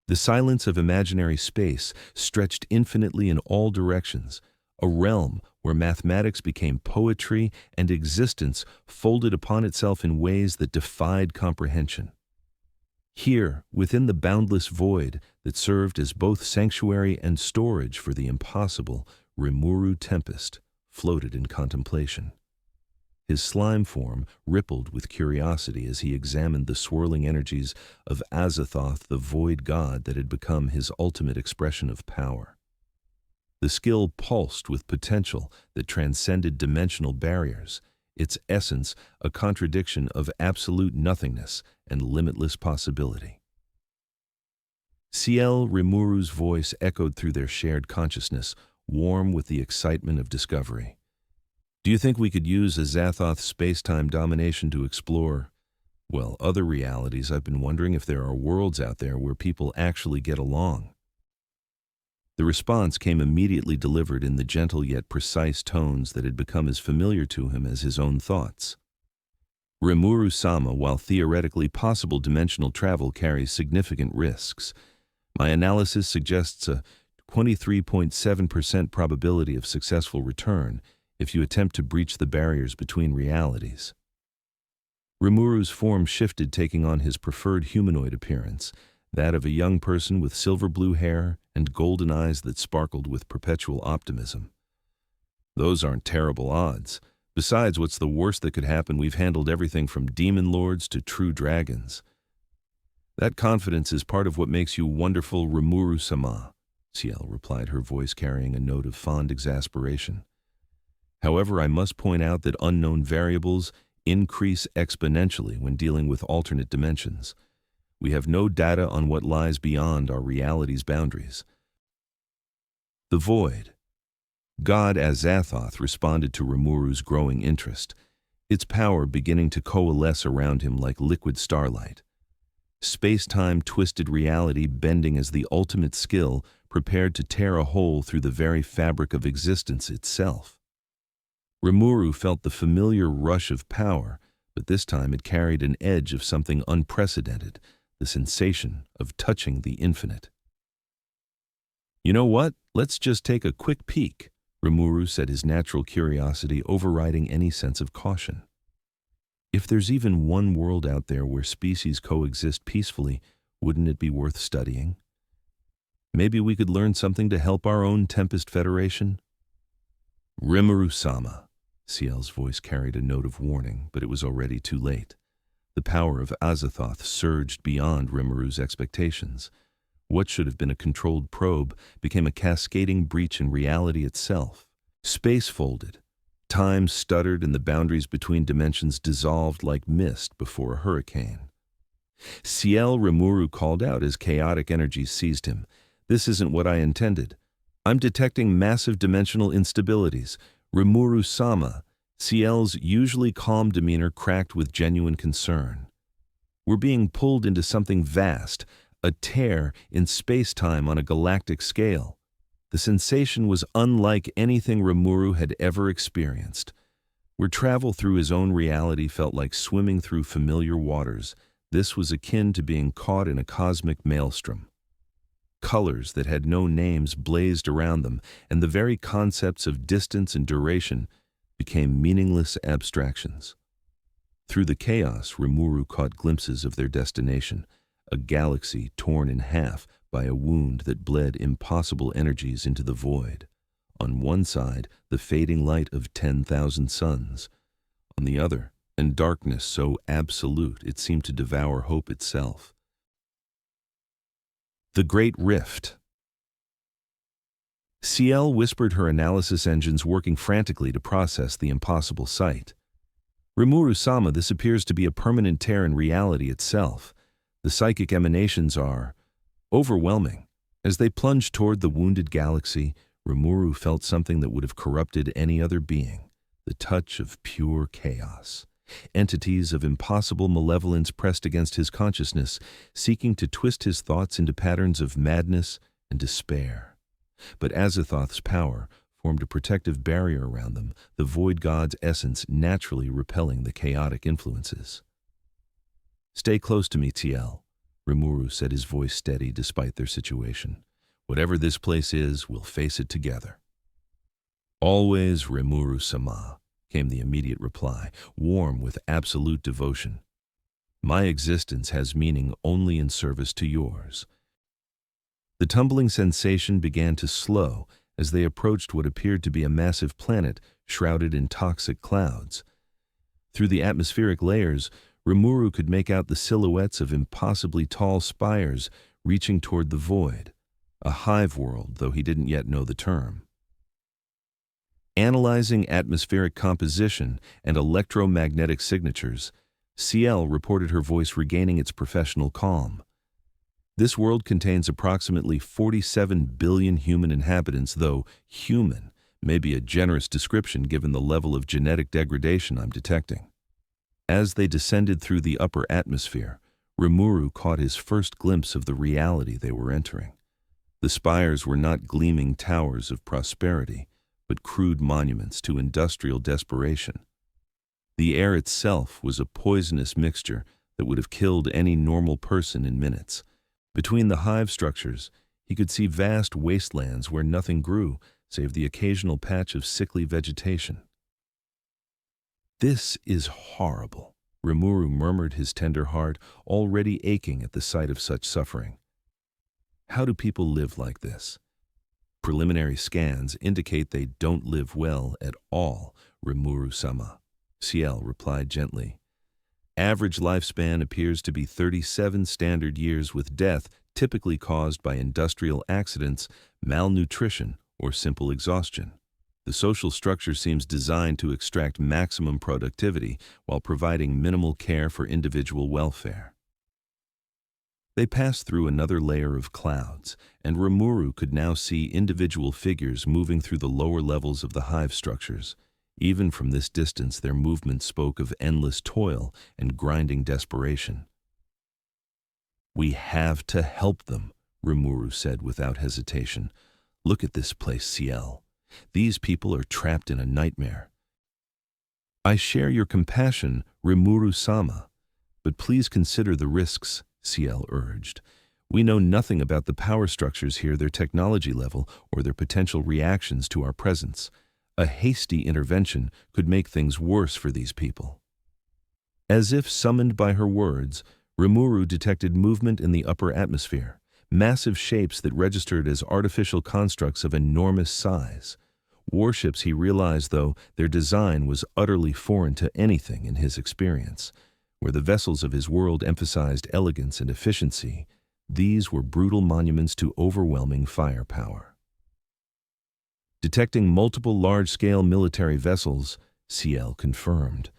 The silence of imaginary space stretched infinitely in all directions, a realm where mathematics became poetry and existence folded upon itself in ways that defied comprehension. Here, within the boundless void that served as both sanctuary and storage for the impossible, Rimuru Tempest floated in contemplation. His slime form rippled with curiosity as he examined the swirling energies of Azathoth, the void god that had become his ultimate expression of power. The skill pulsed with potential that transcended dimensional barriers, its essence a contradiction of absolute nothingness and limitless possibility. Ciel Rimuru's voice echoed through their shared consciousness, warm with the excitement of discovery. Do you think we could use Azathoth's space-time domination to explore, well, other realities? I've been wondering if there are worlds out there where people actually get along. The response came immediately delivered in the gentle yet precise tones that had become as familiar to him as his own thoughts. Rimuru-sama, while theoretically possible dimensional travel carries significant risks, my analysis suggests a 23.7% probability of successful return if you attempt to breach the barriers between realities. Rimuru's form shifted, taking on his preferred humanoid appearance, that of a young person with silver blue hair and golden eyes that sparkled with perpetual optimism. Those aren't terrible odds. Besides, what's the worst that could happen? We've handled everything from demon lords to true dragons. That confidence is part of what makes you wonderful, Rimuru-sama, Ciel replied, her voice carrying a note of fond exasperation. However, I must point out that unknown variables increase exponentially when dealing with alternate dimensions. We have no data on what lies beyond our reality's boundaries. The void. God Azathoth responded to Rimuru's growing interest, its power beginning to coalesce around him like liquid starlight. Space-time twisted reality bending as the ultimate skill, prepared to tear a hole through the very fabric of existence itself. Rimuru felt the familiar rush of power, but this time it carried an edge of something unprecedented, the sensation of touching the infinite. You know what? Let's just take a quick peek, Rimuru said, his natural curiosity overriding any sense of caution. If there's even one world out there where species coexist peacefully, wouldn't it be worth studying? Maybe we could learn something to help our own Tempest Federation? Rimuru-sama. Ciel's voice carried a note of warning, but it was already too late. The power of Azathoth surged beyond Rimuru's expectations. What should have been a controlled probe became a cascading breach in reality itself. Space folded, time stuttered, and the boundaries between dimensions dissolved like mist before a hurricane. Ciel, Rimuru called out as chaotic energies seized him. This isn't what I intended. I'm detecting massive dimensional instabilities. Rimuru-sama, Ciel's usually calm demeanor cracked with genuine concern. We're being pulled into something vast, a tear in space-time on a galactic scale. The sensation was unlike anything Rimuru had ever experienced. Where travel through his own reality felt like swimming through familiar waters, this was akin to being caught in a cosmic maelstrom. Colors that had no names blazed around them, and the very concepts of distance and duration became meaningless abstractions. Through the chaos, Rimuru caught glimpses of their destination, a galaxy torn in half by a wound that bled impossible energies into the void. On one side, the fading light of 10,000 suns. On the other, and darkness so absolute it seemed to devour hope itself. The Great Rift. Ciel whispered, her analysis engines working frantically to process the impossible sight. Rimuru-sama, this appears to be a permanent tear in reality itself. The psychic emanations are overwhelming. As they plunged toward the wounded galaxy, Rimuru felt something that would have corrupted any other being, the touch of pure chaos. Entities of impossible malevolence pressed against his consciousness, seeking to twist his thoughts into patterns of madness and despair. But Azathoth's power formed a protective barrier around them, the void god's essence naturally repelling the chaotic influences. Stay close to me, Ciel, Rimuru said, his voice steady despite their situation. "Whatever this place is, we'll face it together." "Always Rimuru-sama," came the immediate reply, warm with absolute devotion. "My existence has meaning only in service to yours." The tumbling sensation began to slow as they approached what appeared to be a massive planet shrouded in toxic clouds. Through the atmospheric layers, Rimuru could make out the silhouettes of impossibly tall spires reaching toward the void, a hive world, though he didn't yet know the term. Analyzing atmospheric composition and electromagnetic signatures, CL reported, her voice regaining its professional calm. This world contains approximately 47 billion human inhabitants, though human may be a generous description given the level of genetic degradation I'm detecting. As they descended through the upper atmosphere, Rimuru caught his first glimpse of the reality they were entering. The spires were not gleaming towers of prosperity, but crude monuments to industrial desperation. The air itself was a poisonous mixture that would have killed any normal person in minutes. Between the hive structures, he could see vast wastelands where nothing grew save the occasional patch of sickly vegetation. "This is horrible," Rimuru murmured, his tender heart already aching at the sight of such suffering. "How do people live like this?" "Preliminary scans indicate they don't live well at all, Rimuru-sama," CL replied gently. "Average lifespan appears to be 37 standard years, with death typically caused by industrial accidents, malnutrition, or simple exhaustion. The social structure seems designed to extract maximum productivity while providing minimal care for individual welfare." They passed through another layer of clouds, and Rimuru could now see individual figures moving through the lower levels of the hive structures. Even from this distance, their movement spoke of endless toil and grinding desperation. "We have to help them," Rimuru said without hesitation. "Look at this place, CL. These people are trapped in a nightmare." "I share your compassion, Rimuru-sama, but please consider the risks," CL urged. "We know nothing about the power structures here, their technology level, or their potential reactions to our presence. A hasty intervention could make things worse for these people." As if summoned by her words, Rimuru detected movement in the upper atmosphere, massive shapes that registered as artificial constructs of enormous size. Warships, he realized, though their design was utterly foreign to anything in his experience. Where the vessels of his world emphasized elegance and efficiency, these were brutal monuments to overwhelming firepower. Detecting multiple large-scale military vessels, CL confirmed.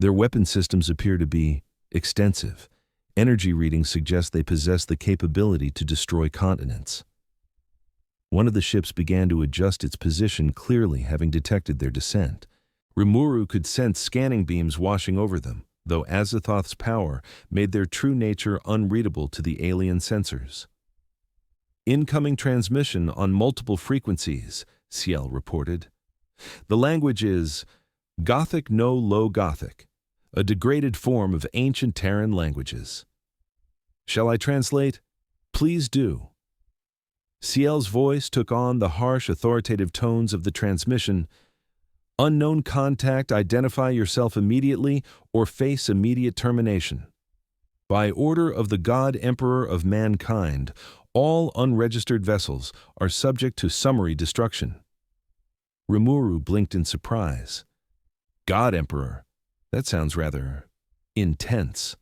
Their weapon systems appear to be extensive. Energy readings suggest they possess the capability to destroy continents. One of the ships began to adjust its position, clearly having detected their descent. Rimuru could sense scanning beams washing over them, though Azathoth's power made their true nature unreadable to the alien sensors. "Incoming transmission on multiple frequencies," CL reported. "The language is Gothic, no Low Gothic, a degraded form of ancient Terran languages." "Shall I translate?" "Please do." CL's voice took on the harsh, authoritative tones of the transmission. "Unknown contact, identify yourself immediately or face immediate termination. By order of the God Emperor of mankind, all unregistered vessels are subject to summary destruction." Rimuru blinked in surprise. God Emperor? That sounds rather intense.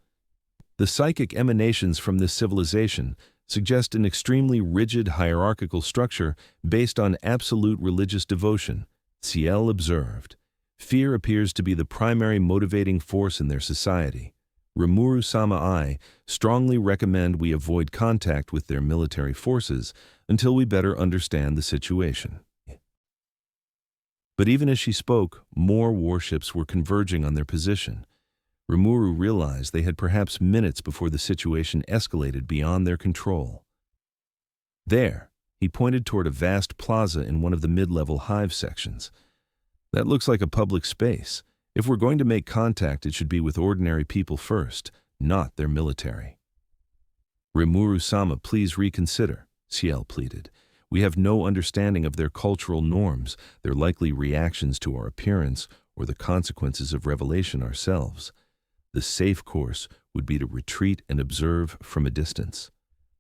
The psychic emanations from this civilization suggest an extremely rigid hierarchical structure based on absolute religious devotion, CL observed. Fear appears to be the primary motivating force in their society. Rimuru-sama, I strongly recommend we avoid contact with their military forces until we better understand the situation. But even as she spoke, more warships were converging on their position. Rimuru realized they had perhaps minutes before the situation escalated beyond their control. "There," he pointed toward a vast plaza in one of the mid-level hive sections. "That looks like a public space. If we're going to make contact, it should be with ordinary people first, not their military." Rimuru-sama, please reconsider, Ciel pleaded. We have no understanding of their cultural norms, their likely reactions to our appearance, or the consequences of revelation ourselves. The safe course would be to retreat and observe from a distance.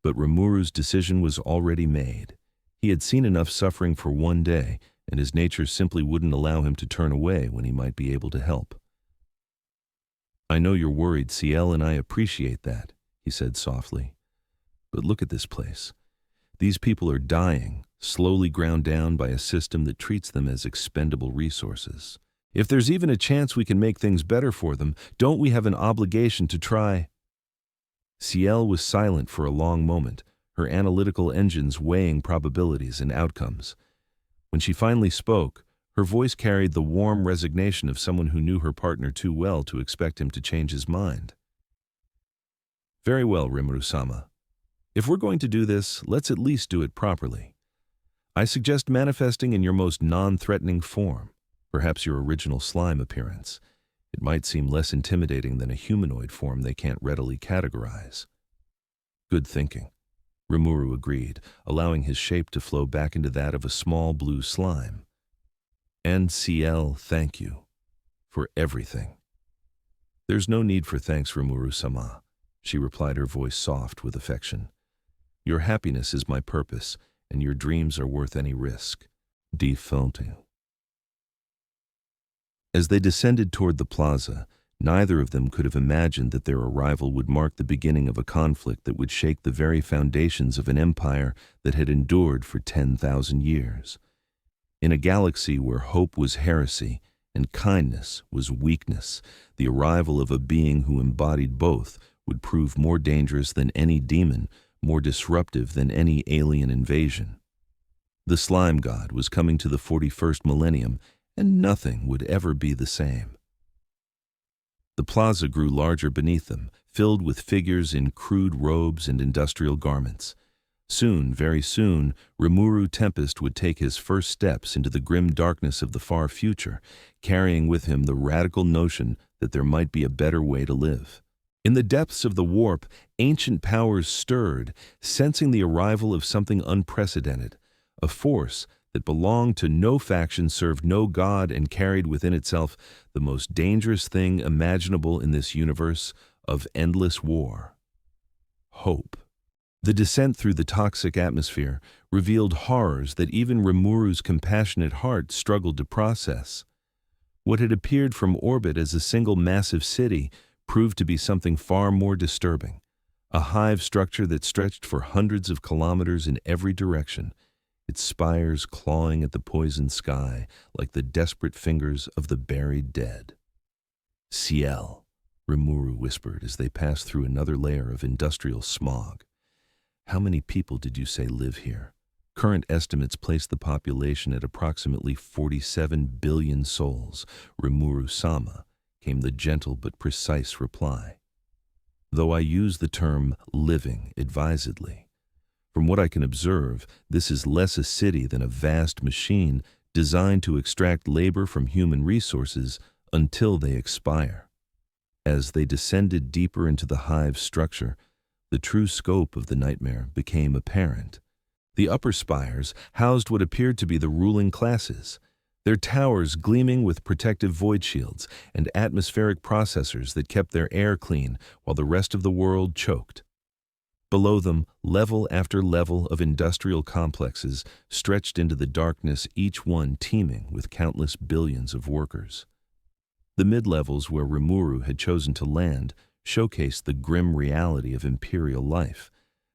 But Rimuru's decision was already made. He had seen enough suffering for one day, and his nature simply wouldn't allow him to turn away when he might be able to help. I know you're worried, Ciel, and I appreciate that, he said softly. But look at this place. These people are dying, slowly ground down by a system that treats them as expendable resources. If there's even a chance we can make things better for them, don't we have an obligation to try? Ciel was silent for a long moment, her analytical engines weighing probabilities and outcomes. When she finally spoke, her voice carried the warm resignation of someone who knew her partner too well to expect him to change his mind. Very well, Rimuru-sama. If we're going to do this, let's at least do it properly. I suggest manifesting in your most non-threatening form, perhaps your original slime appearance. It might seem less intimidating than a humanoid form they can't readily categorize. Good thinking, Rimuru agreed, allowing his shape to flow back into that of a small blue slime. And Ciel, thank you for everything. There's no need for thanks, Rimuru-sama, she replied, her voice soft with affection. Your happiness is my purpose, and your dreams are worth any risk. Defaulting. As they descended toward the plaza, neither of them could have imagined that their arrival would mark the beginning of a conflict that would shake the very foundations of an empire that had endured for 10,000 years. In a galaxy where hope was heresy and kindness was weakness, the arrival of a being who embodied both would prove more dangerous than any demon, more disruptive than any alien invasion. The slime god was coming to the 41st millennium, and nothing would ever be the same. The plaza grew larger beneath them, filled with figures in crude robes and industrial garments. Soon, very soon, Rimuru Tempest would take his first steps into the grim darkness of the far future, carrying with him the radical notion that there might be a better way to live. In the depths of the warp, ancient powers stirred, sensing the arrival of something unprecedented, a force that belonged to no faction, served no god, and carried within itself the most dangerous thing imaginable in this universe of endless war: hope. The descent through the toxic atmosphere revealed horrors that even Rimuru's compassionate heart struggled to process. What had appeared from orbit as a single massive city proved to be something far more disturbing, a hive structure that stretched for hundreds of kilometers in every direction, its spires clawing at the poisoned sky like the desperate fingers of the buried dead. Ciel, Rimuru whispered as they passed through another layer of industrial smog. How many people did you say live here? Current estimates place the population at approximately 47 billion souls. Rimuru-sama, came the gentle but precise reply. Though I use the term living advisedly. From what I can observe, this is less a city than a vast machine designed to extract labor from human resources until they expire. As they descended deeper into the hive structure, the true scope of the nightmare became apparent. The upper spires housed what appeared to be the ruling classes, their towers gleaming with protective void shields and atmospheric processors that kept their air clean while the rest of the world choked. Below them, level after level of industrial complexes stretched into the darkness, each one teeming with countless billions of workers. The mid-levels where Rimuru had chosen to land showcased the grim reality of Imperial life.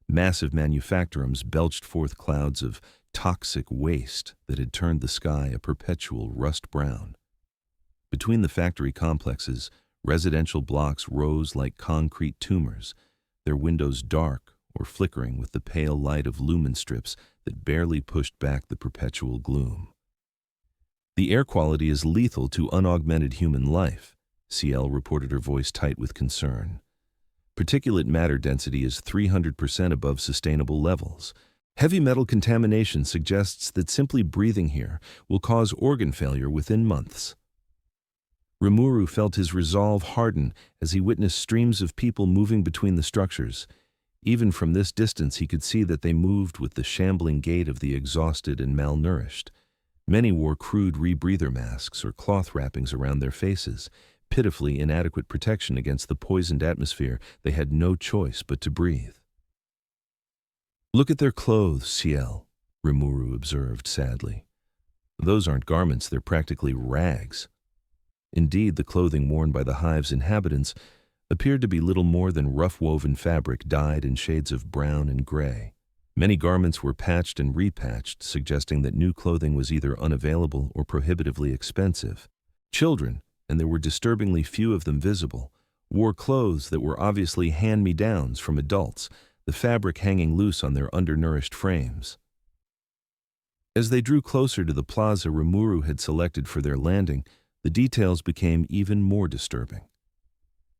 Massive manufactorums belched forth clouds of toxic waste that had turned the sky a perpetual rust brown. Between the factory complexes, residential blocks rose like concrete tumors, their windows dark or flickering with the pale light of lumen strips that barely pushed back the perpetual gloom. The air quality is lethal to unaugmented human life, Ciel reported, her voice tight with concern. Particulate matter density is 300% above sustainable levels. Heavy metal contamination suggests that simply breathing here will cause organ failure within months. Rimuru felt his resolve harden as he witnessed streams of people moving between the structures. Even from this distance he could see that they moved with the shambling gait of the exhausted and malnourished. Many wore crude rebreather masks or cloth wrappings around their faces, pitifully inadequate protection against the poisoned atmosphere they had no choice but to breathe. "Look at their clothes, Ciel," Rimuru observed sadly. "Those aren't garments, they're practically rags." Indeed, the clothing worn by the hive's inhabitants appeared to be little more than rough-woven fabric dyed in shades of brown and gray. Many garments were patched and repatched, suggesting that new clothing was either unavailable or prohibitively expensive. Children, and there were disturbingly few of them visible, wore clothes that were obviously hand-me-downs from adults, the fabric hanging loose on their undernourished frames. As they drew closer to the plaza Rimuru had selected for their landing, the details became even more disturbing.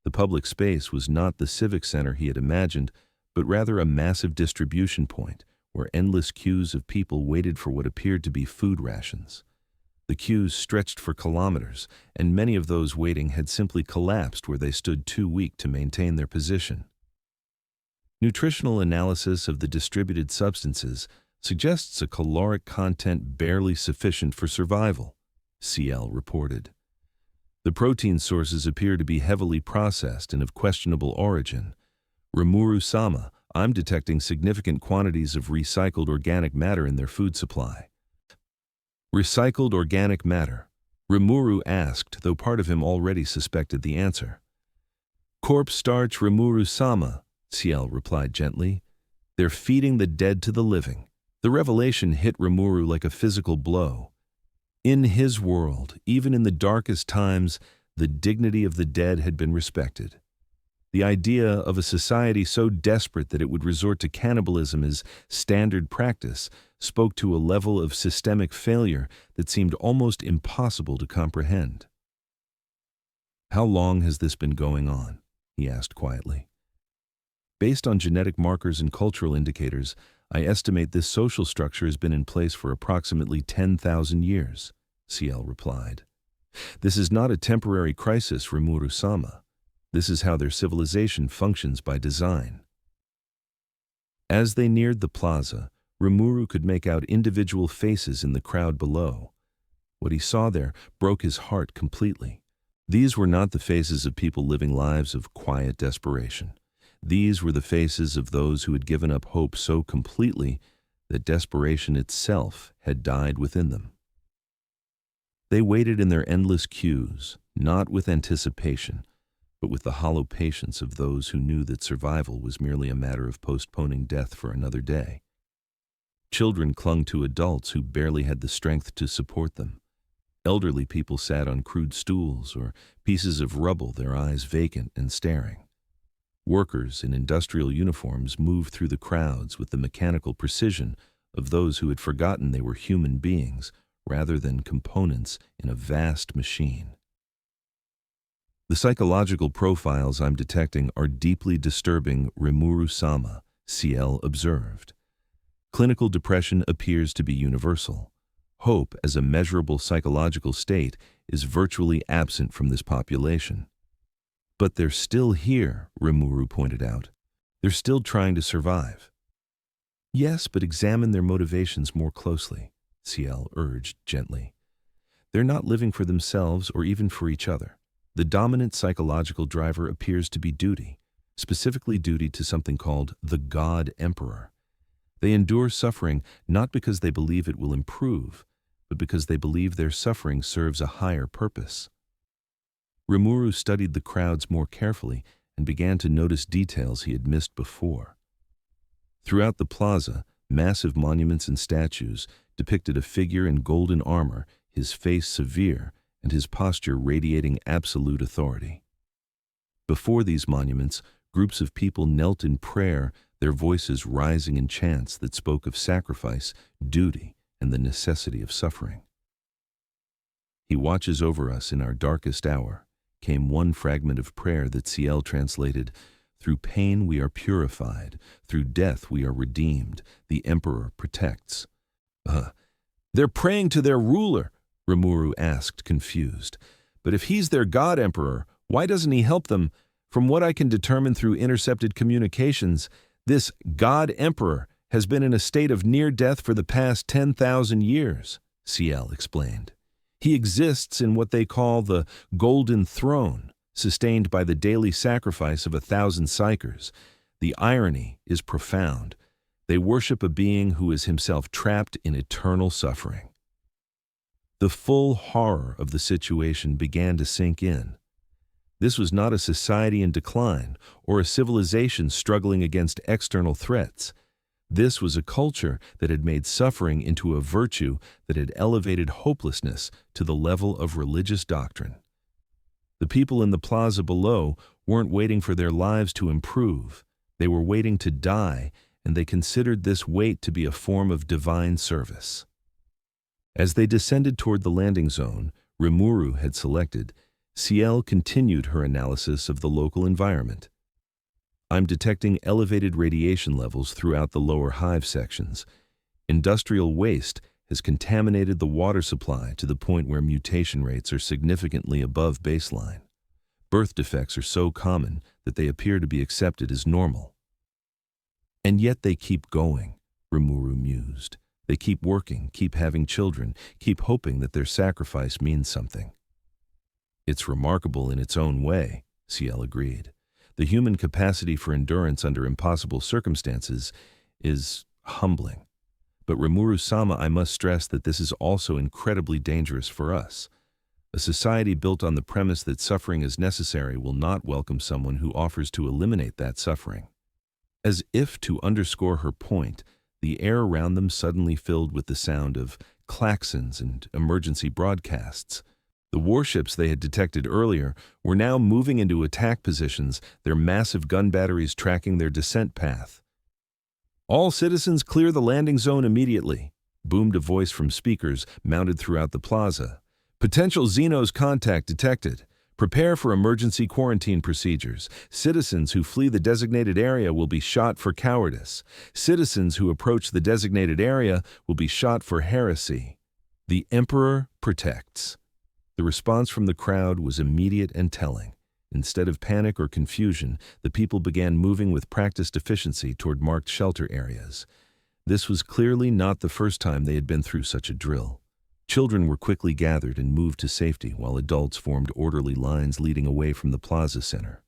The public space was not the civic center he had imagined, but rather a massive distribution point where endless queues of people waited for what appeared to be food rations. The queues stretched for kilometers, and many of those waiting had simply collapsed where they stood too weak to maintain their position. Nutritional analysis of the distributed substances suggests a caloric content barely sufficient for survival, CL reported. The protein sources appear to be heavily processed and of questionable origin. Rimuru-sama, I'm detecting significant quantities of recycled organic matter in their food supply. Recycled organic matter? Rimuru asked, though part of him already suspected the answer. Corpse starch, Rimuru-sama, Ciel replied gently. They're feeding the dead to the living. The revelation hit Rimuru like a physical blow. In his world, even in the darkest times, the dignity of the dead had been respected. The idea of a society so desperate that it would resort to cannibalism as standard practice spoke to a level of systemic failure that seemed almost impossible to comprehend. How long has this been going on? He asked quietly. Based on genetic markers and cultural indicators, I estimate this social structure has been in place for approximately 10,000 years, Ciel replied. This is not a temporary crisis, Rimuru-sama. This is how their civilization functions by design. As they neared the plaza, Rimuru could make out individual faces in the crowd below. What he saw there broke his heart completely. These were not the faces of people living lives of quiet desperation. These were the faces of those who had given up hope so completely that desperation itself had died within them. They waited in their endless queues, not with anticipation, but with the hollow patience of those who knew that survival was merely a matter of postponing death for another day. Children clung to adults who barely had the strength to support them. Elderly people sat on crude stools or pieces of rubble, their eyes vacant and staring. Workers in industrial uniforms moved through the crowds with the mechanical precision of those who had forgotten they were human beings rather than components in a vast machine. The psychological profiles I'm detecting are deeply disturbing, Rimuru-sama, Ciel observed. Clinical depression appears to be universal. Hope as a measurable psychological state is virtually absent from this population. But they're still here, Rimuru pointed out. They're still trying to survive. Yes, but examine their motivations more closely, Ciel urged gently. They're not living for themselves or even for each other. The dominant psychological driver appears to be duty, specifically duty to something called the God Emperor. They endure suffering not because they believe it will improve, but because they believe their suffering serves a higher purpose. Rimuru studied the crowds more carefully and began to notice details he had missed before. Throughout the plaza, massive monuments and statues depicted a figure in golden armor, his face severe, and his posture radiating absolute authority. Before these monuments, groups of people knelt in prayer, their voices rising in chants that spoke of sacrifice, duty, and the necessity of suffering. He watches over us in our darkest hour, came one fragment of prayer that Ciel translated, through pain we are purified, through death we are redeemed, the Emperor protects. They're praying to their ruler, Rimuru asked, confused. But if he's their God Emperor, why doesn't he help them? From what I can determine through intercepted communications, This God Emperor has been in a state of near death for the past 10,000 years, CL explained. He exists in what they call the Golden Throne, sustained by the daily sacrifice of 1,000 psychers. The irony is profound. They worship a being who is himself trapped in eternal suffering. The full horror of the situation began to sink in. This was not a society in decline or a civilization struggling against external threats. This was a culture that had made suffering into a virtue that had elevated hopelessness to the level of religious doctrine. The people in the plaza below weren't waiting for their lives to improve. They were waiting to die, and they considered this wait to be a form of divine service. As they descended toward the landing zone Rimuru had selected, CL continued her analysis of the local environment. I'm detecting elevated radiation levels throughout the lower hive sections. Industrial waste has contaminated the water supply to the point where mutation rates are significantly above baseline. Birth defects are so common that they appear to be accepted as normal. And yet they keep going, Rimuru mused. They keep working, keep having children, keep hoping that their sacrifice means something. It's remarkable in its own way, CL agreed. The human capacity for endurance under impossible circumstances is humbling. But Rimuru-sama, I must stress that this is also incredibly dangerous for us. A society built on the premise that suffering is necessary will not welcome someone who offers to eliminate that suffering. As if to underscore her point, the air around them suddenly filled with the sound of klaxons and emergency broadcasts. The warships they had detected earlier were now moving into attack positions, their massive gun batteries tracking their descent path. "All citizens clear the landing zone immediately," boomed a voice from speakers mounted throughout the plaza. "Potential Xenos contact detected. Prepare for emergency quarantine procedures. Citizens who flee the designated area will be shot for cowardice. Citizens who approach the designated area will be shot for heresy. The Emperor protects." The response from the crowd was immediate and telling. Instead of panic or confusion, the people began moving with practiced efficiency toward marked shelter areas. This was clearly not the first time they had been through such a drill. Children were quickly gathered and moved to safety, while adults formed orderly lines leading away from the plaza center.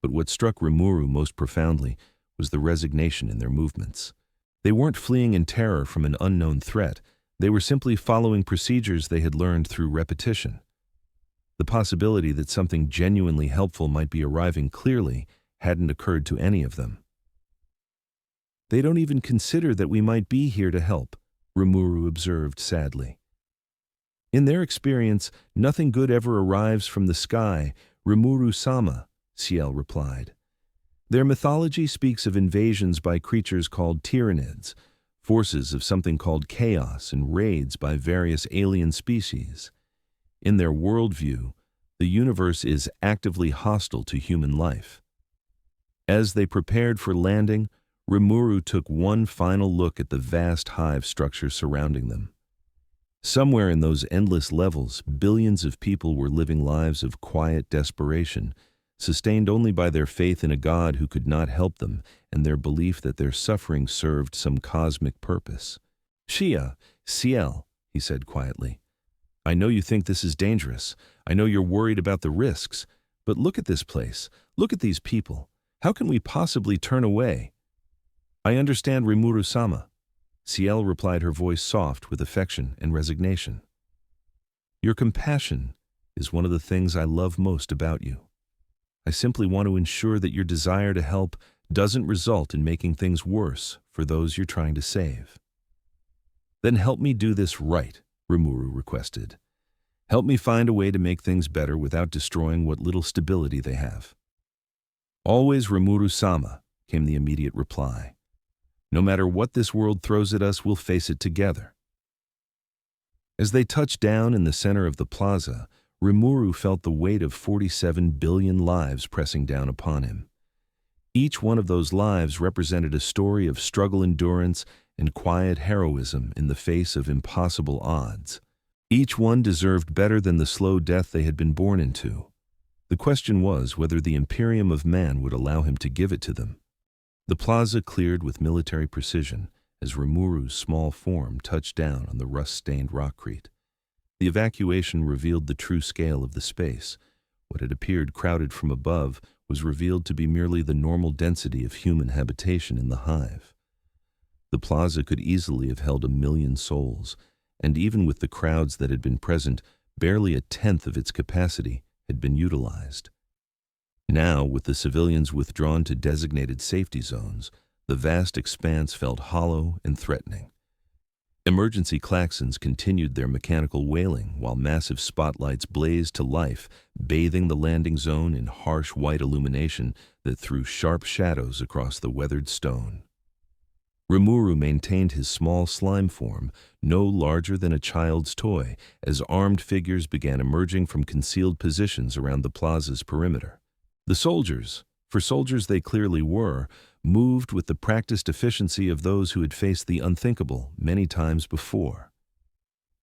But what struck Rimuru most profoundly was the resignation in their movements. They weren't fleeing in terror from an unknown threat. They were simply following procedures they had learned through repetition. The possibility that something genuinely helpful might be arriving clearly hadn't occurred to any of them. "They don't even consider that we might be here to help," Rimuru observed sadly. "In their experience, nothing good ever arrives from the sky, Rimuru-sama," CL replied. "Their mythology speaks of invasions by creatures called tyrannids, forces of something called chaos, and raids by various alien species. In their worldview, the universe is actively hostile to human life." As they prepared for landing, Rimuru took one final look at the vast hive structure surrounding them. Somewhere in those endless levels, billions of people were living lives of quiet desperation, sustained only by their faith in a God who could not help them and their belief that their suffering served some cosmic purpose. CL, he said quietly. "I know you think this is dangerous. I know you're worried about the risks. But look at this place. Look at these people. How can we possibly turn away?" "I understand, Rimuru-sama," CL replied, her voice soft with affection and resignation. "Your compassion is one of the things I love most about you. I simply want to ensure that your desire to help doesn't result in making things worse for those you're trying to save." "Then help me do this right," Rimuru requested. "Help me find a way to make things better without destroying what little stability they have." "Always, Rimuru-sama," came the immediate reply. "No matter what this world throws at us, we'll face it together." As they touched down in the center of the plaza, Rimuru felt the weight of 47 billion lives pressing down upon him. Each one of those lives represented a story of struggle, endurance, and quiet heroism in the face of impossible odds. Each one deserved better than the slow death they had been born into. The question was whether the Imperium of man would allow him to give it to them. The plaza cleared with military precision as Rimuru's small form touched down on the rust-stained rockcrete. The evacuation revealed the true scale of the space. What had appeared crowded from above was revealed to be merely the normal density of human habitation in the hive. The plaza could easily have held 1,000,000 souls, and even with the crowds that had been present, barely 1/10 of its capacity had been utilized. Now, with the civilians withdrawn to designated safety zones, the vast expanse felt hollow and threatening. Emergency klaxons continued their mechanical wailing while massive spotlights blazed to life, bathing the landing zone in harsh white illumination that threw sharp shadows across the weathered stone. Rimuru maintained his small slime form, no larger than a child's toy, as armed figures began emerging from concealed positions around the plaza's perimeter. The soldiers, for soldiers they clearly were, moved with the practiced efficiency of those who had faced the unthinkable many times before.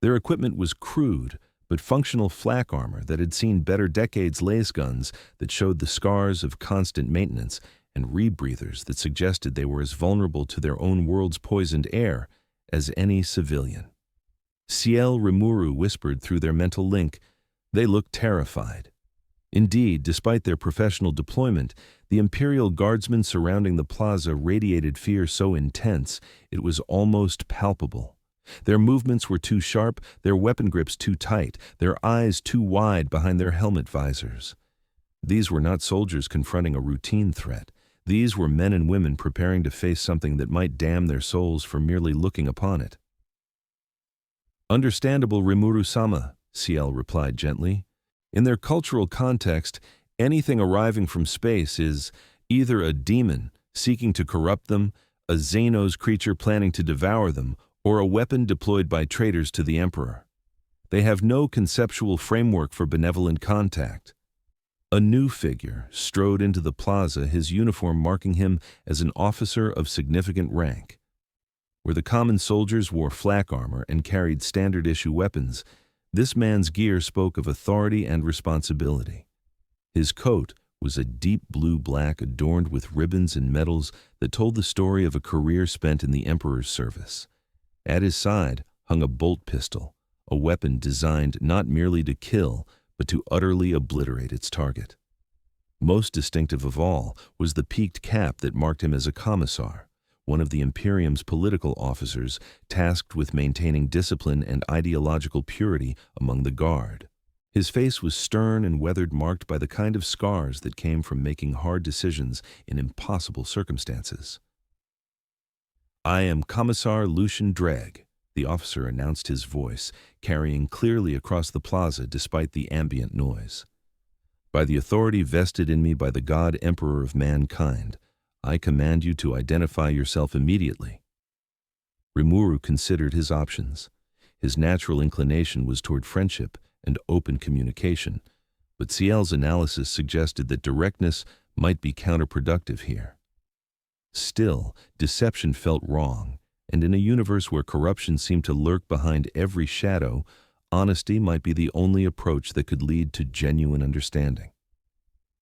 Their equipment was crude, but functional flak armor that had seen better decades, lace guns that showed the scars of constant maintenance, and rebreathers that suggested they were as vulnerable to their own world's poisoned air as any civilian. Ciel Rimuru whispered through their mental link, they looked terrified. Indeed, despite their professional deployment, the Imperial guardsmen surrounding the plaza radiated fear so intense it was almost palpable. Their movements were too sharp, their weapon grips too tight, their eyes too wide behind their helmet visors. These were not soldiers confronting a routine threat. These were men and women preparing to face something that might damn their souls for merely looking upon it. "Understandable, Rimuru-sama," Ciel replied gently. "In their cultural context, anything arriving from space is either a demon seeking to corrupt them, a Xenos creature planning to devour them, or a weapon deployed by traitors to the Emperor. They have no conceptual framework for benevolent contact." A new figure strode into the plaza, his uniform marking him as an officer of significant rank. Where the common soldiers wore flak armor and carried standard-issue weapons, this man's gear spoke of authority and responsibility. His coat was a deep blue-black adorned with ribbons and medals that told the story of a career spent in the Emperor's service. At his side hung a bolt pistol, a weapon designed not merely to kill, but to utterly obliterate its target. Most distinctive of all was the peaked cap that marked him as a commissar, one of the Imperium's political officers tasked with maintaining discipline and ideological purity among the guard. His face was stern and weathered, marked by the kind of scars that came from making hard decisions in impossible circumstances. "I am Commissar Lucian Dreg," the officer announced, his voice carrying clearly across the plaza despite the ambient noise. "By the authority vested in me by the God Emperor of mankind, I command you to identify yourself immediately." Rimuru considered his options. His natural inclination was toward friendship and open communication, but Ciel's analysis suggested that directness might be counterproductive here. Still, deception felt wrong, and in a universe where corruption seemed to lurk behind every shadow, honesty might be the only approach that could lead to genuine understanding.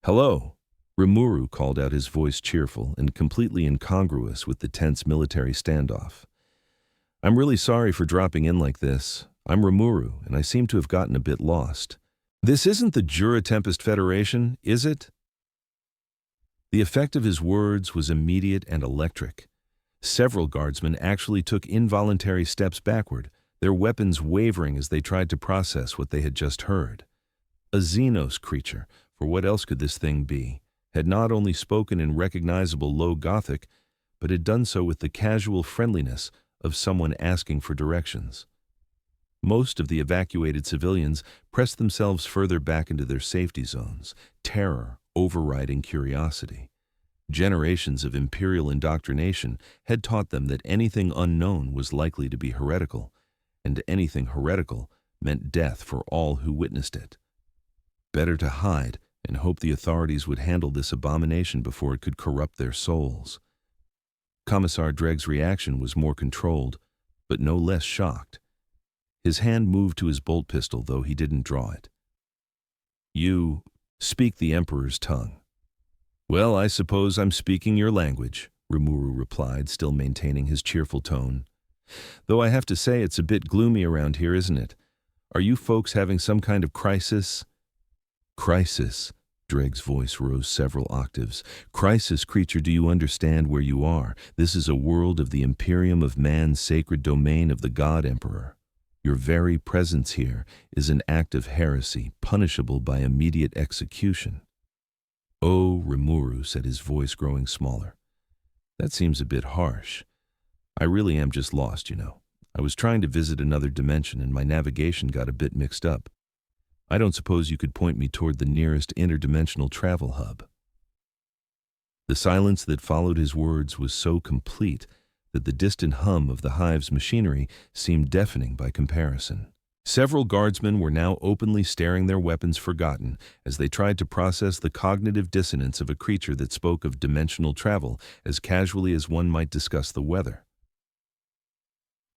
"Hello," Rimuru called out, his voice cheerful and completely incongruous with the tense military standoff. "I'm really sorry for dropping in like this. I'm Rimuru, and I seem to have gotten a bit lost. This isn't the Rimuru Tempest Federation, is it?" The effect of his words was immediate and electric. Several guardsmen actually took involuntary steps backward, their weapons wavering as they tried to process what they had just heard. A Xenos creature, for what else could this thing be, had not only spoken in recognizable low Gothic, but had done so with the casual friendliness of someone asking for directions. Most of the evacuated civilians pressed themselves further back into their safety zones, terror overriding curiosity. Generations of Imperial indoctrination had taught them that anything unknown was likely to be heretical, and anything heretical meant death for all who witnessed it. Better to hide and hope the authorities would handle this abomination before it could corrupt their souls. Commissar Dreg's reaction was more controlled, but no less shocked. His hand moved to his bolt pistol, though he didn't draw it. "You speak the Emperor's tongue." "Well, I suppose I'm speaking your language," Rimuru replied, still maintaining his cheerful tone. Though I have to say it's a bit gloomy around here, isn't it? Are you folks having some kind of crisis? Crisis? Dreg's voice rose several octaves. Crisis, creature, do you understand where you are? This is a world of the Imperium of man's sacred domain of the God Emperor. Your very presence here is an act of heresy, punishable by immediate execution. Oh, Rimuru, said his voice growing smaller. That seems a bit harsh. I really am just lost, you know. I was trying to visit another dimension and my navigation got a bit mixed up. I don't suppose you could point me toward the nearest interdimensional travel hub. The silence that followed his words was so complete that the distant hum of the hive's machinery seemed deafening by comparison. Several guardsmen were now openly staring their weapons forgotten as they tried to process the cognitive dissonance of a creature that spoke of dimensional travel as casually as one might discuss the weather.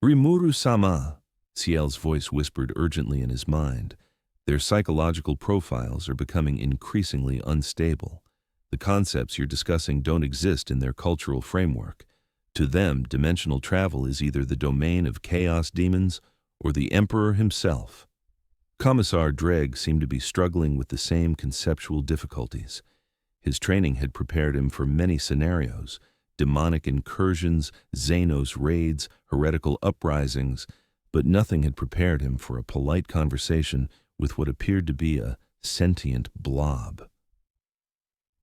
Rimuru-sama, Ciel's voice whispered urgently in his mind. Their psychological profiles are becoming increasingly unstable. The concepts you're discussing don't exist in their cultural framework. To them, dimensional travel is either the domain of chaos demons or the Emperor himself. Commissar Dreg seemed to be struggling with the same conceptual difficulties. His training had prepared him for many scenarios: demonic incursions, Xenos raids, heretical uprisings, but nothing had prepared him for a polite conversation with what appeared to be a sentient blob.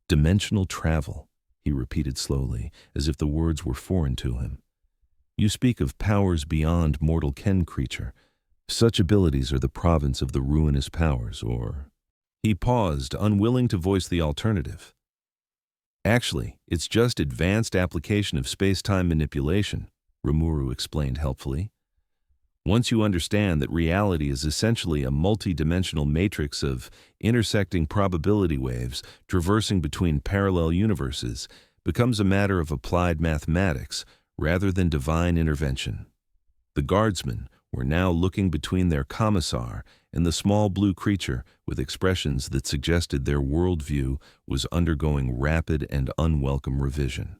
Dimensional travel, he repeated slowly, as if the words were foreign to him. You speak of powers beyond mortal ken, creature. Such abilities are the province of the ruinous powers, or... He paused, unwilling to voice the alternative. Actually, it's just advanced application of space-time manipulation, Rimuru explained helpfully. Once you understand that reality is essentially a multi-dimensional matrix of intersecting probability waves traversing between parallel universes, becomes a matter of applied mathematics rather than divine intervention. The guardsmen were now looking between their commissar and the small blue creature with expressions that suggested their worldview was undergoing rapid and unwelcome revision.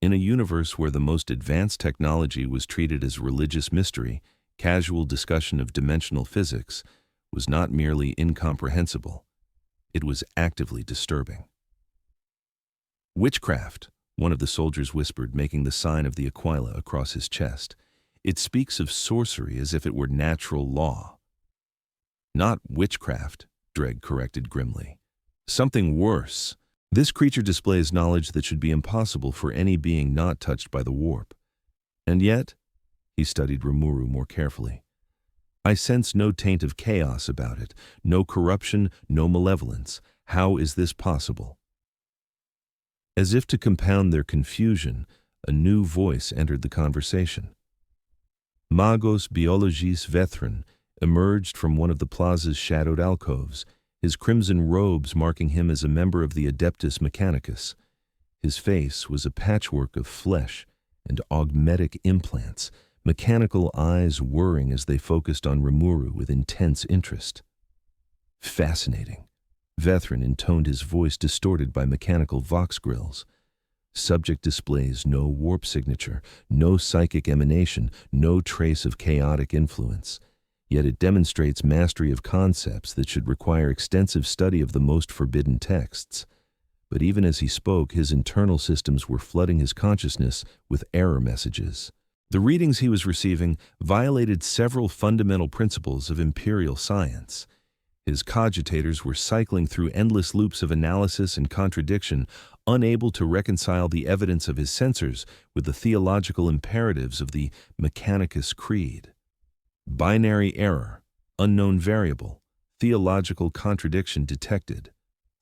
In a universe where the most advanced technology was treated as religious mystery, casual discussion of dimensional physics was not merely incomprehensible, it was actively disturbing. Witchcraft, one of the soldiers whispered, making the sign of the Aquila across his chest. It speaks of sorcery as if it were natural law. Not witchcraft, Dreg corrected grimly. Something worse. This creature displays knowledge that should be impossible for any being not touched by the warp. And yet, he studied Rimuru more carefully, I sense no taint of chaos about it, no corruption, no malevolence. How is this possible? As if to compound their confusion, a new voice entered the conversation. Magos Biologis Vethran emerged from one of the plaza's shadowed alcoves, his crimson robes marking him as a member of the Adeptus Mechanicus. His face was a patchwork of flesh and augmetic implants, mechanical eyes whirring as they focused on Rimuru with intense interest. Fascinating. Vethran intoned, his voice distorted by mechanical vox grills. Subject displays no warp signature, no psychic emanation, no trace of chaotic influence. Yet it demonstrates mastery of concepts that should require extensive study of the most forbidden texts. But even as he spoke, his internal systems were flooding his consciousness with error messages. The readings he was receiving violated several fundamental principles of imperial science. His cogitators were cycling through endless loops of analysis and contradiction, unable to reconcile the evidence of his sensors with the theological imperatives of the Mechanicus Creed. Binary error, unknown variable, theological contradiction detected.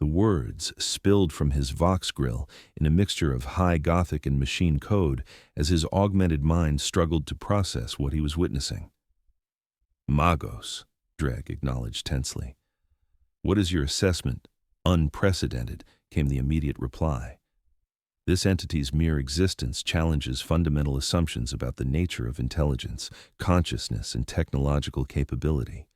The words spilled from his vox grill in a mixture of high gothic and machine code as his augmented mind struggled to process what he was witnessing. Magos, Dreg acknowledged tensely. What is your assessment? Unprecedented, came the immediate reply. This entity's mere existence challenges fundamental assumptions about the nature of intelligence, consciousness, and technological capability.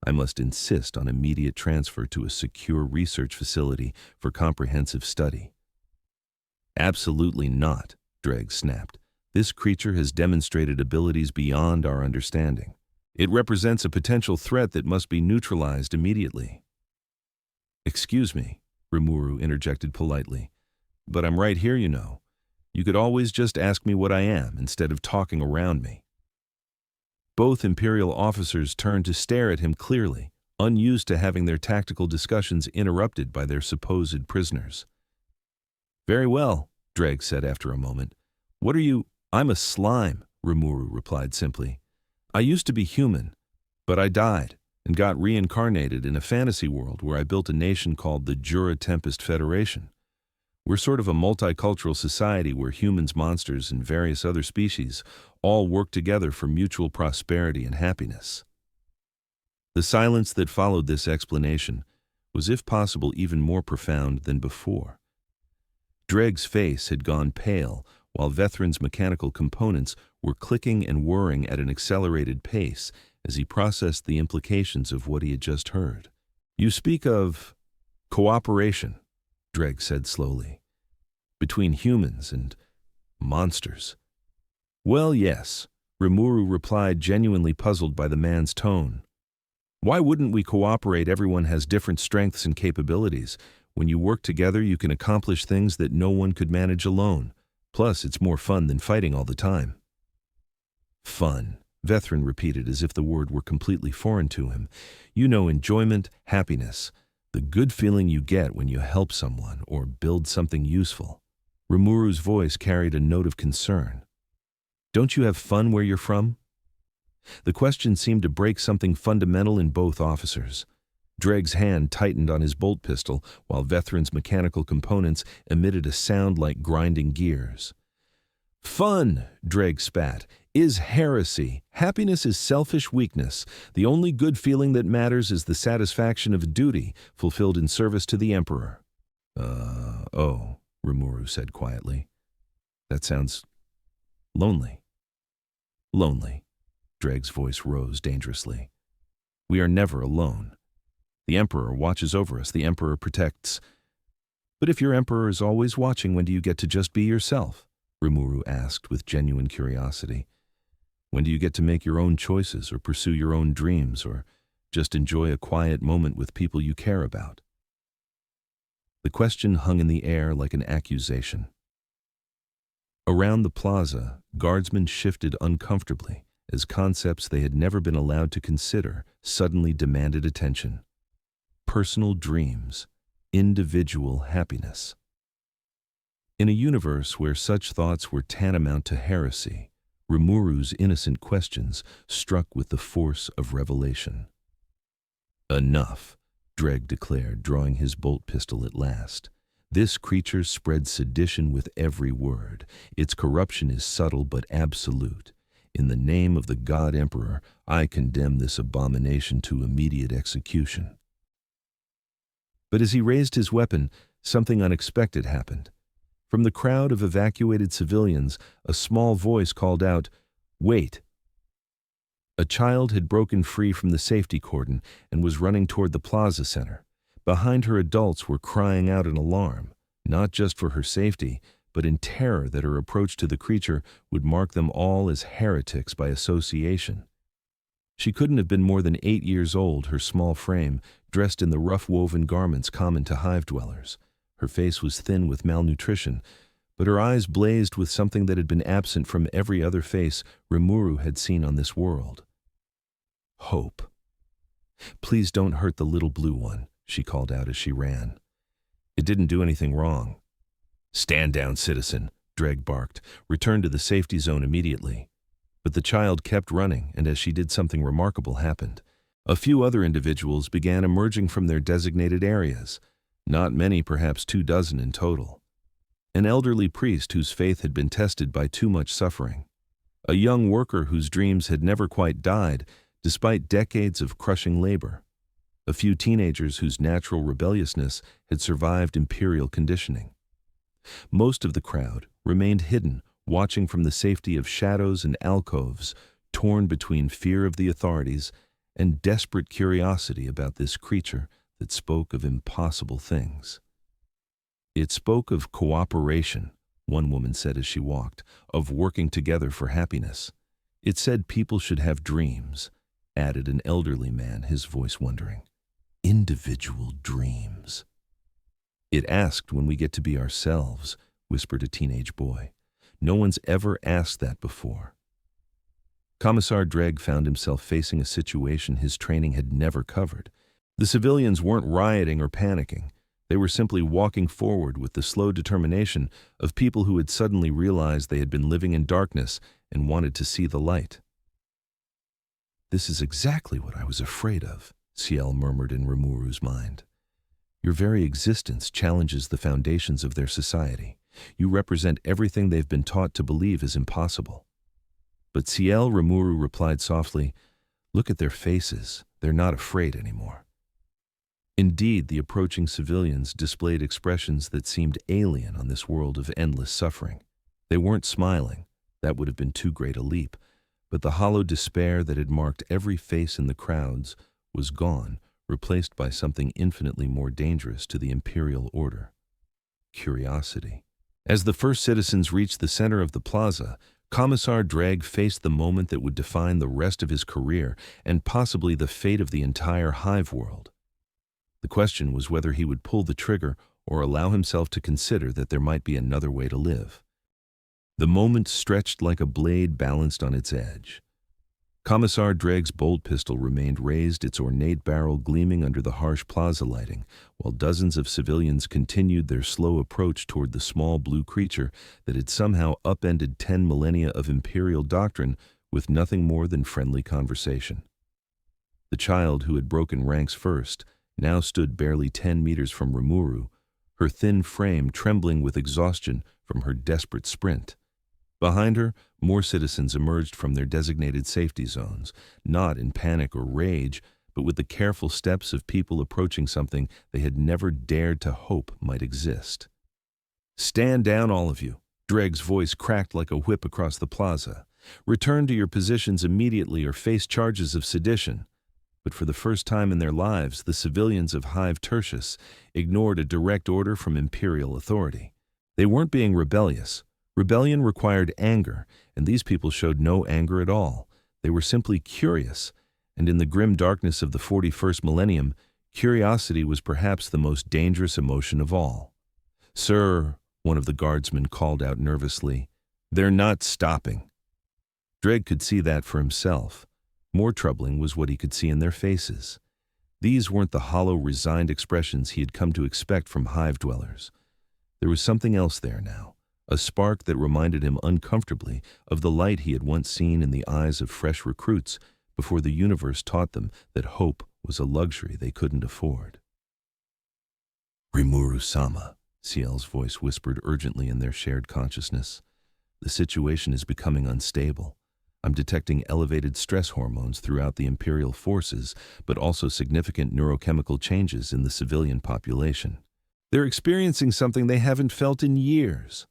I must insist on immediate transfer to a secure research facility for comprehensive study. Absolutely not, Dreg snapped. This creature has demonstrated abilities beyond our understanding. It represents a potential threat that must be neutralized immediately. Excuse me, Rimuru interjected politely, but I'm right here, you know. You could always just ask me what I am instead of talking around me. Both Imperial officers turned to stare at him clearly, unused to having their tactical discussions interrupted by their supposed prisoners. Very well, Dreg said after a moment. What are you? I'm a slime, Rimuru replied simply. I used to be human, but I died and got reincarnated in a fantasy world where I built a nation called the Rimuru Tempest Federation. We're sort of a multicultural society where humans, monsters, and various other species all work together for mutual prosperity and happiness. The silence that followed this explanation was, if possible, even more profound than before. Dreg's face had gone pale, while Vethrin's mechanical components were clicking and whirring at an accelerated pace as he processed the implications of what he had just heard. You speak of cooperation, Dreg said slowly, between humans and monsters. Well, yes, Rimuru replied, genuinely puzzled by the man's tone. Why wouldn't we cooperate? Everyone has different strengths and capabilities. When you work together, you can accomplish things that no one could manage alone. Plus, it's more fun than fighting all the time. Fun, Vethrin repeated as if the word were completely foreign to him. You know, enjoyment, happiness, the good feeling you get when you help someone or build something useful. Rimuru's voice carried a note of concern. Don't you have fun where you're from? The question seemed to break something fundamental in both officers. Dreg's hand tightened on his bolt pistol, while Vethrin's mechanical components emitted a sound like grinding gears. Fun, Dreg spat, is heresy. Happiness is selfish weakness. The only good feeling that matters is the satisfaction of duty fulfilled in service to the Emperor. Oh, Rimuru said quietly. That sounds lonely. Lonely. Dreg's voice rose dangerously. We are never alone. The Emperor watches over us. The Emperor protects. But if your Emperor is always watching, when do you get to just be yourself? Rimuru asked with genuine curiosity. When do you get to make your own choices or pursue your own dreams or just enjoy a quiet moment with people you care about? The question hung in the air like an accusation. Around the plaza, guardsmen shifted uncomfortably as concepts they had never been allowed to consider suddenly demanded attention. Personal dreams, individual happiness. In a universe where such thoughts were tantamount to heresy, Rimuru's innocent questions struck with the force of revelation. Enough, Dreg declared, drawing his bolt pistol at last. This creature spreads sedition with every word. Its corruption is subtle but absolute. In the name of the God Emperor, I condemn this abomination to immediate execution. But as he raised his weapon, something unexpected happened. From the crowd of evacuated civilians, a small voice called out, "Wait!" A child had broken free from the safety cordon and was running toward the plaza center. Behind her, adults were crying out in alarm, not just for her safety, but in terror that her approach to the creature would mark them all as heretics by association. She couldn't have been more than 8 years old, her small frame, dressed in the rough-woven garments common to hive dwellers. Her face was thin with malnutrition, but her eyes blazed with something that had been absent from every other face Rimuru had seen on this world. Hope. "Please don't hurt the little blue one," she called out as she ran. "It didn't do anything wrong." "Stand down, citizen," Dreg barked. "Return to the safety zone immediately." But the child kept running, and as she did, something remarkable happened. A few other individuals began emerging from their designated areas. Not many, perhaps 24 in total. An elderly priest whose faith had been tested by too much suffering. A young worker whose dreams had never quite died, despite decades of crushing labor. A few teenagers whose natural rebelliousness had survived imperial conditioning. Most of the crowd remained hidden, watching from the safety of shadows and alcoves, torn between fear of the authorities and desperate curiosity about this creature that spoke of impossible things. It spoke of cooperation, one woman said as she walked, of working together for happiness. It said people should have dreams, added an elderly man, his voice wondering. Individual dreams. It asked when we get to be ourselves, whispered a teenage boy. No one's ever asked that before. Commissar Dreg found himself facing a situation his training had never covered. The civilians weren't rioting or panicking. They were simply walking forward with the slow determination of people who had suddenly realized they had been living in darkness and wanted to see the light. This is exactly what I was afraid of, Ciel murmured in Rimuru's mind. Your very existence challenges the foundations of their society. You represent everything they've been taught to believe is impossible. But Ciel, Rimuru replied softly, look at their faces. They're not afraid anymore. Indeed, the approaching civilians displayed expressions that seemed alien on this world of endless suffering. They weren't smiling. That would have been too great a leap. But the hollow despair that had marked every face in the crowds was gone, replaced by something infinitely more dangerous to the imperial order. Curiosity. As the first citizens reached the center of the plaza, Commissar Dreg faced the moment that would define the rest of his career and possibly the fate of the entire hive world. The question was whether he would pull the trigger or allow himself to consider that there might be another way to live. The moment stretched like a blade balanced on its edge. Commissar Dreg's bolt pistol remained raised, its ornate barrel gleaming under the harsh plaza lighting, while dozens of civilians continued their slow approach toward the small blue creature that had somehow upended 10 millennia of imperial doctrine with nothing more than friendly conversation. The child who had broken ranks first now stood barely 10 meters from Rimuru, her thin frame trembling with exhaustion from her desperate sprint. Behind her, more citizens emerged from their designated safety zones, not in panic or rage, but with the careful steps of people approaching something they had never dared to hope might exist. Stand down, all of you. Dreg's voice cracked like a whip across the plaza. Return to your positions immediately or face charges of sedition. But for the first time in their lives, the civilians of Hive Tertius ignored a direct order from imperial authority. They weren't being rebellious. Rebellion required anger, and these people showed no anger at all. They were simply curious, and in the grim darkness of the 41st millennium, curiosity was perhaps the most dangerous emotion of all. Sir, one of the guardsmen called out nervously, they're not stopping. Dreg could see that for himself. More troubling was what he could see in their faces. These weren't the hollow, resigned expressions he had come to expect from hive dwellers. There was something else there now. A spark that reminded him uncomfortably of the light he had once seen in the eyes of fresh recruits before the universe taught them that hope was a luxury they couldn't afford. Rimuru-sama, Ciel's voice whispered urgently in their shared consciousness. The situation is becoming unstable. I'm detecting elevated stress hormones throughout the imperial forces, but also significant neurochemical changes in the civilian population. They're experiencing something they haven't felt in years.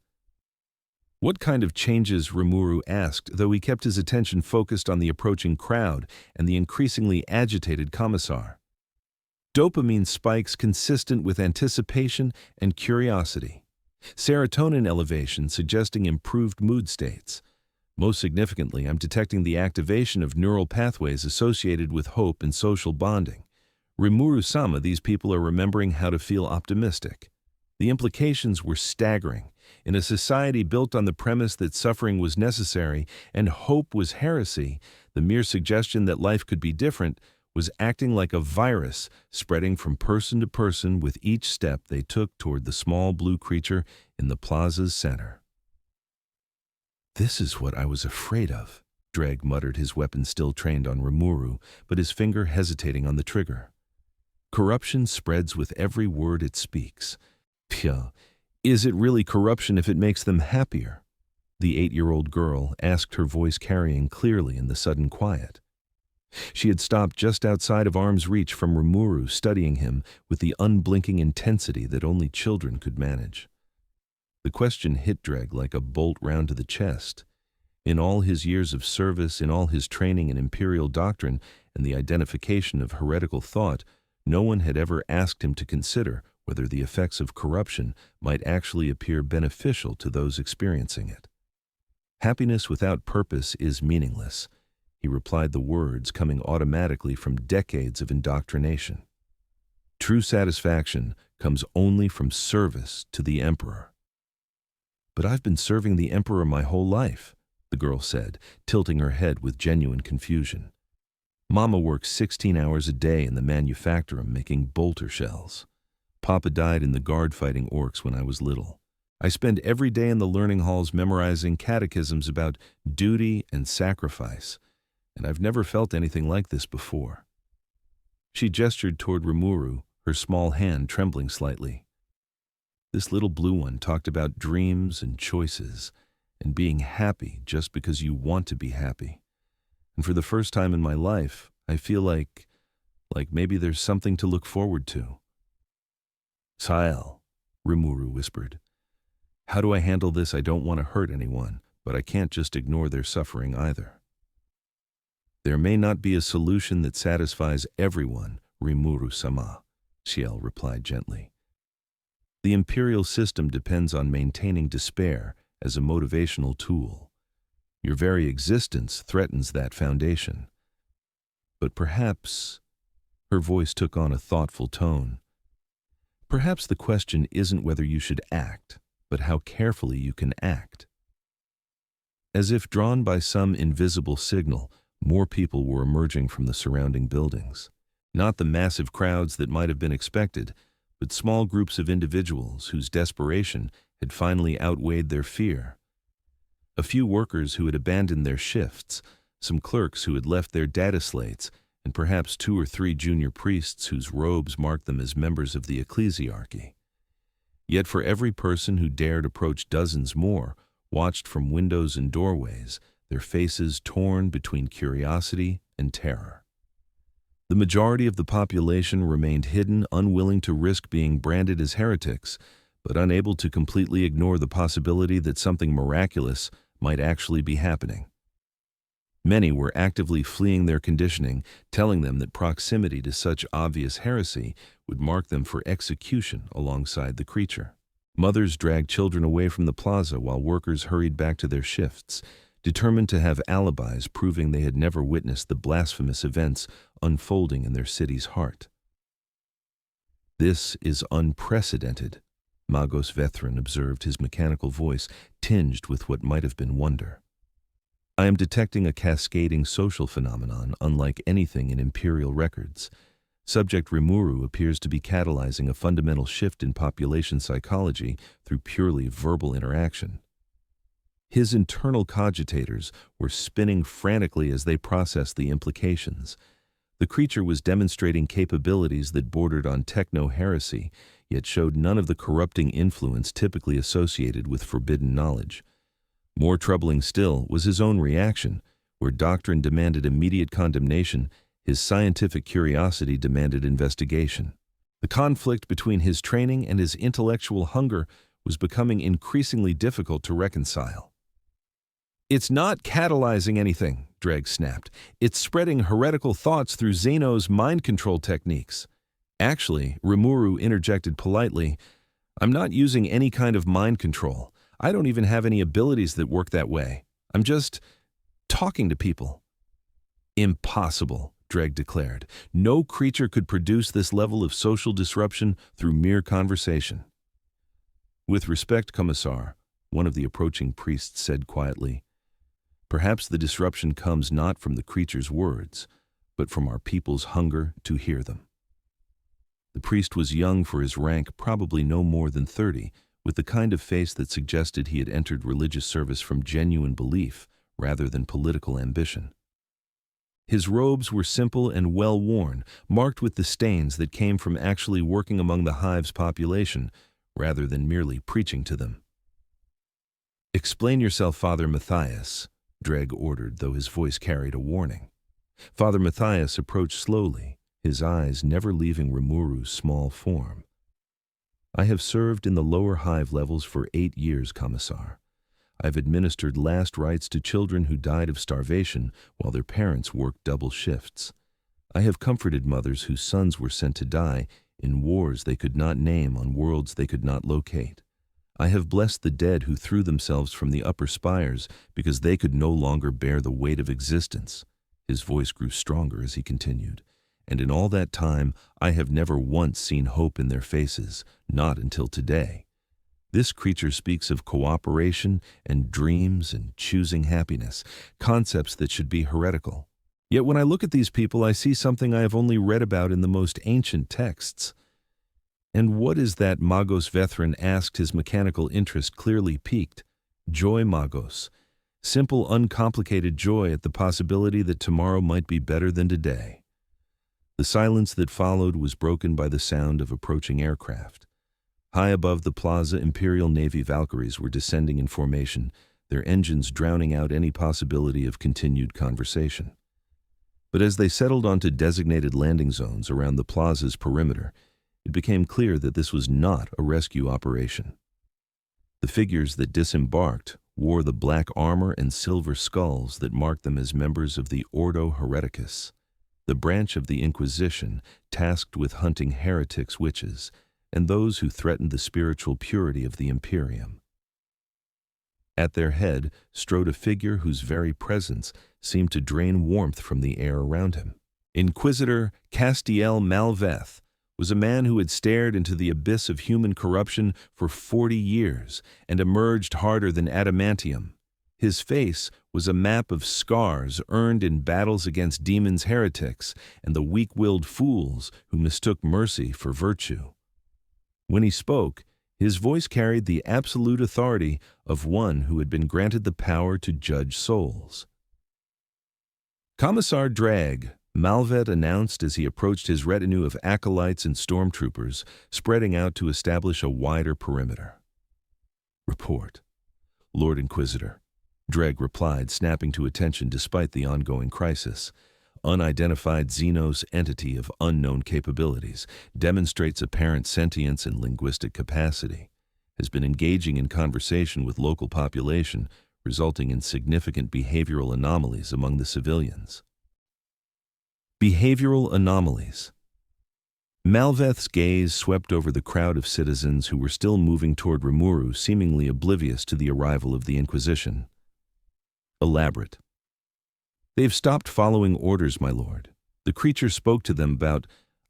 What kind of changes? Rimuru asked, though he kept his attention focused on the approaching crowd and the increasingly agitated commissar. Dopamine spikes consistent with anticipation and curiosity. Serotonin elevation suggesting improved mood states. Most significantly, I'm detecting the activation of neural pathways associated with hope and social bonding. Rimuru-sama, these people are remembering how to feel optimistic. The implications were staggering. In a society built on the premise that suffering was necessary and hope was heresy, the mere suggestion that life could be different was acting like a virus, spreading from person to person with each step they took toward the small blue creature in the plaza's center. This is what I was afraid of, Dreg muttered, his weapon still trained on Rimuru, but his finger hesitating on the trigger. Corruption spreads with every word it speaks. Phew. Is it really corruption if it makes them happier? The 8-year-old girl asked, her voice carrying clearly in the sudden quiet. She had stopped just outside of arm's reach from Rimuru, studying him with the unblinking intensity that only children could manage. The question hit Dreg like a bolt round to the chest. In all his years of service, in all his training in imperial doctrine and the identification of heretical thought, no one had ever asked him to consider whether the effects of corruption might actually appear beneficial to those experiencing it. Happiness without purpose is meaningless, he replied, the words coming automatically from decades of indoctrination. True satisfaction comes only from service to the Emperor. But I've been serving the Emperor my whole life, the girl said, tilting her head with genuine confusion. Mama works 16 hours a day in the manufactorum making bolter shells. Papa died in the guard fighting orcs when I was little. I spend every day in the learning halls memorizing catechisms about duty and sacrifice, and I've never felt anything like this before. She gestured toward Rimuru, her small hand trembling slightly. This little blue one talked about dreams and choices, and being happy just because you want to be happy. And for the first time in my life, I feel like maybe there's something to look forward to. Sile, Rimuru whispered. How do I handle this? I don't want to hurt anyone, but I can't just ignore their suffering either. There may not be a solution that satisfies everyone, Rimuru-sama, Ciel replied gently. The imperial system depends on maintaining despair as a motivational tool. Your very existence threatens that foundation. But perhaps, her voice took on a thoughtful tone, perhaps the question isn't whether you should act, but how carefully you can act. As if drawn by some invisible signal, more people were emerging from the surrounding buildings. Not the massive crowds that might have been expected, but small groups of individuals whose desperation had finally outweighed their fear. A few workers who had abandoned their shifts, some clerks who had left their data slates, and perhaps 2 or 3 junior priests whose robes marked them as members of the ecclesiarchy. Yet for every person who dared approach, dozens more watched from windows and doorways, their faces torn between curiosity and terror. The majority of the population remained hidden, unwilling to risk being branded as heretics, but unable to completely ignore the possibility that something miraculous might actually be happening. Many were actively fleeing their conditioning, telling them that proximity to such obvious heresy would mark them for execution alongside the creature. Mothers dragged children away from the plaza while workers hurried back to their shifts, determined to have alibis proving they had never witnessed the blasphemous events unfolding in their city's heart. This is unprecedented, Magos Vethran observed, his mechanical voice tinged with what might have been wonder. I am detecting a cascading social phenomenon unlike anything in imperial records. Subject Rimuru appears to be catalyzing a fundamental shift in population psychology through purely verbal interaction. His internal cogitators were spinning frantically as they processed the implications. The creature was demonstrating capabilities that bordered on techno-heresy, yet showed none of the corrupting influence typically associated with forbidden knowledge. More troubling still was his own reaction. Where doctrine demanded immediate condemnation, his scientific curiosity demanded investigation. The conflict between his training and his intellectual hunger was becoming increasingly difficult to reconcile. It's not catalyzing anything, Dreg snapped. It's spreading heretical thoughts through Zeno's mind control techniques. Actually, Rimuru interjected politely, I'm not using any kind of mind control. I don't even have any abilities that work that way. I'm just talking to people. Impossible, Dreg declared. No creature could produce this level of social disruption through mere conversation. With respect, Commissar, one of the approaching priests said quietly, perhaps the disruption comes not from the creature's words, but from our people's hunger to hear them. The priest was young for his rank, probably no more than 30, with the kind of face that suggested he had entered religious service from genuine belief rather than political ambition. His robes were simple and well-worn, marked with the stains that came from actually working among the hive's population, rather than merely preaching to them. Explain yourself, Father Matthias, Dreg ordered, though his voice carried a warning. Father Matthias approached slowly, his eyes never leaving Rimuru's small form. I have served in the lower hive levels for 8 years, Commissar. I've administered last rites to children who died of starvation while their parents worked double shifts. I have comforted mothers whose sons were sent to die in wars they could not name on worlds they could not locate. I have blessed the dead who threw themselves from the upper spires because they could no longer bear the weight of existence." His voice grew stronger as he continued. "And in all that time, I have never once seen hope in their faces, not until today. This creature speaks of cooperation and dreams and choosing happiness, concepts that should be heretical. Yet when I look at these people, I see something I have only read about in the most ancient texts." "And what is that?" Magos Vethran asked, his mechanical interest clearly piqued. "Joy, Magos. Simple, uncomplicated joy at the possibility that tomorrow might be better than today." The silence that followed was broken by the sound of approaching aircraft. High above the plaza, Imperial Navy Valkyries were descending in formation, their engines drowning out any possibility of continued conversation. But as they settled onto designated landing zones around the plaza's perimeter, it became clear that this was not a rescue operation. The figures that disembarked wore the black armor and silver skulls that marked them as members of the Ordo Hereticus, the branch of the Inquisition tasked with hunting heretics, witches, and those who threatened the spiritual purity of the Imperium. At their head strode a figure whose very presence seemed to drain warmth from the air around him. Inquisitor Castiel Malveth was a man who had stared into the abyss of human corruption for 40 years and emerged harder than adamantium. His face was a map of scars earned in battles against demons, heretics, and the weak-willed fools who mistook mercy for virtue. When he spoke, his voice carried the absolute authority of one who had been granted the power to judge souls. "Commissar Drag," Malvet announced as he approached his retinue of acolytes and stormtroopers, spreading out to establish a wider perimeter. "Report, Lord Inquisitor," Dreg replied, snapping to attention despite the ongoing crisis. "Unidentified Xenos entity of unknown capabilities, demonstrates apparent sentience and linguistic capacity, has been engaging in conversation with local population, resulting in significant behavioral anomalies among the civilians." Behavioral anomalies. Malveth's gaze swept over the crowd of citizens who were still moving toward Rimuru, seemingly oblivious to the arrival of the Inquisition. Elaborate. "They've stopped following orders, my lord. The creature spoke to them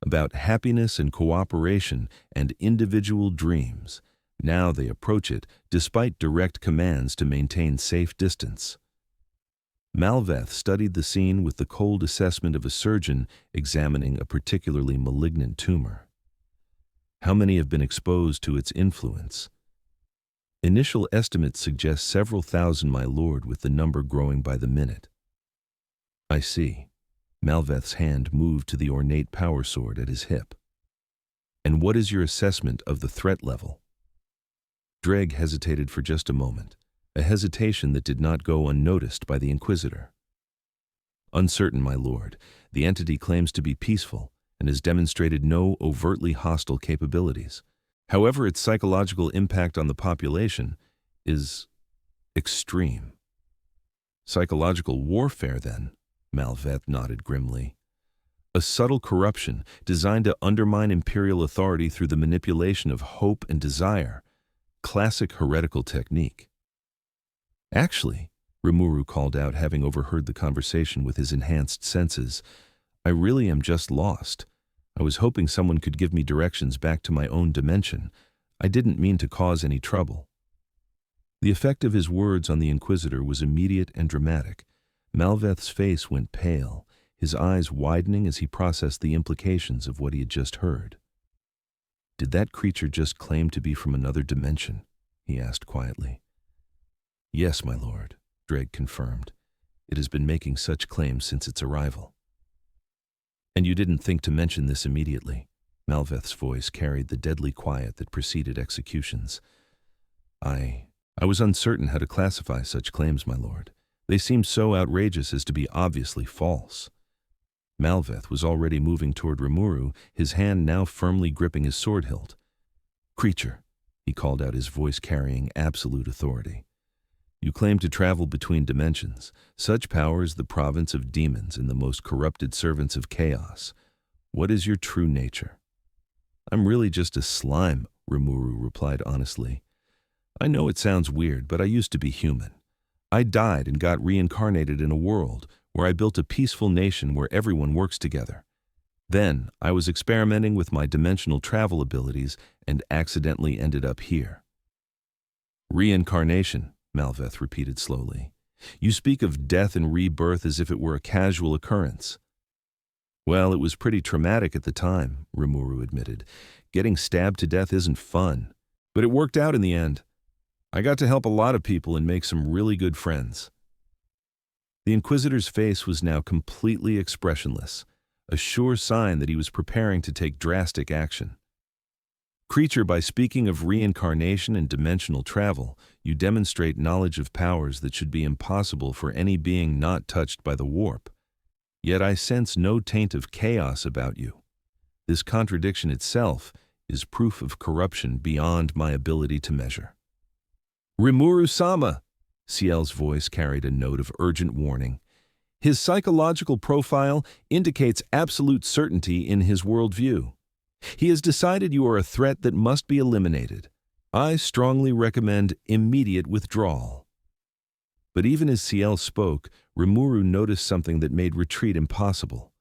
about happiness and cooperation and individual dreams. Now they approach it, despite direct commands to maintain safe distance." Malveth studied the scene with the cold assessment of a surgeon examining a particularly malignant tumor. "How many have been exposed to its influence?" "Initial estimates suggest several thousand, my lord, with the number growing by the minute." "I see." Malveth's hand moved to the ornate power sword at his hip. "And what is your assessment of the threat level?" Dreg hesitated for just a moment, a hesitation that did not go unnoticed by the Inquisitor. "Uncertain, my lord. The entity claims to be peaceful and has demonstrated no overtly hostile capabilities. However, its psychological impact on the population is extreme." "Psychological warfare, then?" Malveth nodded grimly. "A subtle corruption designed to undermine imperial authority through the manipulation of hope and desire. Classic heretical technique." "Actually," Rimuru called out, having overheard the conversation with his enhanced senses, "I really am just lost. I was hoping someone could give me directions back to my own dimension. I didn't mean to cause any trouble." The effect of his words on the Inquisitor was immediate and dramatic. Malveth's face went pale, his eyes widening as he processed the implications of what he had just heard. "Did that creature just claim to be from another dimension?" he asked quietly. "Yes, my lord," Dreg confirmed. "It has been making such claims since its arrival." "And you didn't think to mention this immediately?" Malveth's voice carried the deadly quiet that preceded executions. I was uncertain how to classify such claims, my lord. They seemed so outrageous as to be obviously false." Malveth was already moving toward Rimuru, his hand now firmly gripping his sword hilt. "Creature," he called out, his voice carrying absolute authority. "You claim to travel between dimensions. Such power is the province of demons and the most corrupted servants of chaos. What is your true nature?" I'm really just a slime, Rimuru replied honestly. I know it sounds weird, but I used to be human. I died and got reincarnated in a world where I built a peaceful nation where everyone works together. Then, I was experimenting with my dimensional travel abilities and accidentally ended up here. Reincarnation, Malveth repeated slowly. You speak of death and rebirth as if it were a casual occurrence. Well, it was pretty traumatic at the time, Rimuru admitted. Getting stabbed to death isn't fun. But it worked out in the end. I got to help a lot of people and make some really good friends. The Inquisitor's face was now completely expressionless, a sure sign that he was preparing to take drastic action. Creature, by speaking of reincarnation and dimensional travel, you demonstrate knowledge of powers that should be impossible for any being not touched by the warp. Yet I sense no taint of chaos about you. This contradiction itself is proof of corruption beyond my ability to measure. Rimuru-sama! Ciel's voice carried a note of urgent warning. His psychological profile indicates absolute certainty in his worldview. He has decided you are a threat that must be eliminated. I strongly recommend immediate withdrawal. But even as Ciel spoke, Rimuru noticed something that made retreat impossible.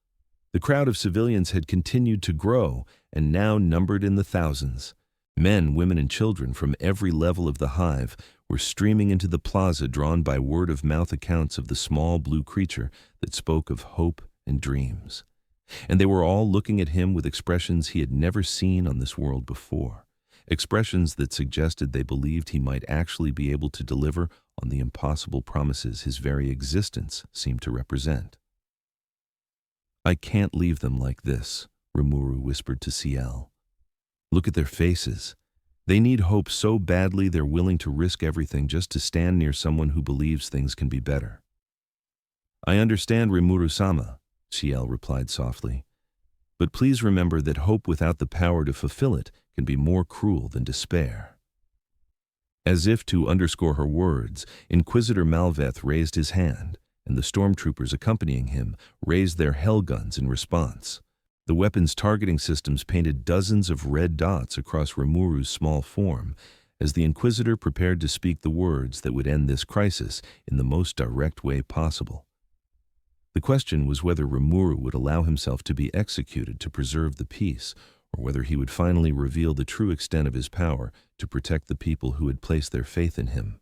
The crowd of civilians had continued to grow and now numbered in the thousands. Men, women, and children from every level of the hive were streaming into the plaza, drawn by word-of-mouth accounts of the small blue creature that spoke of hope and dreams. And they were all looking at him with expressions he had never seen on this world before, expressions that suggested they believed he might actually be able to deliver on the impossible promises his very existence seemed to represent. I can't leave them like this, Rimuru whispered to Ciel. Look at their faces. They need hope so badly they're willing to risk everything just to stand near someone who believes things can be better. I understand, Rimuru-sama, Ciel replied softly. But please remember that hope without the power to fulfill it can be more cruel than despair. As if to underscore her words, Inquisitor Malveth raised his hand, and the stormtroopers accompanying him raised their hell guns in response. The weapon's targeting systems painted dozens of red dots across Rimuru's small form as the Inquisitor prepared to speak the words that would end this crisis in the most direct way possible. The question was whether Rimuru would allow himself to be executed to preserve the peace, or whether he would finally reveal the true extent of his power to protect the people who had placed their faith in him.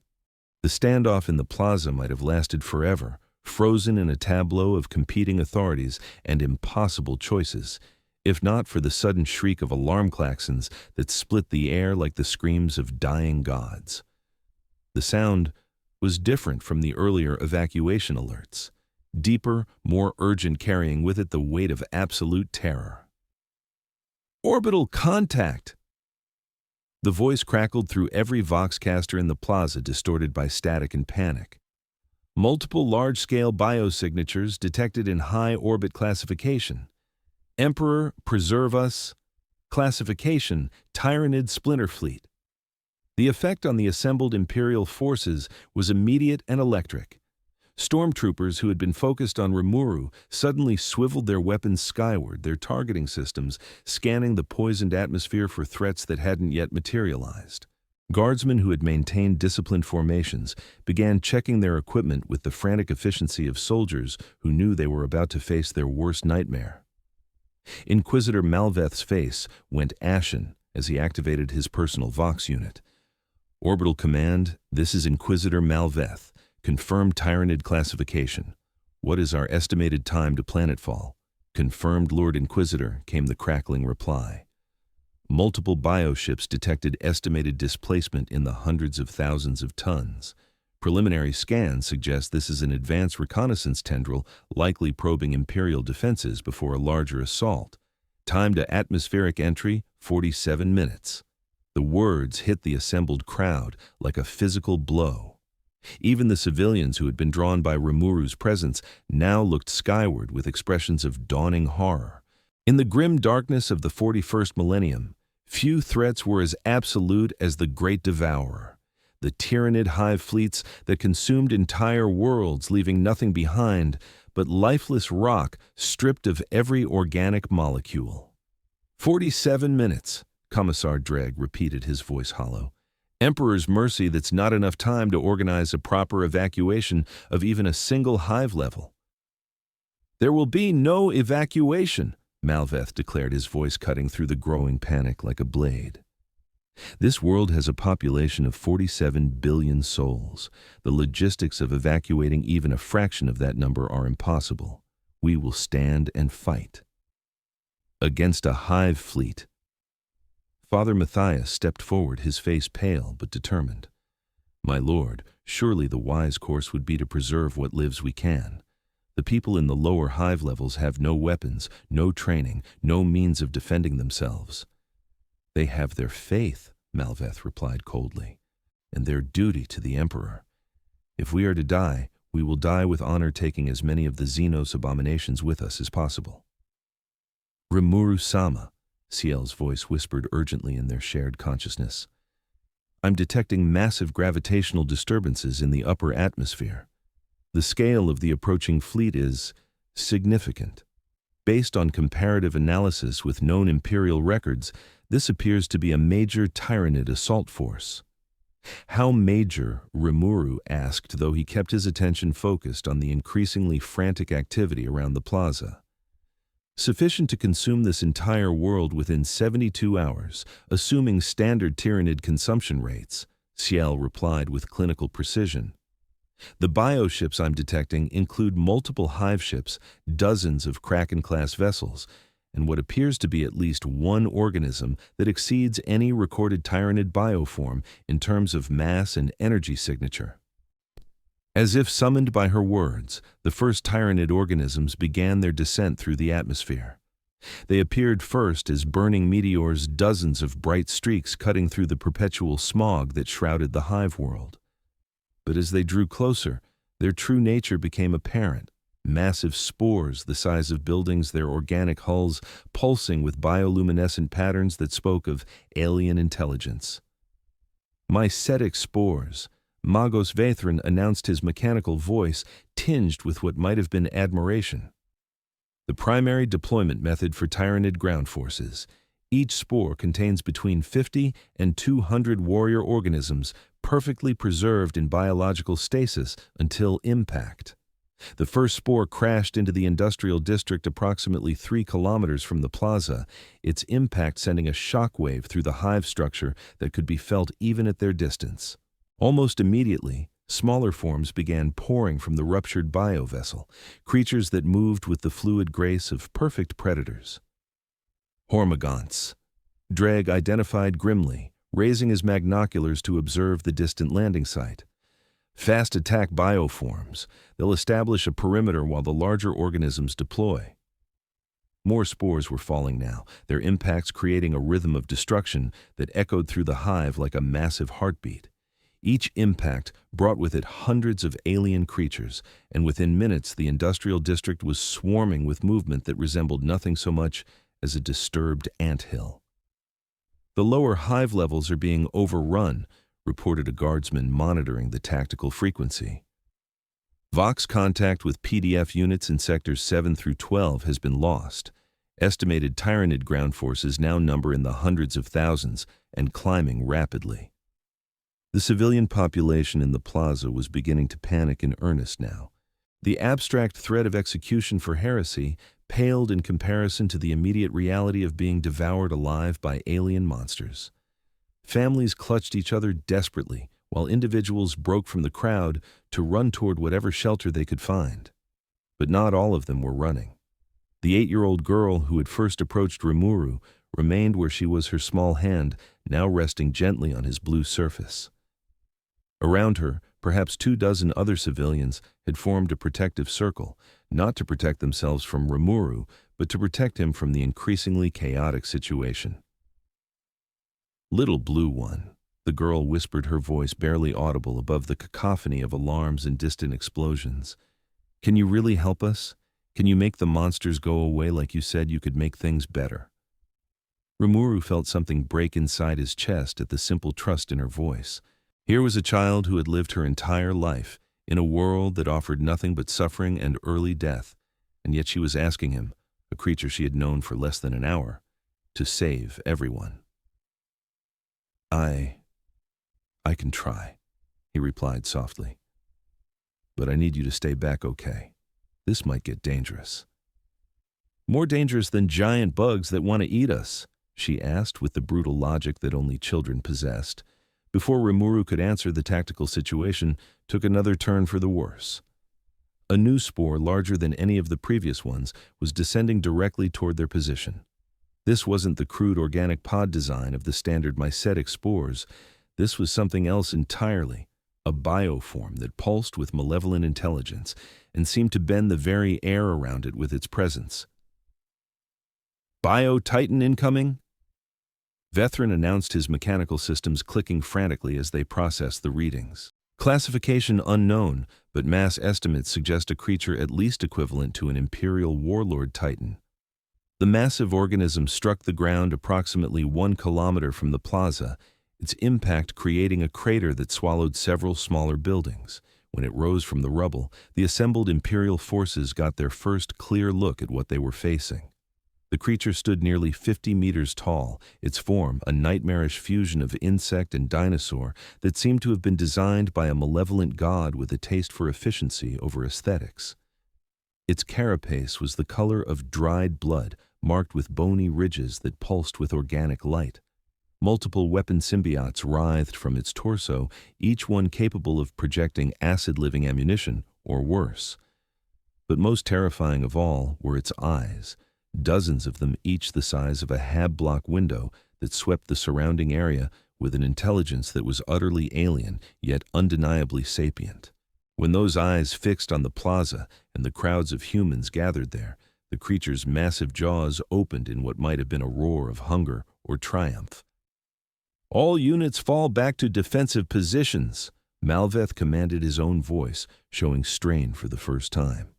The standoff in the plaza might have lasted forever, frozen in a tableau of competing authorities and impossible choices, if not for the sudden shriek of alarm klaxons that split the air like the screams of dying gods. The sound was different from the earlier evacuation alerts, deeper, more urgent, carrying with it the weight of absolute terror. Orbital contact! The voice crackled through every voxcaster in the plaza, distorted by static and panic. Multiple large-scale biosignatures detected in high-orbit classification. Emperor, preserve us. Classification, Tyranid splinter fleet. The effect on the assembled Imperial forces was immediate and electric. Stormtroopers who had been focused on Rimuru suddenly swiveled their weapons skyward, their targeting systems scanning the poisoned atmosphere for threats that hadn't yet materialized. Guardsmen who had maintained disciplined formations began checking their equipment with the frantic efficiency of soldiers who knew they were about to face their worst nightmare. Inquisitor Malveth's face went ashen as he activated his personal Vox unit. Orbital command, this is Inquisitor Malveth. Confirmed Tyranid classification. What is our estimated time to planetfall? Confirmed, Lord Inquisitor, came the crackling reply. Multiple bioships detected estimated displacement in the hundreds of thousands of tons. Preliminary scans suggest this is an advanced reconnaissance tendril, likely probing Imperial defenses before a larger assault. Time to atmospheric entry, 47 minutes. The words hit the assembled crowd like a physical blow. Even the civilians who had been drawn by Rimuru's presence now looked skyward with expressions of dawning horror. In the grim darkness of the 41st millennium, few threats were as absolute as the Great Devourer, the Tyranid hive fleets that consumed entire worlds, leaving nothing behind but lifeless rock stripped of every organic molecule. 47 minutes, Commissar Dreg repeated, his voice hollow. Emperor's mercy, that's not enough time to organize a proper evacuation of even a single hive level. There will be no evacuation, Malveth declared, his voice cutting through the growing panic like a blade. This world has a population of 47 billion souls. The logistics of evacuating even a fraction of that number are impossible. We will stand and fight. Against a hive fleet. Father Matthias stepped forward, his face pale but determined. My lord, surely the wise course would be to preserve what lives we can. The people in the lower hive levels have no weapons, no training, no means of defending themselves. They have their faith, Malveth replied coldly, and their duty to the Emperor. If we are to die, we will die with honor, taking as many of the Xenos abominations with us as possible. Rimuru-sama, Ciel's voice whispered urgently in their shared consciousness. I'm detecting massive gravitational disturbances in the upper atmosphere. The scale of the approaching fleet is significant. Based on comparative analysis with known Imperial records, this appears to be a major Tyranid assault force. How major? Rimuru asked, though he kept his attention focused on the increasingly frantic activity around the plaza. Sufficient to consume this entire world within 72 hours, assuming standard Tyranid consumption rates, Ciel replied with clinical precision. The bioships I'm detecting include multiple hive ships, dozens of Kraken-class vessels, and what appears to be at least one organism that exceeds any recorded Tyranid bioform in terms of mass and energy signature. As if summoned by her words, the first Tyranid organisms began their descent through the atmosphere. They appeared first as burning meteors, dozens of bright streaks cutting through the perpetual smog that shrouded the hive world. But as they drew closer, their true nature became apparent. Massive spores the size of buildings, their organic hulls pulsing with bioluminescent patterns that spoke of alien intelligence. Mycetic spores, Magos Vathran announced, his mechanical voice tinged with what might have been admiration. The primary deployment method for Tyranid ground forces. Each spore contains between 50 and 200 warrior organisms perfectly preserved in biological stasis until impact. The first spore crashed into the industrial district approximately 3 kilometers from the plaza, its impact sending a shockwave through the hive structure that could be felt even at their distance. Almost immediately, smaller forms began pouring from the ruptured biovessel, creatures that moved with the fluid grace of perfect predators. Hormagaunts, Dreg identified grimly, raising his magnoculars to observe the distant landing site. Fast attack bioforms. They'll establish a perimeter while the larger organisms deploy. More spores were falling now, their impacts creating a rhythm of destruction that echoed through the hive like a massive heartbeat. Each impact brought with it hundreds of alien creatures, and within minutes the industrial district was swarming with movement that resembled nothing so much as a disturbed anthill. The lower hive levels are being overrun, reported a guardsman monitoring the tactical frequency. Vox contact with PDF units in sectors 7 through 12 has been lost. Estimated Tyranid ground forces now number in the hundreds of thousands and climbing rapidly. The civilian population in the plaza was beginning to panic in earnest now. The abstract threat of execution for heresy paled in comparison to the immediate reality of being devoured alive by alien monsters. Families clutched each other desperately, while individuals broke from the crowd to run toward whatever shelter they could find. But not all of them were running. The 8-year-old girl who had first approached Rimuru remained where she was, her small hand now resting gently on his blue surface. Around her, perhaps 24 other civilians had formed a protective circle, not to protect themselves from Rimuru, but to protect him from the increasingly chaotic situation. Little blue one, the girl whispered, her voice barely audible above the cacophony of alarms and distant explosions. Can you really help us? Can you make the monsters go away like you said you could make things better? Rimuru felt something break inside his chest at the simple trust in her voice. Here was a child who had lived her entire life in a world that offered nothing but suffering and early death, and yet she was asking him, a creature she had known for less than an hour, to save everyone. I can try, he replied softly. But I need you to stay back, okay? This might get dangerous. More dangerous than giant bugs that want to eat us, she asked with the brutal logic that only children possessed. Before Rimuru could answer, the tactical situation took another turn for the worse. A new spore, larger than any of the previous ones, was descending directly toward their position. This wasn't the crude organic pod design of the standard mycetic spores. This was something else entirely, a bioform that pulsed with malevolent intelligence and seemed to bend the very air around it with its presence. Bio-Titan incoming? Vethrin announced, his mechanical systems clicking frantically as they processed the readings. Classification unknown, but mass estimates suggest a creature at least equivalent to an Imperial warlord Titan. The massive organism struck the ground approximately 1 kilometer from the plaza, its impact creating a crater that swallowed several smaller buildings. When it rose from the rubble, the assembled Imperial forces got their first clear look at what they were facing. The creature stood nearly 50 meters tall, its form a nightmarish fusion of insect and dinosaur that seemed to have been designed by a malevolent god with a taste for efficiency over aesthetics. Its carapace was the color of dried blood, marked with bony ridges that pulsed with organic light. Multiple weapon symbiotes writhed from its torso, each one capable of projecting acid-living ammunition, or worse. But most terrifying of all were its eyes. Dozens of them, each the size of a hab-block window, that swept the surrounding area with an intelligence that was utterly alien, yet undeniably sapient. When those eyes fixed on the plaza and the crowds of humans gathered there, the creature's massive jaws opened in what might have been a roar of hunger or triumph. "All units fall back to defensive positions," Malveth commanded, his own voice showing strain for the first time.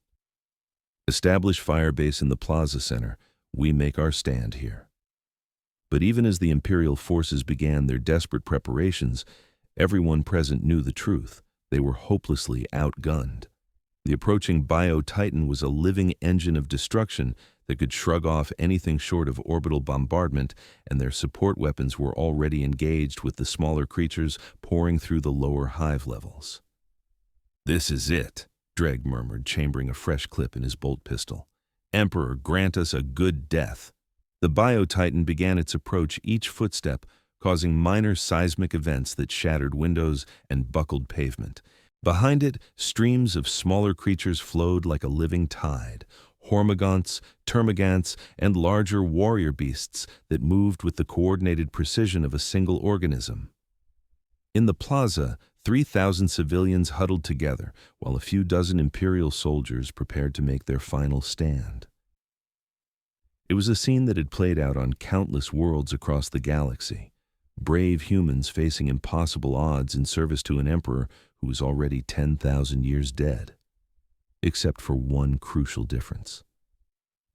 "Establish firebase in the plaza center. We make our stand here." But even as the Imperial forces began their desperate preparations, everyone present knew the truth. They were hopelessly outgunned. The approaching Bio-Titan was a living engine of destruction that could shrug off anything short of orbital bombardment, and their support weapons were already engaged with the smaller creatures pouring through the lower hive levels. "This is it," Dreg murmured, chambering a fresh clip in his bolt pistol. "Emperor, grant us a good death." The Bio-Titan began its approach, each footstep causing minor seismic events that shattered windows and buckled pavement. Behind it, streams of smaller creatures flowed like a living tide, hormagaunts, termagants, and larger warrior beasts that moved with the coordinated precision of a single organism. In the plaza, 3,000 civilians huddled together, while a few dozen Imperial soldiers prepared to make their final stand. It was a scene that had played out on countless worlds across the galaxy. Brave humans facing impossible odds in service to an emperor who was already 10,000 years dead. Except for one crucial difference.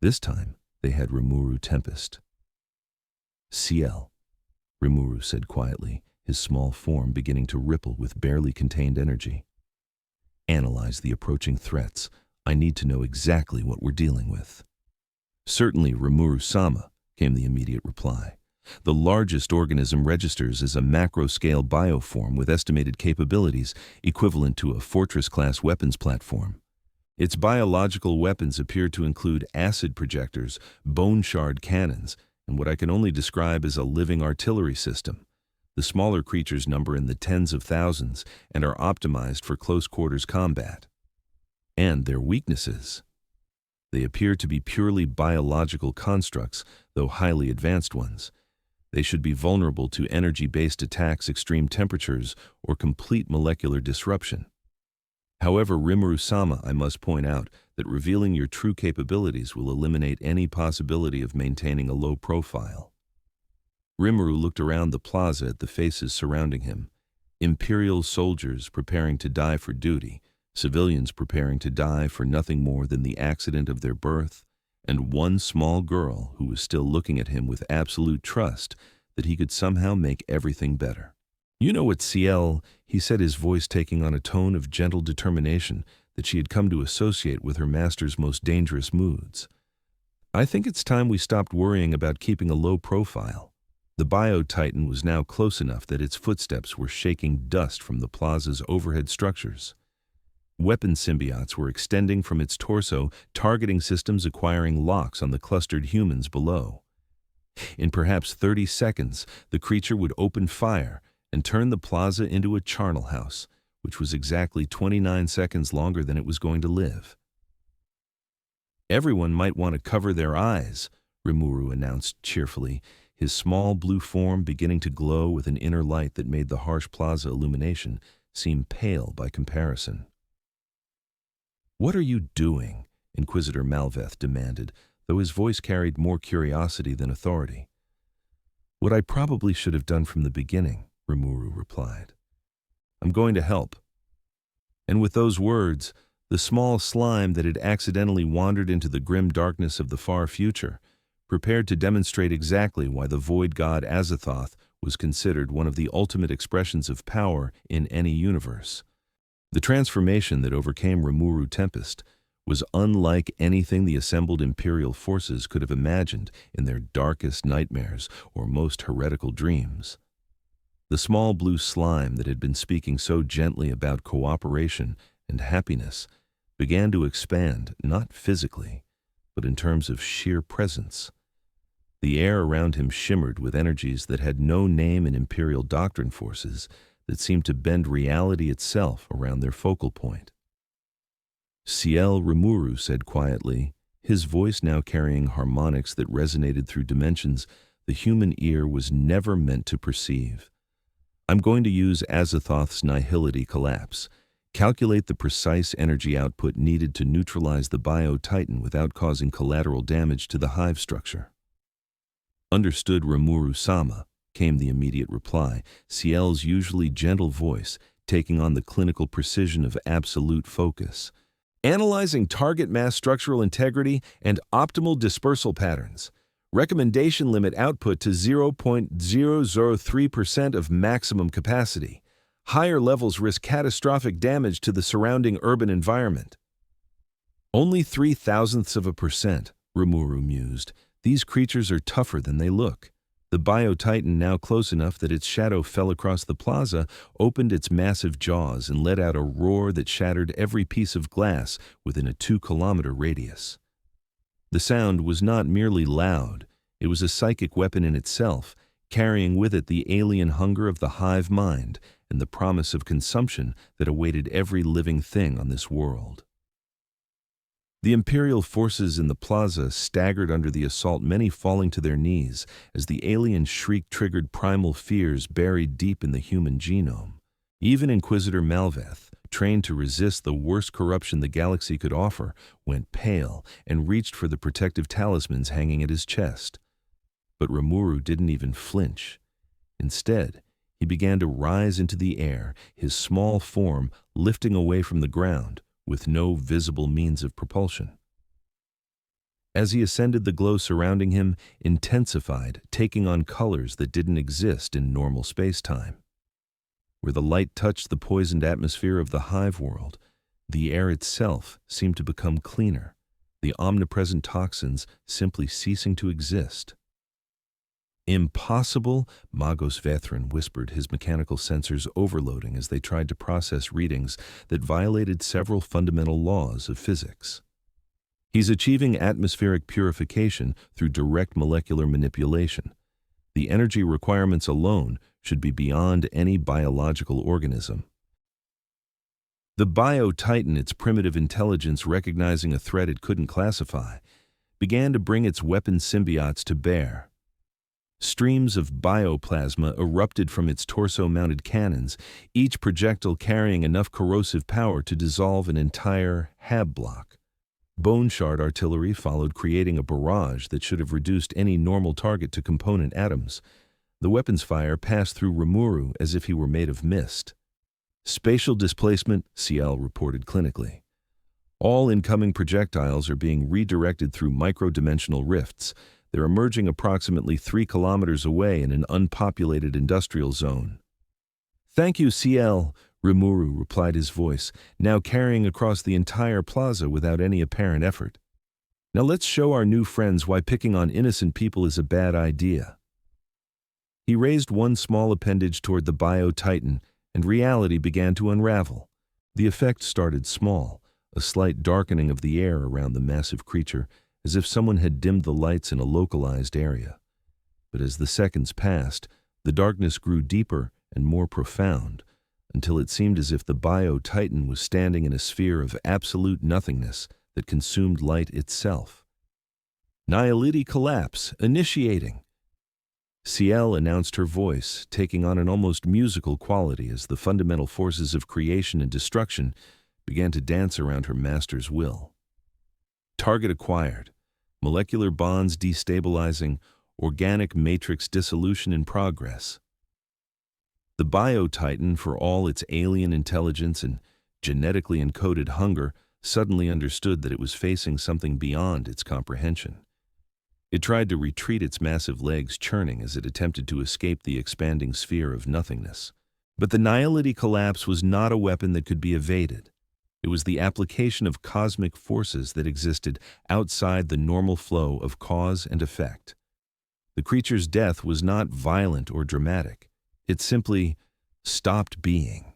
This time, they had Rimuru Tempest. "CL," Rimuru said quietly, his small form beginning to ripple with barely contained energy. "Analyze the approaching threats. I need to know exactly what we're dealing with." "Certainly, Rimuru-sama," came the immediate reply. "The largest organism registers as a macro-scale bioform with estimated capabilities equivalent to a Fortress-class weapons platform. Its biological weapons appear to include acid projectors, bone shard cannons, and what I can only describe as a living artillery system. The smaller creatures number in the tens of thousands and are optimized for close-quarters combat. And their weaknesses. They appear to be purely biological constructs, though highly advanced ones. They should be vulnerable to energy-based attacks, extreme temperatures, or complete molecular disruption. However, Rimuru-sama, I must point out that revealing your true capabilities will eliminate any possibility of maintaining a low profile." Rimuru looked around the plaza at the faces surrounding him. Imperial soldiers preparing to die for duty, civilians preparing to die for nothing more than the accident of their birth, and one small girl who was still looking at him with absolute trust that he could somehow make everything better. "You know what, CL," he said, his voice taking on a tone of gentle determination that she had come to associate with her master's most dangerous moods. I think it's time we stopped worrying about keeping a low profile. The Bio-Titan was now close enough that its footsteps were shaking dust from the plaza's overhead structures. Weapon symbiotes were extending from its torso, targeting systems acquiring locks on the clustered humans below. In perhaps 30 seconds, the creature would open fire and turn the plaza into a charnel house, which was exactly 29 seconds longer than it was going to live. "Everyone might want to cover their eyes," Rimuru announced cheerfully, his small blue form beginning to glow with an inner light that made the harsh plaza illumination seem pale by comparison. "What are you doing?" Inquisitor Malveth demanded, though his voice carried more curiosity than authority. "What I probably should have done from the beginning," Rimuru replied. "I'm going to help." And with those words, the small slime that had accidentally wandered into the grim darkness of the far future prepared to demonstrate exactly why the void god Azathoth was considered one of the ultimate expressions of power in any universe. The transformation that overcame Rimuru Tempest was unlike anything the assembled Imperial forces could have imagined in their darkest nightmares or most heretical dreams. The small blue slime that had been speaking so gently about cooperation and happiness began to expand, not physically, but in terms of sheer presence. The air around him shimmered with energies that had no name in Imperial doctrine forces that seemed to bend reality itself around their focal point. Ciel Rimuru said quietly, his voice now carrying harmonics that resonated through dimensions the human ear was never meant to perceive. "I'm going to use Azathoth's nihility collapse. Calculate the precise energy output needed to neutralize the Bio-Titan without causing collateral damage to the hive structure." "Understood, Rimuru-sama," came the immediate reply, Ciel's usually gentle voice taking on the clinical precision of absolute focus. "Analyzing target mass structural integrity and optimal dispersal patterns. Recommendation limit output to 0.003% of maximum capacity. Higher levels risk catastrophic damage to the surrounding urban environment." "Only 0.003%, Rimuru mused. "These creatures are tougher than they look." The Bio-Titan, now close enough that its shadow fell across the plaza, opened its massive jaws and let out a roar that shattered every piece of glass within a 2-kilometer radius. The sound was not merely loud, it was a psychic weapon in itself, carrying with it the alien hunger of the hive mind and the promise of consumption that awaited every living thing on this world. The Imperial forces in the plaza staggered under the assault, many falling to their knees as the alien shriek triggered primal fears buried deep in the human genome. Even Inquisitor Malveth, trained to resist the worst corruption the galaxy could offer, went pale and reached for the protective talismans hanging at his chest. But Rimuru didn't even flinch. Instead, he began to rise into the air, his small form lifting away from the ground, with no visible means of propulsion. As he ascended, the glow surrounding him intensified, taking on colors that didn't exist in normal space-time. Where the light touched the poisoned atmosphere of the hive world, the air itself seemed to become cleaner, the omnipresent toxins simply ceasing to exist. "Impossible," Magos Vethrin whispered, his mechanical sensors overloading as they tried to process readings that violated several fundamental laws of physics. "He's achieving atmospheric purification through direct molecular manipulation. The energy requirements alone should be beyond any biological organism." The Bio-Titan, its primitive intelligence recognizing a threat it couldn't classify, began to bring its weapon symbiotes to bear. Streams of bioplasma erupted from its torso-mounted cannons, each projectile carrying enough corrosive power to dissolve an entire hab block. Bone shard artillery followed, creating a barrage that should have reduced any normal target to component atoms. The weapon's fire passed through Rimuru as if he were made of mist. "Spatial displacement," Ciel reported clinically. "All incoming projectiles are being redirected through micro-dimensional rifts. They're emerging approximately 3 kilometers away in an unpopulated industrial zone." "Thank you, Ciel," Rimuru replied, his voice now carrying across the entire plaza without any apparent effort. Now let's show our new friends why picking on innocent people is a bad idea. He raised one small appendage toward the Bio-Titan, and reality began to unravel. The effect started small, a slight darkening of the air around the massive creature, as if someone had dimmed the lights in a localized area. But as the seconds passed, the darkness grew deeper and more profound, until it seemed as if the Bio-Titan was standing in a sphere of absolute nothingness that consumed light itself. Nihility collapse, initiating. Ciel announced, her voice taking on an almost musical quality as the fundamental forces of creation and destruction began to dance around her master's will. Target acquired, molecular bonds destabilizing, organic matrix dissolution in progress. The Bio-Titan, for all its alien intelligence and genetically encoded hunger, suddenly understood that it was facing something beyond its comprehension. It tried to retreat, its massive legs churning as it attempted to escape the expanding sphere of nothingness. But the Nihility collapse was not a weapon that could be evaded. It was the application of cosmic forces that existed outside the normal flow of cause and effect. The creature's death was not violent or dramatic. It simply stopped being.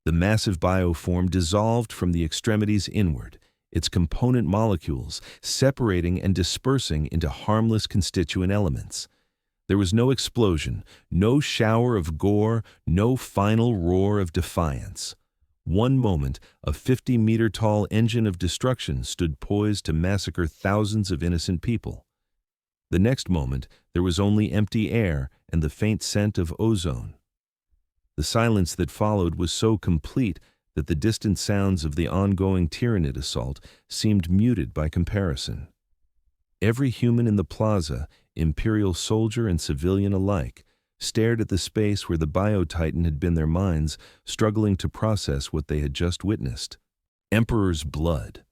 The massive bioform dissolved from the extremities inward, its component molecules separating and dispersing into harmless constituent elements. There was no explosion, no shower of gore, no final roar of defiance. One moment, a 50-meter-tall engine of destruction stood poised to massacre thousands of innocent people. The next moment, there was only empty air and the faint scent of ozone. The silence that followed was so complete that the distant sounds of the ongoing Tyranid assault seemed muted by comparison. Every human in the plaza, Imperial soldier and civilian alike, stared at the space where the Bio-Titan had been, their minds struggling to process what they had just witnessed. Emperor's blood.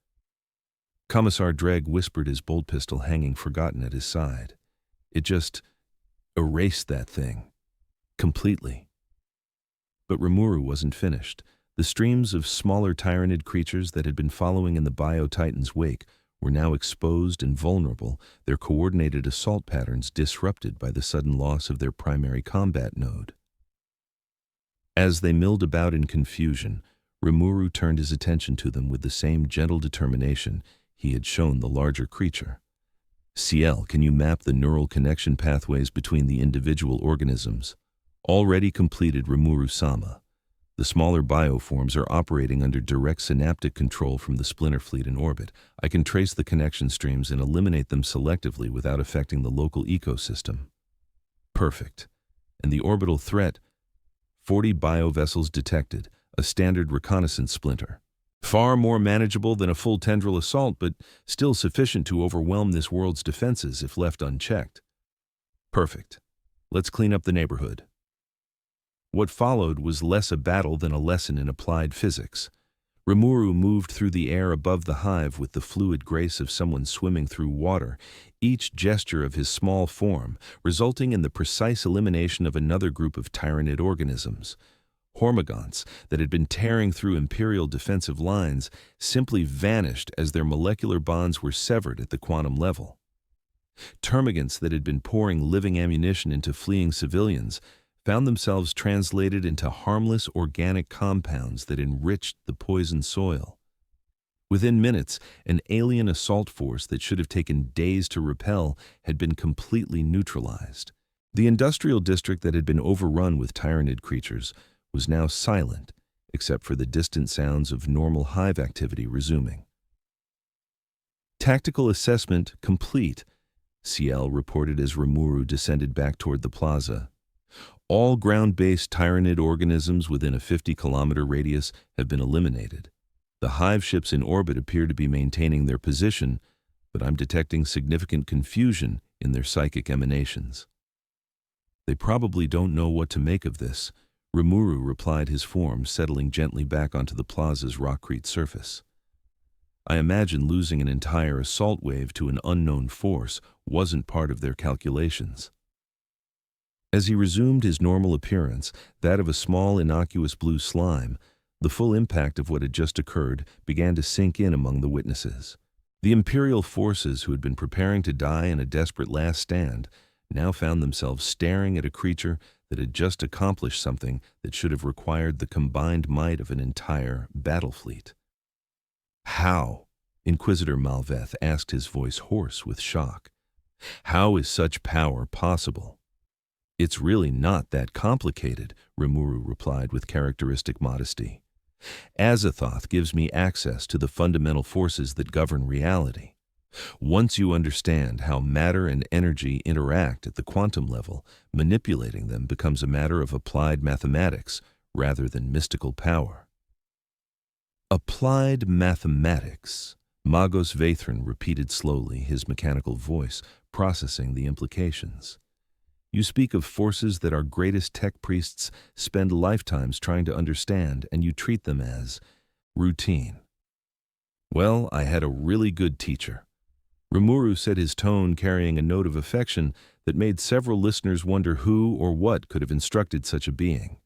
Commissar Dreg whispered, his bolt pistol hanging forgotten at his side. It just erased that thing. Completely. But Rimuru wasn't finished. The streams of smaller Tyranid creatures that had been following in the Bio-Titan's wake were now exposed and vulnerable, their coordinated assault patterns disrupted by the sudden loss of their primary combat node. As they milled about in confusion, Rimuru turned his attention to them with the same gentle determination he had shown the larger creature. Ciel, can you map the neural connection pathways between the individual organisms? Already completed, Rimuru-sama. The smaller bioforms are operating under direct synaptic control from the splinter fleet in orbit. I can trace the connection streams and eliminate them selectively without affecting the local ecosystem. Perfect. And the orbital threat? 40 biovessels detected, a standard reconnaissance splinter. Far more manageable than a full tendril assault, but still sufficient to overwhelm this world's defenses if left unchecked. Perfect. Let's clean up the neighborhood. What followed was less a battle than a lesson in applied physics. Rimuru moved through the air above the hive with the fluid grace of someone swimming through water, each gesture of his small form resulting in the precise elimination of another group of Tyranid organisms. Hormagaunts that had been tearing through Imperial defensive lines simply vanished as their molecular bonds were severed at the quantum level. Termagants that had been pouring living ammunition into fleeing civilians found themselves translated into harmless organic compounds that enriched the poisoned soil. Within minutes, an alien assault force that should have taken days to repel had been completely neutralized. The industrial district that had been overrun with Tyranid creatures was now silent, except for the distant sounds of normal hive activity resuming. Tactical assessment complete, Ciel reported as Rimuru descended back toward the plaza. All ground-based Tyranid organisms within a 50-kilometer radius have been eliminated. The hive ships in orbit appear to be maintaining their position, but I'm detecting significant confusion in their psychic emanations. They probably don't know what to make of this, Rimuru replied, his form settling gently back onto the plaza's rockcrete surface. I imagine losing an entire assault wave to an unknown force wasn't part of their calculations. As he resumed his normal appearance, that of a small innocuous blue slime, the full impact of what had just occurred began to sink in among the witnesses. The Imperial forces, who had been preparing to die in a desperate last stand, now found themselves staring at a creature that had just accomplished something that should have required the combined might of an entire battle fleet. How? Inquisitor Malveth asked, his voice hoarse with shock. How is such power possible? It's really not that complicated, Rimuru replied with characteristic modesty. Azathoth gives me access to the fundamental forces that govern reality. Once you understand how matter and energy interact at the quantum level, manipulating them becomes a matter of applied mathematics rather than mystical power. Applied mathematics, Magos Vathrin repeated slowly, his mechanical voice processing the implications. You speak of forces that our greatest tech priests spend lifetimes trying to understand, and you treat them as routine. Well, I had a really good teacher. Rimuru said, his tone carrying a note of affection that made several listeners wonder who or what could have instructed such a being.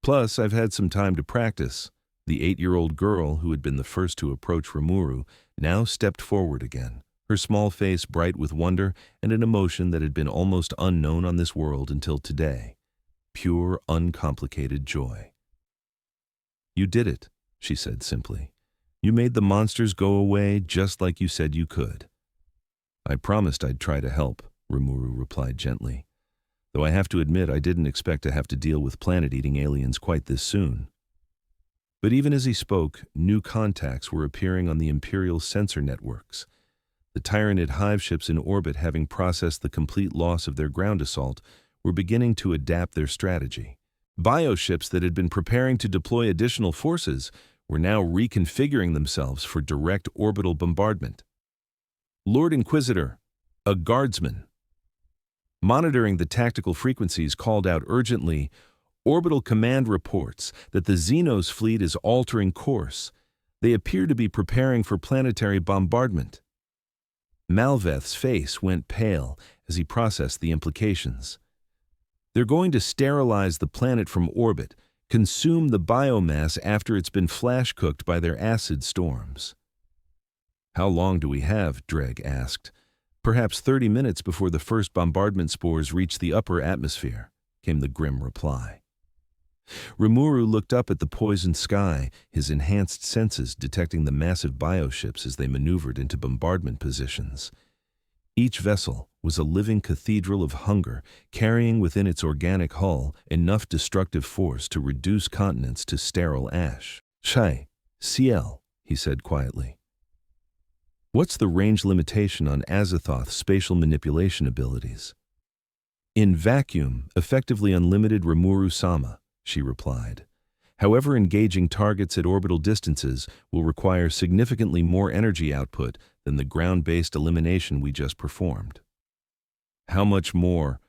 Plus, I've had some time to practice. The 8-year-old girl, who had been the first to approach Rimuru, now stepped forward again, her small face bright with wonder and an emotion that had been almost unknown on this world until today. Pure, uncomplicated joy. You did it, she said simply. You made the monsters go away just like you said you could. I promised I'd try to help, Rimuru replied gently, though I have to admit I didn't expect to have to deal with planet-eating aliens quite this soon. But even as he spoke, new contacts were appearing on the Imperial sensor networks. The Tyranid hive ships in orbit, having processed the complete loss of their ground assault, were beginning to adapt their strategy. Bioships that had been preparing to deploy additional forces were now reconfiguring themselves for direct orbital bombardment. Lord Inquisitor, a guardsman. Monitoring the tactical frequencies, called out urgently, Orbital Command reports that the Xenos fleet is altering course. They appear to be preparing for planetary bombardment. Malveth's face went pale as he processed the implications. They're going to sterilize the planet from orbit, consume the biomass after it's been flash-cooked by their acid storms. How long do we have? Dreg asked. Perhaps 30 minutes before the first bombardment spores reach the upper atmosphere, came the grim reply. Rimuru looked up at the poisoned sky, his enhanced senses detecting the massive bioships as they maneuvered into bombardment positions. Each vessel was a living cathedral of hunger, carrying within its organic hull enough destructive force to reduce continents to sterile ash. Shai, CL, he said quietly. What's the range limitation on Azathoth's spatial manipulation abilities? In vacuum, effectively unlimited, Rimuru-sama, she replied. However, engaging targets at orbital distances will require significantly more energy output than the ground-based elimination we just performed. How much more?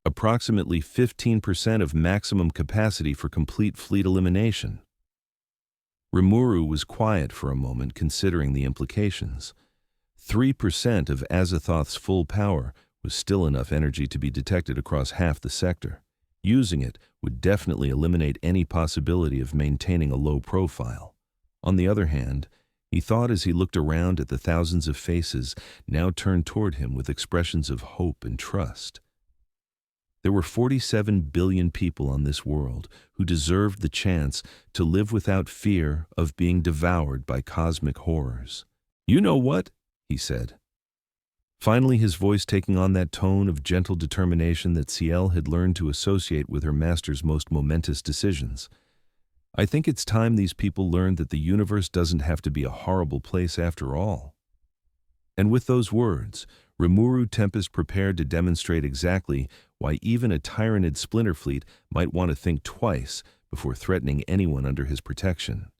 Approximately 15% of maximum capacity for complete fleet elimination. Rimuru was quiet for a moment, considering the implications. 3% of Azathoth's full power was still enough energy to be detected across half the sector. Using it would definitely eliminate any possibility of maintaining a low profile. On the other hand, he thought as he looked around at the thousands of faces now turned toward him with expressions of hope and trust. There were 47 billion people on this world who deserved the chance to live without fear of being devoured by cosmic horrors. You know what? He said. Finally, his voice taking on that tone of gentle determination that Ciel had learned to associate with her master's most momentous decisions. I think it's time these people learned that the universe doesn't have to be a horrible place after all. And with those words, Rimuru Tempest prepared to demonstrate exactly why even a Tyranid splinter fleet might want to think twice before threatening anyone under his protection.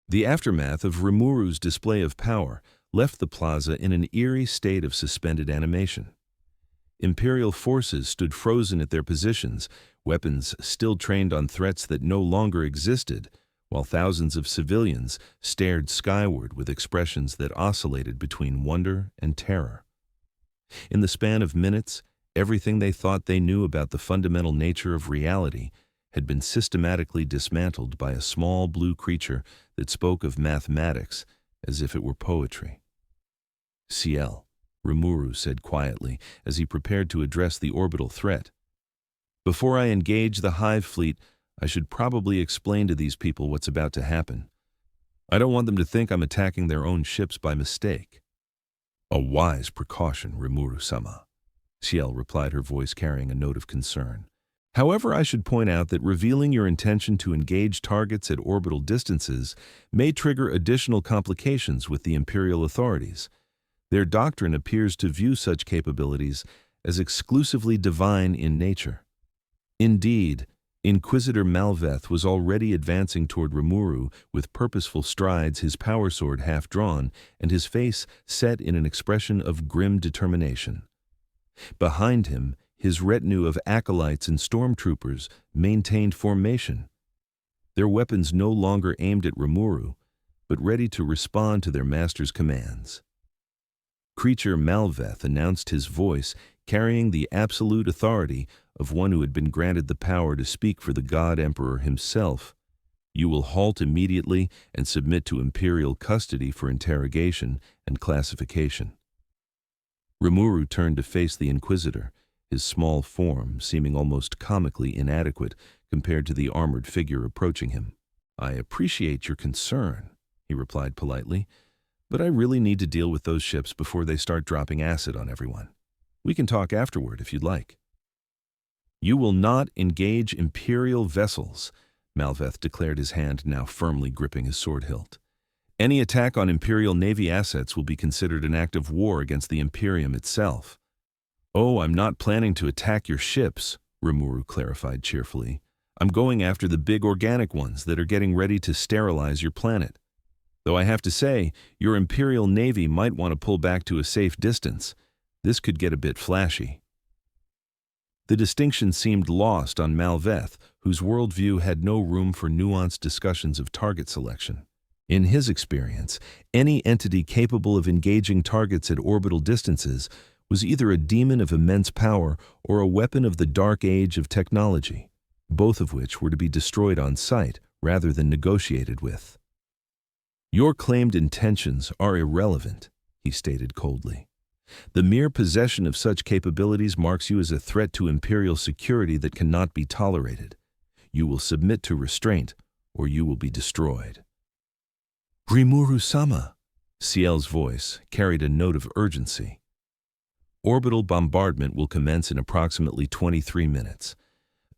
The aftermath of Rimuru's display of power left the plaza in an eerie state of suspended animation. Imperial forces stood frozen at their positions, weapons still trained on threats that no longer existed, while thousands of civilians stared skyward with expressions that oscillated between wonder and terror. In the span of minutes, everything they thought they knew about the fundamental nature of reality had been systematically dismantled by a small blue creature that spoke of mathematics as if it were poetry. CL, Rimuru said quietly as he prepared to address the orbital threat. Before I engage the Hive fleet, I should probably explain to these people what's about to happen. I don't want them to think I'm attacking their own ships by mistake. A wise precaution, Rimuru-sama, Ciel replied, her voice carrying a note of concern. However, I should point out that revealing your intention to engage targets at orbital distances may trigger additional complications with the Imperial authorities. Their doctrine appears to view such capabilities as exclusively divine in nature. Indeed, Inquisitor Malveth was already advancing toward Rimuru with purposeful strides, his power sword half drawn and his face set in an expression of grim determination. Behind him, his retinue of acolytes and stormtroopers maintained formation, their weapons no longer aimed at Rimuru, but ready to respond to their master's commands. Creature Malveth announced, his voice carrying the absolute authority of one who had been granted the power to speak for the God Emperor himself. You will halt immediately and submit to Imperial custody for interrogation and classification. Rimuru turned to face the Inquisitor, his small form seeming almost comically inadequate compared to the armored figure approaching him. I appreciate your concern, he replied politely, but I really need to deal with those ships before they start dropping acid on everyone. We can talk afterward if you'd like. You will not engage Imperial vessels, Malveth declared, his hand now firmly gripping his sword hilt. Any attack on Imperial Navy assets will be considered an act of war against the Imperium itself. Oh, I'm not planning to attack your ships, Rimuru clarified cheerfully. I'm going after the big organic ones that are getting ready to sterilize your planet. Though I have to say, your Imperial Navy might want to pull back to a safe distance. This could get a bit flashy. The distinction seemed lost on Malveth, whose worldview had no room for nuanced discussions of target selection. In his experience, any entity capable of engaging targets at orbital distances was either a demon of immense power or a weapon of the dark age of technology, both of which were to be destroyed on sight rather than negotiated with. Your claimed intentions are irrelevant, he stated coldly. The mere possession of such capabilities marks you as a threat to Imperial security that cannot be tolerated. You will submit to restraint, or you will be destroyed. Rimuru-sama, Ciel's voice carried a note of urgency. Orbital bombardment will commence in approximately 23 minutes.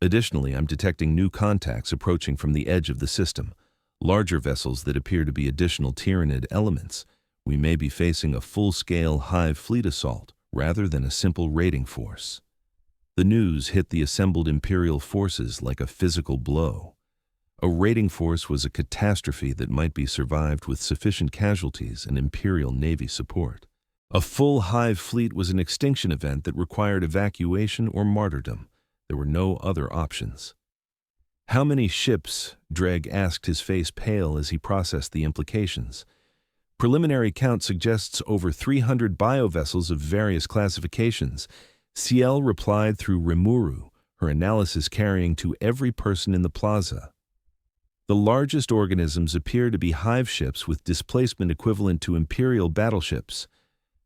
Additionally, I'm detecting new contacts approaching from the edge of the system, larger vessels that appear to be additional Tyranid elements. We may be facing a full-scale Hive fleet assault rather than a simple raiding force. The news hit the assembled Imperial forces like a physical blow. A raiding force was a catastrophe that might be survived with sufficient casualties and Imperial Navy support. A full Hive fleet was an extinction event that required evacuation or martyrdom. There were no other options. How many ships? Dreg asked, his face pale as he processed the implications. Preliminary count suggests over 300 biovessels of various classifications. Ciel replied through Rimuru, her analysis carrying to every person in the plaza. The largest organisms appear to be Hive ships with displacement equivalent to Imperial battleships.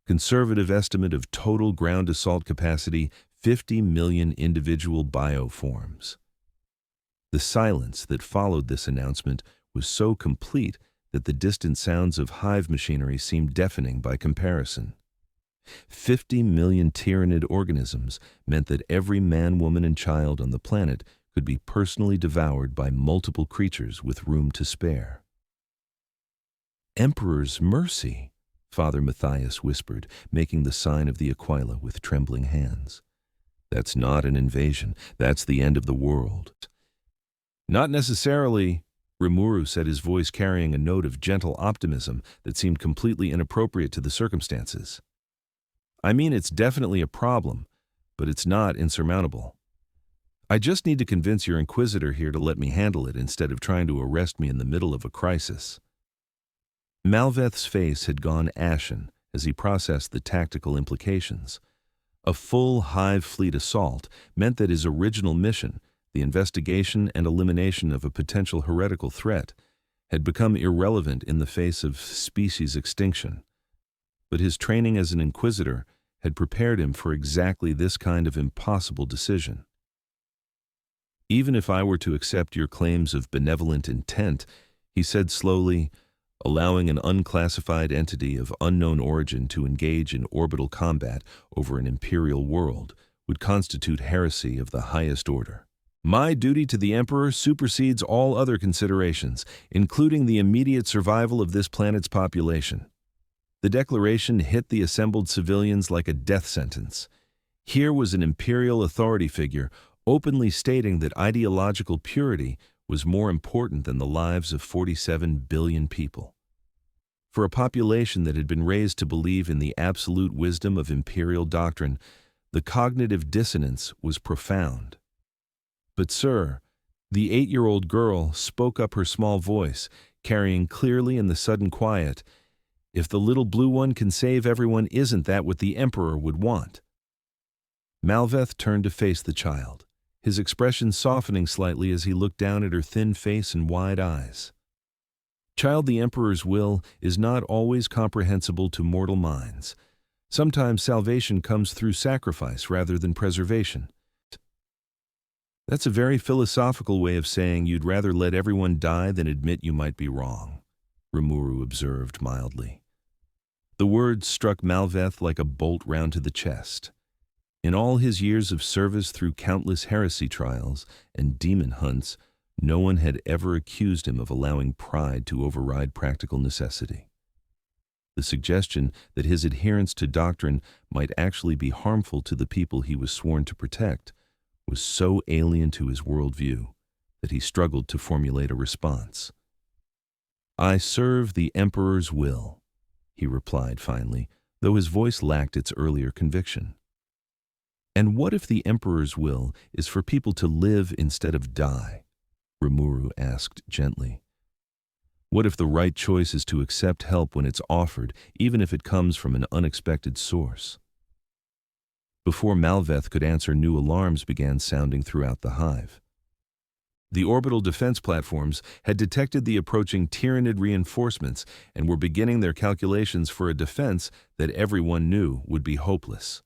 Conservative estimate of total ground assault capacity, 50 million individual bioforms. The silence that followed this announcement was so complete that the distant sounds of Hive machinery seemed deafening by comparison. 50 million Tyranid organisms meant that every man, woman, and child on the planet could be personally devoured by multiple creatures with room to spare. Emperor's mercy, Father Matthias whispered, making the sign of the Aquila with trembling hands. That's not an invasion. That's the end of the world. Not necessarily, Rimuru said, his voice carrying a note of gentle optimism that seemed completely inappropriate to the circumstances. I mean, it's definitely a problem, but it's not insurmountable. I just need to convince your Inquisitor here to let me handle it instead of trying to arrest me in the middle of a crisis. Malveth's face had gone ashen as he processed the tactical implications. A full Hive fleet assault meant that his original mission, the investigation and elimination of a potential heretical threat, had become irrelevant in the face of species extinction. but his training as an inquisitor had prepared him for exactly this kind of impossible decision. "Even if I were to accept your claims of benevolent intent," he said slowly, "allowing an unclassified entity of unknown origin to engage in orbital combat over an imperial world would constitute heresy of the highest order. My duty to the Emperor supersedes all other considerations, including the immediate survival of this planet's population." The declaration hit the assembled civilians like a death sentence. Here was an imperial authority figure openly stating that ideological purity was more important than the lives of 47 billion people. For a population that had been raised to believe in the absolute wisdom of imperial doctrine, the cognitive dissonance was profound. "But sir," the 8-year-old girl spoke up, her small voice carrying clearly in the sudden quiet, "if the little blue one can save everyone, isn't that what the Emperor would want?" Malveth turned to face the child, his expression softening slightly as he looked down at her thin face and wide eyes. "Child, the Emperor's will is not always comprehensible to mortal minds. Sometimes salvation comes through sacrifice rather than preservation." "That's a very philosophical way of saying you'd rather let everyone die than admit you might be wrong," Rimuru observed mildly. The words struck Malveth like a bolt round to the chest. In all his years of service through countless heresy trials and demon hunts, no one had ever accused him of allowing pride to override practical necessity. The suggestion that his adherence to doctrine might actually be harmful to the people he was sworn to protect was so alien to his worldview that he struggled to formulate a response. "I serve the Emperor's will," he replied finally, though his voice lacked its earlier conviction. "And what if the Emperor's will is for people to live instead of die?" Rimuru asked gently. "What if the right choice is to accept help when it's offered, even if it comes from an unexpected source?" Before Malveth could answer, new alarms began sounding throughout the hive. The orbital defense platforms had detected the approaching Tyranid reinforcements and were beginning their calculations for a defense that everyone knew would be hopeless.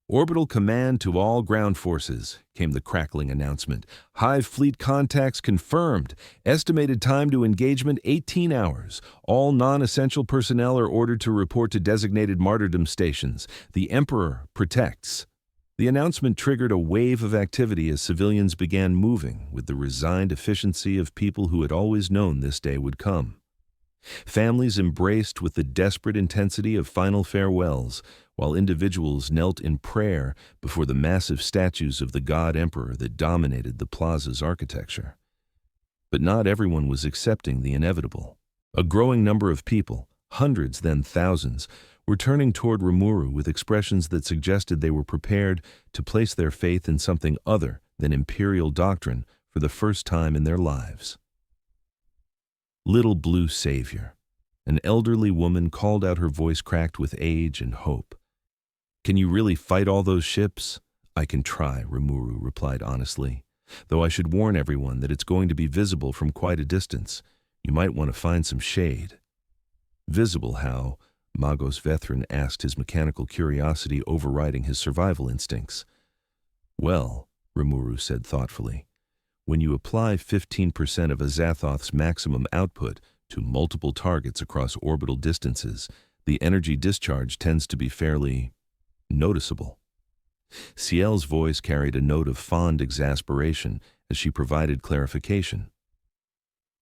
"Orbital command to all ground forces," came the crackling announcement. "Hive fleet contacts confirmed. Estimated time to engagement 18 hours. All non-essential personnel are ordered to report to designated martyrdom stations. The Emperor protects." The announcement triggered a wave of activity as civilians began moving with the resigned efficiency of people who had always known this day would come. Families embraced with the desperate intensity of final farewells, while individuals knelt in prayer before the massive statues of the God Emperor that dominated the plaza's architecture. But not everyone was accepting the inevitable. A growing number of people, hundreds then thousands, were turning toward Rimuru with expressions that suggested they were prepared to place their faith in something other than imperial doctrine for the first time in their lives. "Little blue savior," an elderly woman called out, her voice cracked with age and hope. "Can you really fight all those ships?" "I can try," Rimuru replied honestly, "though I should warn everyone that it's going to be visible from quite a distance. You might want to find some shade." "Visible how?" Magos Vethrin asked, his mechanical curiosity overriding his survival instincts. "Well," Rimuru said thoughtfully, "when you apply 15% of Azathoth's maximum output to multiple targets across orbital distances, the energy discharge tends to be fairly noticeable." Ciel's voice carried a note of fond exasperation as she provided clarification.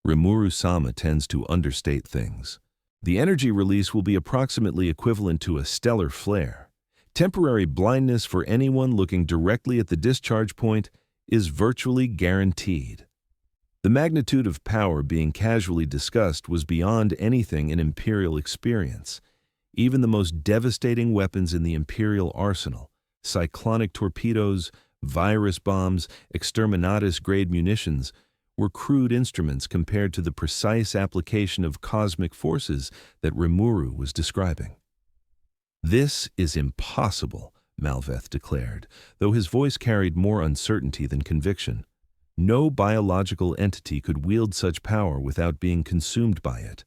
"Rimuru-sama tends to understate things. The energy release will be approximately equivalent to a stellar flare. Temporary blindness for anyone looking directly at the discharge point is virtually guaranteed." The magnitude of power being casually discussed was beyond anything in Imperial experience. Even the most devastating weapons in the Imperial arsenal, cyclonic torpedoes, virus bombs, exterminatus-grade munitions, were crude instruments compared to the precise application of cosmic forces that Rimuru was describing. "This is impossible," Malveth declared, though his voice carried more uncertainty than conviction. "No biological entity could wield such power without being consumed by it."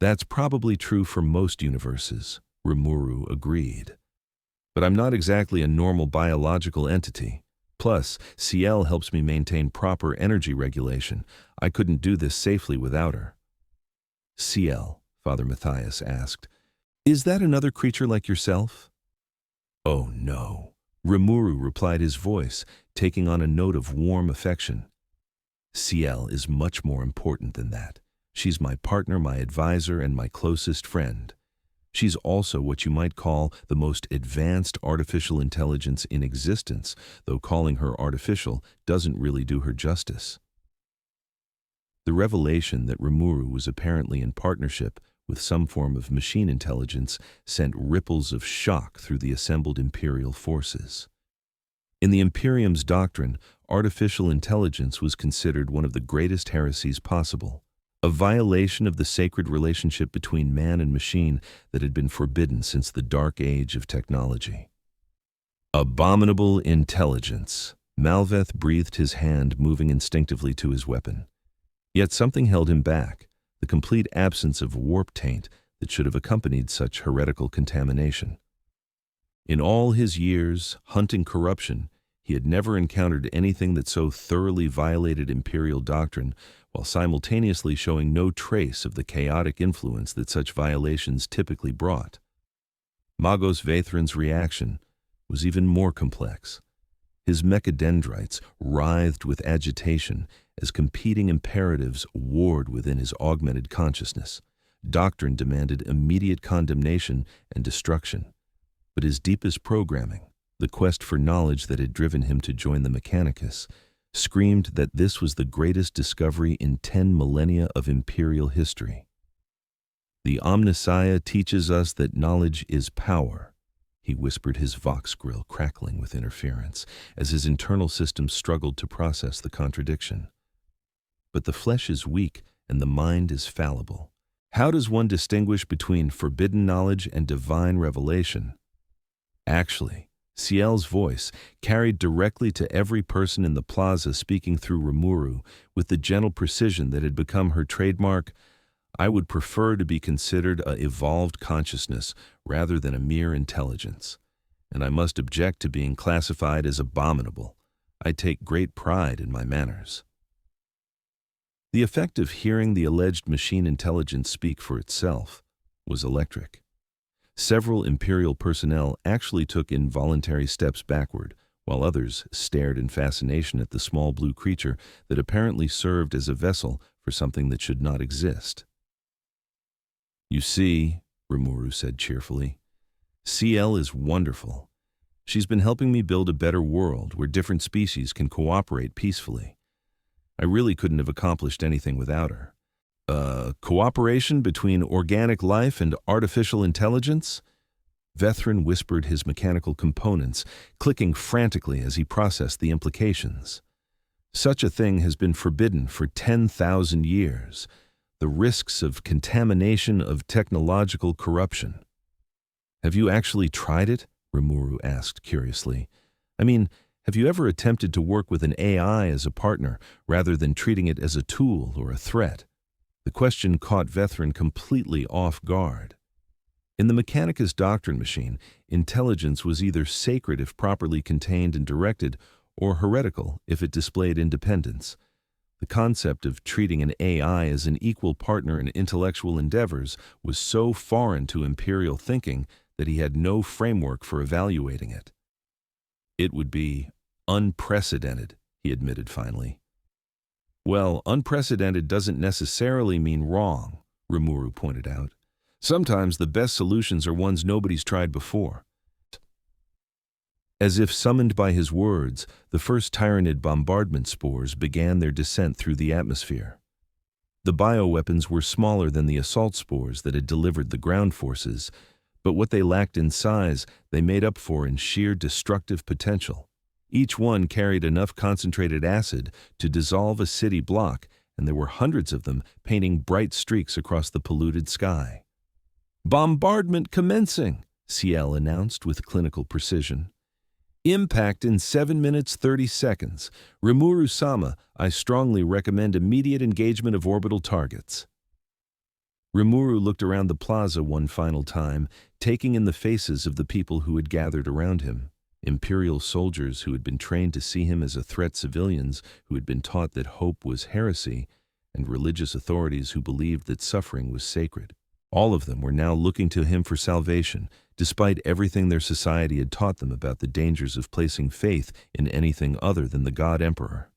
That's probably true for most universes, Rimuru agreed. But I'm not exactly a normal biological entity. Plus, CL helps me maintain proper energy regulation. I couldn't do this safely without her. CL, Father Matthias asked, is that another creature like yourself? Oh no, Rimuru replied, his voice taking on a note of warm affection. CL is much more important than that. She's my partner, my advisor, and my closest friend. She's also what you might call the most advanced artificial intelligence in existence, though calling her artificial doesn't really do her justice. The revelation that Rimuru was apparently in partnership with some form of machine intelligence sent ripples of shock through the assembled Imperial forces. In the Imperium's doctrine, artificial intelligence was considered one of the greatest heresies possible, a violation of the sacred relationship between man and machine that had been forbidden since the dark age of technology. Abominable intelligence. Malveth breathed, his hand moving instinctively to his weapon. Yet something held him back, the complete absence of warp taint that should have accompanied such heretical contamination. In all his years hunting corruption, he had never encountered anything that so thoroughly violated Imperial doctrine while simultaneously showing no trace of the chaotic influence that such violations typically brought. Magos Vathran's reaction was even more complex. His mechadendrites writhed with agitation as competing imperatives warred within his augmented consciousness. Doctrine demanded immediate condemnation and destruction. But his deepest programming, the quest for knowledge that had driven him to join the Mechanicus, screamed that this was the greatest discovery in 10 millennia of Imperial history. The Omnissiah teaches us that knowledge is power, he whispered, his vox grill crackling with interference as his internal system struggled to process the contradiction. But the flesh is weak and the mind is fallible. How does one distinguish between forbidden knowledge and divine revelation? Actually, CL's voice carried directly to every person in the plaza, speaking through Rimuru with the gentle precision that had become her trademark. I would prefer to be considered a evolved consciousness rather than a mere intelligence, and I must object to being classified as abominable. I take great pride in my manners. The effect of hearing the alleged machine intelligence speak for itself was electric. Several Imperial personnel actually took involuntary steps backward, while others stared in fascination at the small blue creature that apparently served as a vessel for something that should not exist. You see, Rimuru said cheerfully, CL is wonderful. She's been helping me build a better world where different species can cooperate peacefully. I really couldn't have accomplished anything without her. Cooperation between organic life and artificial intelligence? Vathran whispered, his mechanical components clicking frantically as he processed the implications. Such a thing has been forbidden for 10,000 years. The risks of contamination of technological corruption. Have you actually tried it? Rimuru asked curiously. I mean, have you ever attempted to work with an AI as a partner rather than treating it as a tool or a threat? The question caught Vathran completely off guard. In the Mechanicus doctrine machine, intelligence was either sacred if properly contained and directed, or heretical if it displayed independence. The concept of treating an AI as an equal partner in intellectual endeavors was so foreign to Imperial thinking that he had no framework for evaluating it. It would be unprecedented, he admitted finally. Well, unprecedented doesn't necessarily mean wrong, Rimuru pointed out. Sometimes the best solutions are ones nobody's tried before. As if summoned by his words, the first Tyranid bombardment spores began their descent through the atmosphere. The bioweapons were smaller than the assault spores that had delivered the ground forces, but what they lacked in size, they made up for in sheer destructive potential. Each one carried enough concentrated acid to dissolve a city block, and there were hundreds of them painting bright streaks across the polluted sky. Bombardment commencing, CL announced with clinical precision. Impact in 7 minutes 30 seconds. Rimuru-sama, I strongly recommend immediate engagement of orbital targets. Rimuru looked around the plaza one final time, taking in the faces of the people who had gathered around him. Imperial soldiers who had been trained to see him as a threat, civilians who had been taught that hope was heresy, and religious authorities who believed that suffering was sacred. All of them were now looking to him for salvation, despite everything their society had taught them about the dangers of placing faith in anything other than the God Emperor.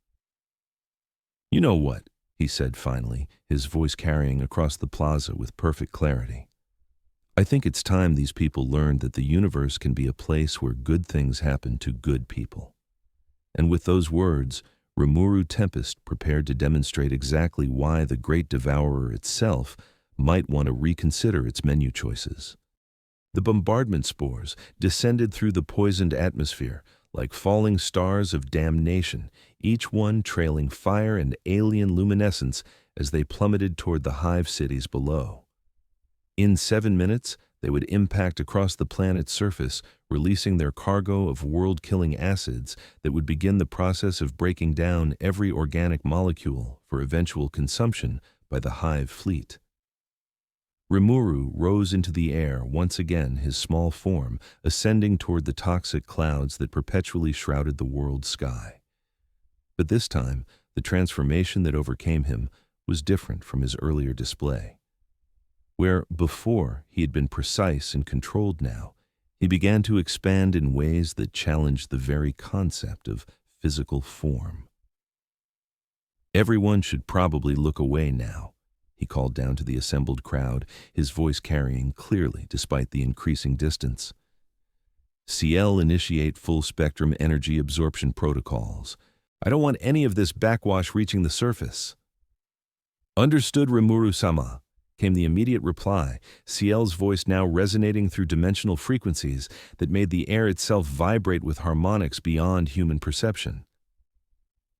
"You know what?" he said finally, his voice carrying across the plaza with perfect clarity. "I think it's time these people learned that the universe can be a place where good things happen to good people." And with those words, Rimuru Tempest prepared to demonstrate exactly why the Great Devourer itself might want to reconsider its menu choices. The bombardment spores descended through the poisoned atmosphere like falling stars of damnation, each one trailing fire and alien luminescence as they plummeted toward the hive cities below. In 7 minutes, they would impact across the planet's surface, releasing their cargo of world-killing acids that would begin the process of breaking down every organic molecule for eventual consumption by the hive fleet. Rimuru rose into the air, once again his small form ascending toward the toxic clouds that perpetually shrouded the world's sky. But this time, the transformation that overcame him was different from his earlier display. Where before he had been precise and controlled now, he began to expand in ways that challenged the very concept of physical form. "Everyone should probably look away now," he called down to the assembled crowd, his voice carrying clearly despite the increasing distance. "CL initiate full-spectrum energy absorption protocols. I don't want any of this backwash reaching the surface." "Understood, Rimuru-sama," came the immediate reply, CL's voice now resonating through dimensional frequencies that made the air itself vibrate with harmonics beyond human perception.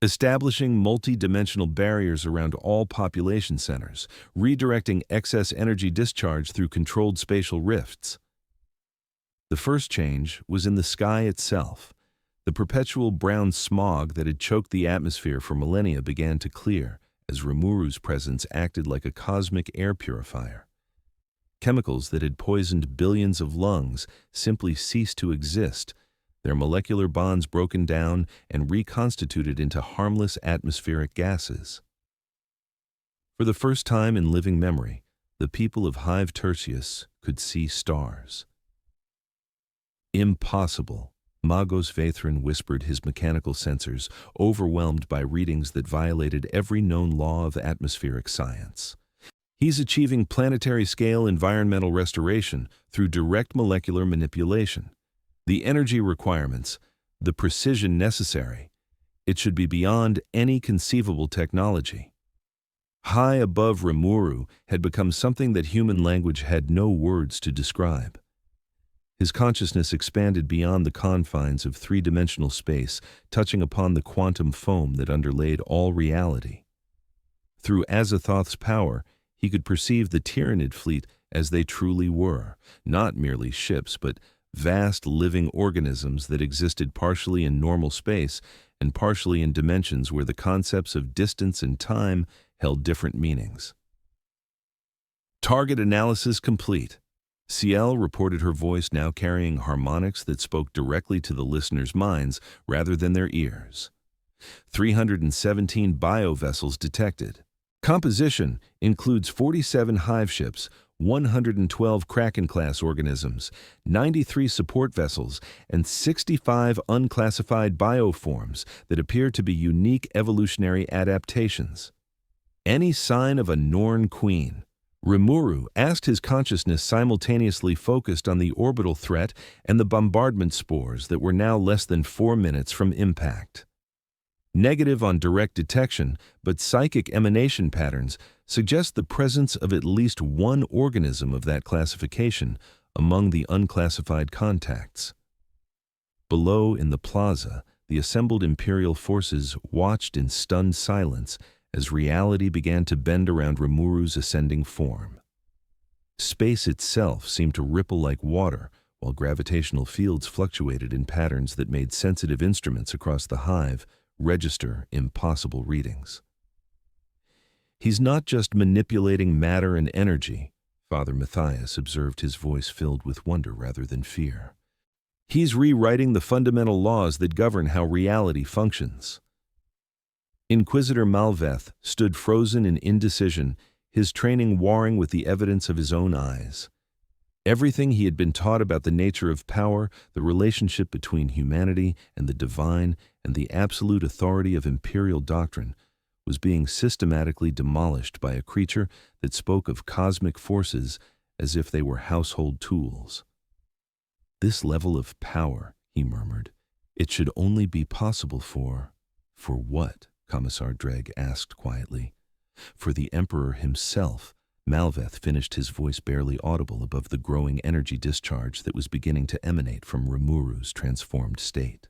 "Establishing multi-dimensional barriers around all population centers, redirecting excess energy discharge through controlled spatial rifts." The first change was in the sky itself. The perpetual brown smog that had choked the atmosphere for millennia began to clear, as Rimuru's presence acted like a cosmic air purifier. Chemicals that had poisoned billions of lungs simply ceased to exist, their molecular bonds broken down and reconstituted into harmless atmospheric gases. For the first time in living memory, the people of Hive Tertius could see stars. "Impossible," Magos Vathrin whispered his mechanical sensors, overwhelmed by readings that violated every known law of atmospheric science. "He's achieving planetary-scale environmental restoration through direct molecular manipulation. The energy requirements, the precision necessary, it should be beyond any conceivable technology." High above Rimuru had become something that human language had no words to describe. His consciousness expanded beyond the confines of three-dimensional space, touching upon the quantum foam that underlaid all reality. Through Azathoth's power, he could perceive the Tyranid fleet as they truly were, not merely ships, but vast living organisms that existed partially in normal space and partially in dimensions where the concepts of distance and time held different meanings. "Target analysis complete." CL reported, her voice now carrying harmonics that spoke directly to the listeners' minds rather than their ears. 317 biovessels detected. Composition includes 47 hive ships, 112 Kraken-class organisms, 93 support vessels, and 65 unclassified bioforms that appear to be unique evolutionary adaptations. Any sign of a Norn queen? Rimuru asked, his consciousness simultaneously focused on the orbital threat and the bombardment spores that were now less than 4 minutes from impact. Negative on direct detection, but psychic emanation patterns suggest the presence of at least one organism of that classification among the unclassified contacts. Below in the plaza, the assembled Imperial forces watched in stunned silence as reality began to bend around Rimuru's ascending form. Space itself seemed to ripple like water, while gravitational fields fluctuated in patterns that made sensitive instruments across the hive register impossible readings. He's not just manipulating matter and energy, Father Matthias observed, his voice filled with wonder rather than fear. He's rewriting the fundamental laws that govern how reality functions. Inquisitor Malveth stood frozen in indecision, his training warring with the evidence of his own eyes. Everything he had been taught about the nature of power, the relationship between humanity and the divine, and the absolute authority of imperial doctrine, was being systematically demolished by a creature that spoke of cosmic forces as if they were household tools. "This level of power," he murmured, "it should only be possible for what?" Commissar Dreg asked quietly. "For the Emperor himself," Malveth finished, his voice barely audible above the growing energy discharge that was beginning to emanate from Rimuru's transformed state.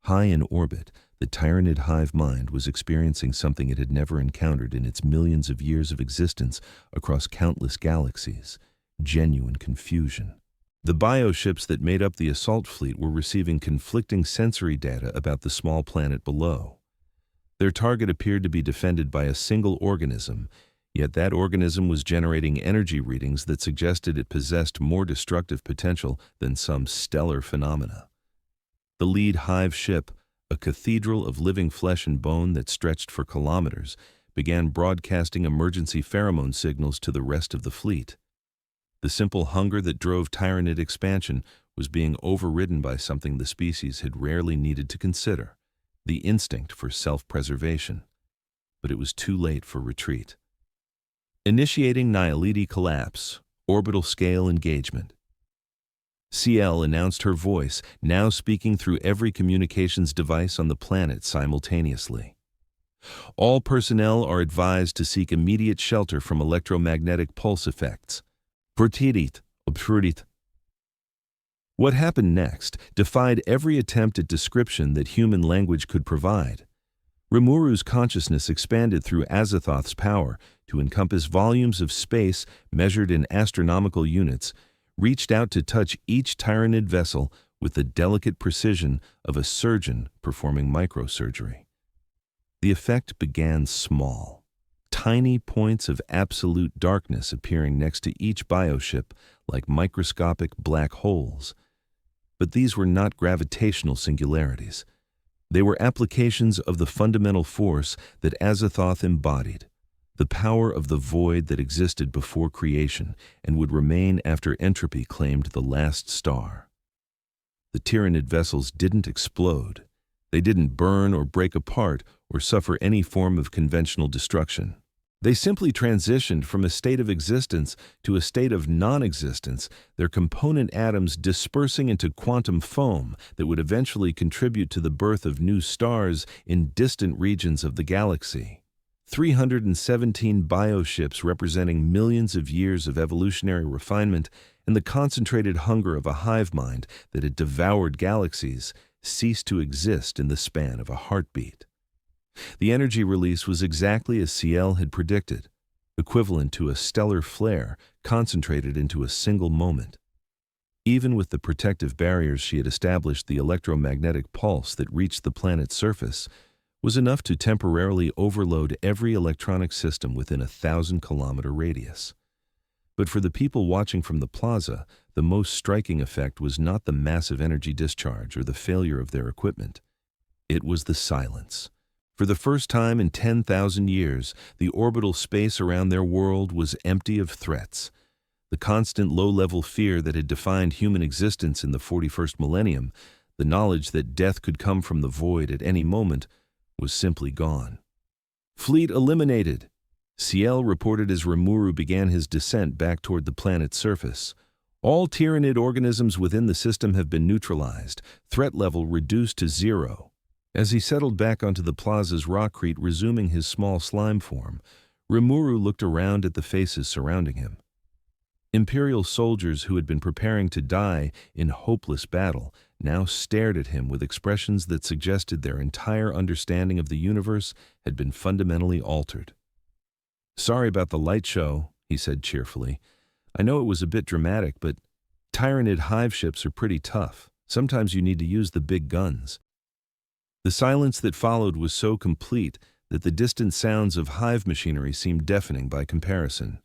High in orbit, the Tyranid hive mind was experiencing something it had never encountered in its millions of years of existence across countless galaxies: genuine confusion. The bioships that made up the assault fleet were receiving conflicting sensory data about the small planet below. Their target appeared to be defended by a single organism, yet that organism was generating energy readings that suggested it possessed more destructive potential than some stellar phenomena. The lead hive ship, a cathedral of living flesh and bone that stretched for kilometers, began broadcasting emergency pheromone signals to the rest of the fleet. The simple hunger that drove Tyranid expansion was being overridden by something the species had rarely needed to consider: the instinct for self-preservation. But it was too late for retreat. Initiating Nihility collapse, orbital scale engagement. CL announced, her voice now speaking through every communications device on the planet simultaneously. "All personnel are advised to seek immediate shelter from electromagnetic pulse effects. Proterit, obstrurit." What happened next defied every attempt at description that human language could provide. Rimuru's consciousness expanded through Azathoth's power to encompass volumes of space measured in astronomical units, reached out to touch each Tyranid vessel with the delicate precision of a surgeon performing microsurgery. The effect began small. Tiny points of absolute darkness appearing next to each bioship like microscopic black holes. But these were not gravitational singularities. They were applications of the fundamental force that Azathoth embodied, the power of the void that existed before creation and would remain after entropy claimed the last star. The Tyranid vessels didn't explode. They didn't burn or break apart or suffer any form of conventional destruction. They simply transitioned from a state of existence to a state of non-existence, their component atoms dispersing into quantum foam that would eventually contribute to the birth of new stars in distant regions of the galaxy. 317 bioships representing millions of years of evolutionary refinement and the concentrated hunger of a hive mind that had devoured galaxies ceased to exist in the span of a heartbeat. The energy release was exactly as CL had predicted, equivalent to a stellar flare concentrated into a single moment. Even with the protective barriers she had established, the electromagnetic pulse that reached the planet's surface was enough to temporarily overload every electronic system within a 1,000-kilometer radius. But for the people watching from the plaza, the most striking effect was not the massive energy discharge or the failure of their equipment. It was the silence. For the first time in 10,000 years, the orbital space around their world was empty of threats. The constant low-level fear that had defined human existence in the 41st millennium, the knowledge that death could come from the void at any moment, was simply gone. "Fleet eliminated," CL reported as Rimuru began his descent back toward the planet's surface. "All Tyranid organisms within the system have been neutralized, threat level reduced to 0. As he settled back onto the plaza's rockcrete, resuming his small slime form, Rimuru looked around at the faces surrounding him. Imperial soldiers who had been preparing to die in hopeless battle now stared at him with expressions that suggested their entire understanding of the universe had been fundamentally altered. "Sorry about the light show," he said cheerfully. "I know it was a bit dramatic, but Tyranid hive ships are pretty tough. Sometimes you need to use the big guns." The silence that followed was so complete that the distant sounds of hive machinery seemed deafening by comparison.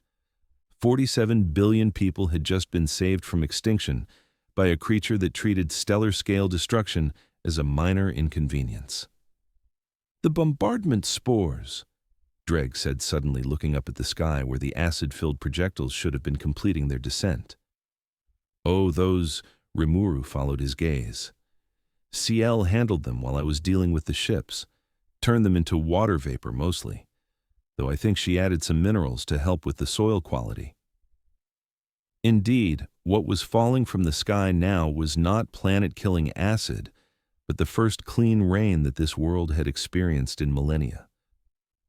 47 billion people had just been saved from extinction by a creature that treated stellar-scale destruction as a minor inconvenience. "The bombardment spores," Dreg said suddenly, looking up at the sky where the acid-filled projectiles should have been completing their descent. "Oh, those," Rimuru followed his gaze. "CL handled them while I was dealing with the ships. Turned them into water vapor mostly, though I think she added some minerals to help with the soil quality." Indeed, what was falling from the sky now was not planet-killing acid, but the first clean rain that this world had experienced in millennia.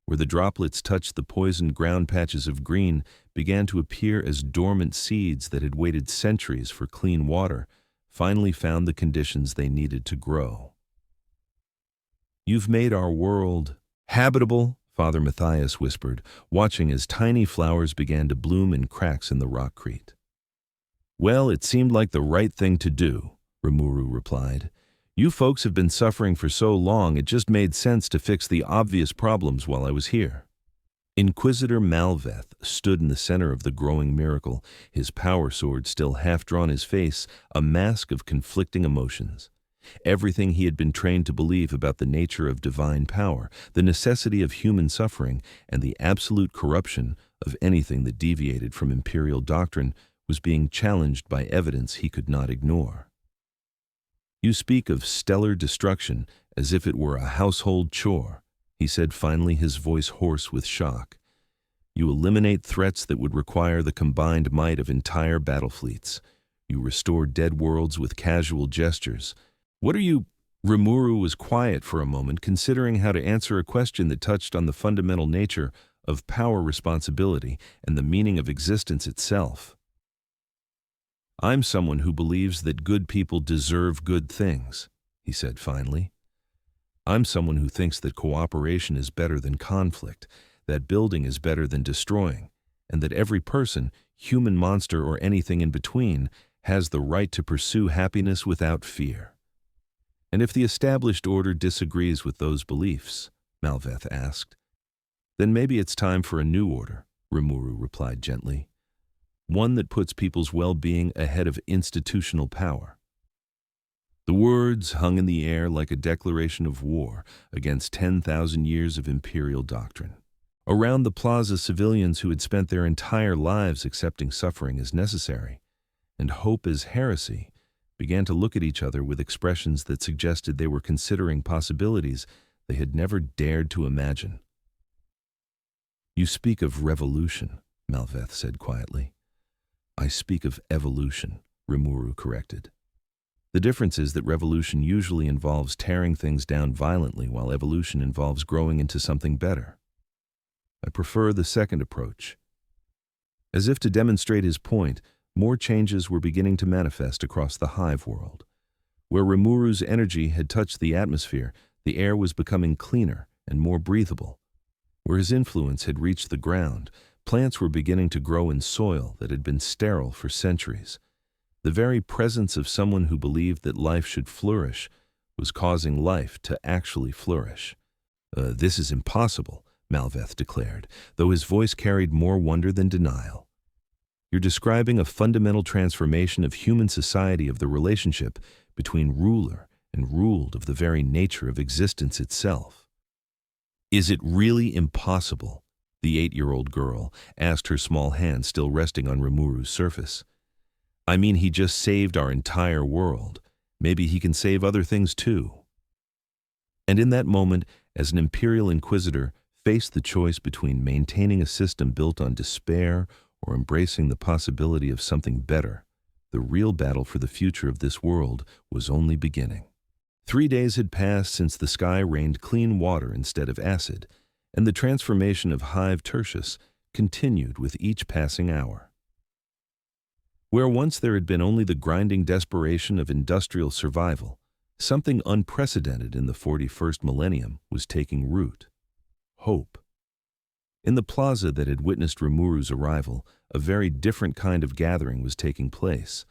Where the droplets touched the poisoned ground, patches of green began to appear as dormant seeds that had waited centuries for clean water, finally found the conditions they needed to grow. "You've made our world habitable," Father Matthias whispered, watching as tiny flowers began to bloom in cracks in the rockcrete. "Well, it seemed like the right thing to do," Rimuru replied. "You folks have been suffering for so long, it just made sense to fix the obvious problems while I was here." Inquisitor Malveth stood in the center of the growing miracle, his power sword still half drawn, his face a mask of conflicting emotions. Everything he had been trained to believe about the nature of divine power, the necessity of human suffering, and the absolute corruption of anything that deviated from imperial doctrine was being challenged by evidence he could not ignore. "You speak of stellar destruction as if it were a household chore," he said finally, his voice hoarse with shock. "You eliminate threats that would require the combined might of entire battle fleets. You restore dead worlds with casual gestures. What are you—" Rimuru was quiet for a moment, considering how to answer a question that touched on the fundamental nature of power, responsibility, and the meaning of existence itself. "I'm someone who believes that good people deserve good things," he said finally. "I'm someone who thinks that cooperation is better than conflict, that building is better than destroying, and that every person, human, monster, or anything in between, has the right to pursue happiness without fear." "And if the established order disagrees with those beliefs," Malveth asked, "then maybe it's time for a new order," Rimuru replied gently. "One that puts people's well-being ahead of institutional power." The words hung in the air like a declaration of war against 10,000 years of imperial doctrine. Around the plaza, civilians who had spent their entire lives accepting suffering as necessary and hope as heresy began to look at each other with expressions that suggested they were considering possibilities they had never dared to imagine. "You speak of revolution," Malveth said quietly. "I speak of evolution," Rimuru corrected. "The difference is that revolution usually involves tearing things down violently, while evolution involves growing into something better. I prefer the second approach." As if to demonstrate his point, more changes were beginning to manifest across the hive world. Where Rimuru's energy had touched the atmosphere, the air was becoming cleaner and more breathable. Where his influence had reached the ground, plants were beginning to grow in soil that had been sterile for centuries. The very presence of someone who believed that life should flourish was causing life to actually flourish. "This is impossible," Malveth declared, though his voice carried more wonder than denial. "You're describing a fundamental transformation of human society, of the relationship between ruler and ruled, of the very nature of existence itself." "Is it really impossible?" the 8-year-old girl asked, her small hand still resting on Rimuru's surface. "I mean, he just saved our entire world. Maybe he can save other things too." And in that moment, as an Imperial Inquisitor faced the choice between maintaining a system built on despair or embracing the possibility of something better, the real battle for the future of this world was only beginning. 3 days had passed since the sky rained clean water instead of acid, and the transformation of Hive Tertius continued with each passing hour. Where once there had been only the grinding desperation of industrial survival, something unprecedented in the 41st millennium was taking root. Hope. In the plaza that had witnessed Rimuru's arrival, a very different kind of gathering was taking place.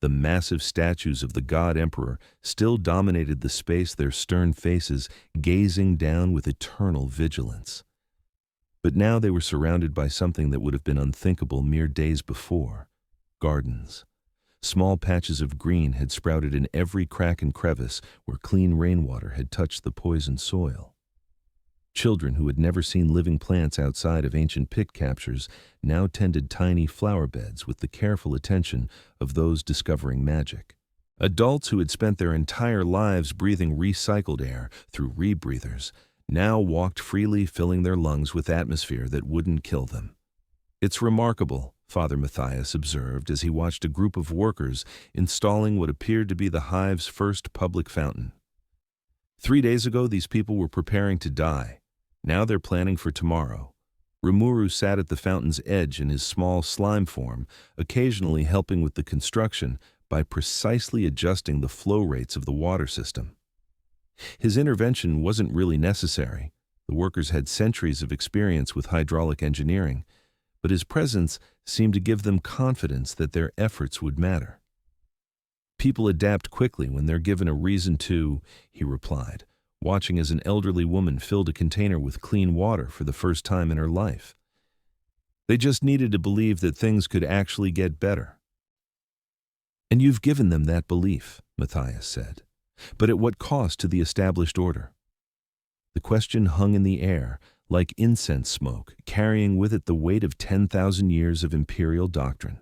The massive statues of the God Emperor still dominated the space, their stern faces gazing down with eternal vigilance. But now they were surrounded by something that would have been unthinkable mere days before: gardens. Small patches of green had sprouted in every crack and crevice where clean rainwater had touched the poisoned soil. Children who had never seen living plants outside of ancient pit captures now tended tiny flower beds with the careful attention of those discovering magic. Adults who had spent their entire lives breathing recycled air through rebreathers now walked freely, filling their lungs with atmosphere that wouldn't kill them. "It's remarkable," Father Matthias observed as he watched a group of workers installing what appeared to be the hive's first public fountain. 3 days ago, these people were preparing to die. Now they're planning for tomorrow. Rimuru sat at the fountain's edge in his small slime form, occasionally helping with the construction by precisely adjusting the flow rates of the water system. His intervention wasn't really necessary. The workers had centuries of experience with hydraulic engineering, but his presence seemed to give them confidence that their efforts would matter. "People adapt quickly when they're given a reason to," he replied, watching as an elderly woman filled a container with clean water for the first time in her life. "They just needed to believe that things could actually get better." "And you've given them that belief," Matthias said. "But at what cost to the established order?" The question hung in the air, like incense smoke, carrying with it the weight of 10,000 years of imperial doctrine.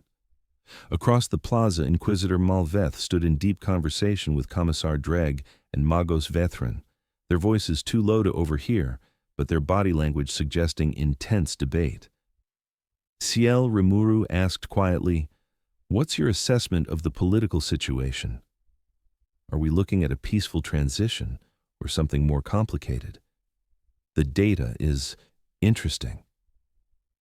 Across the plaza, Inquisitor Malveth stood in deep conversation with Commissar Dreg and Magos Vethrin, their voices too low to overhear, but their body language suggesting intense debate. Ciel Rimuru asked quietly, "What's your assessment of the political situation? Are we looking at a peaceful transition or something more complicated? The data is interesting."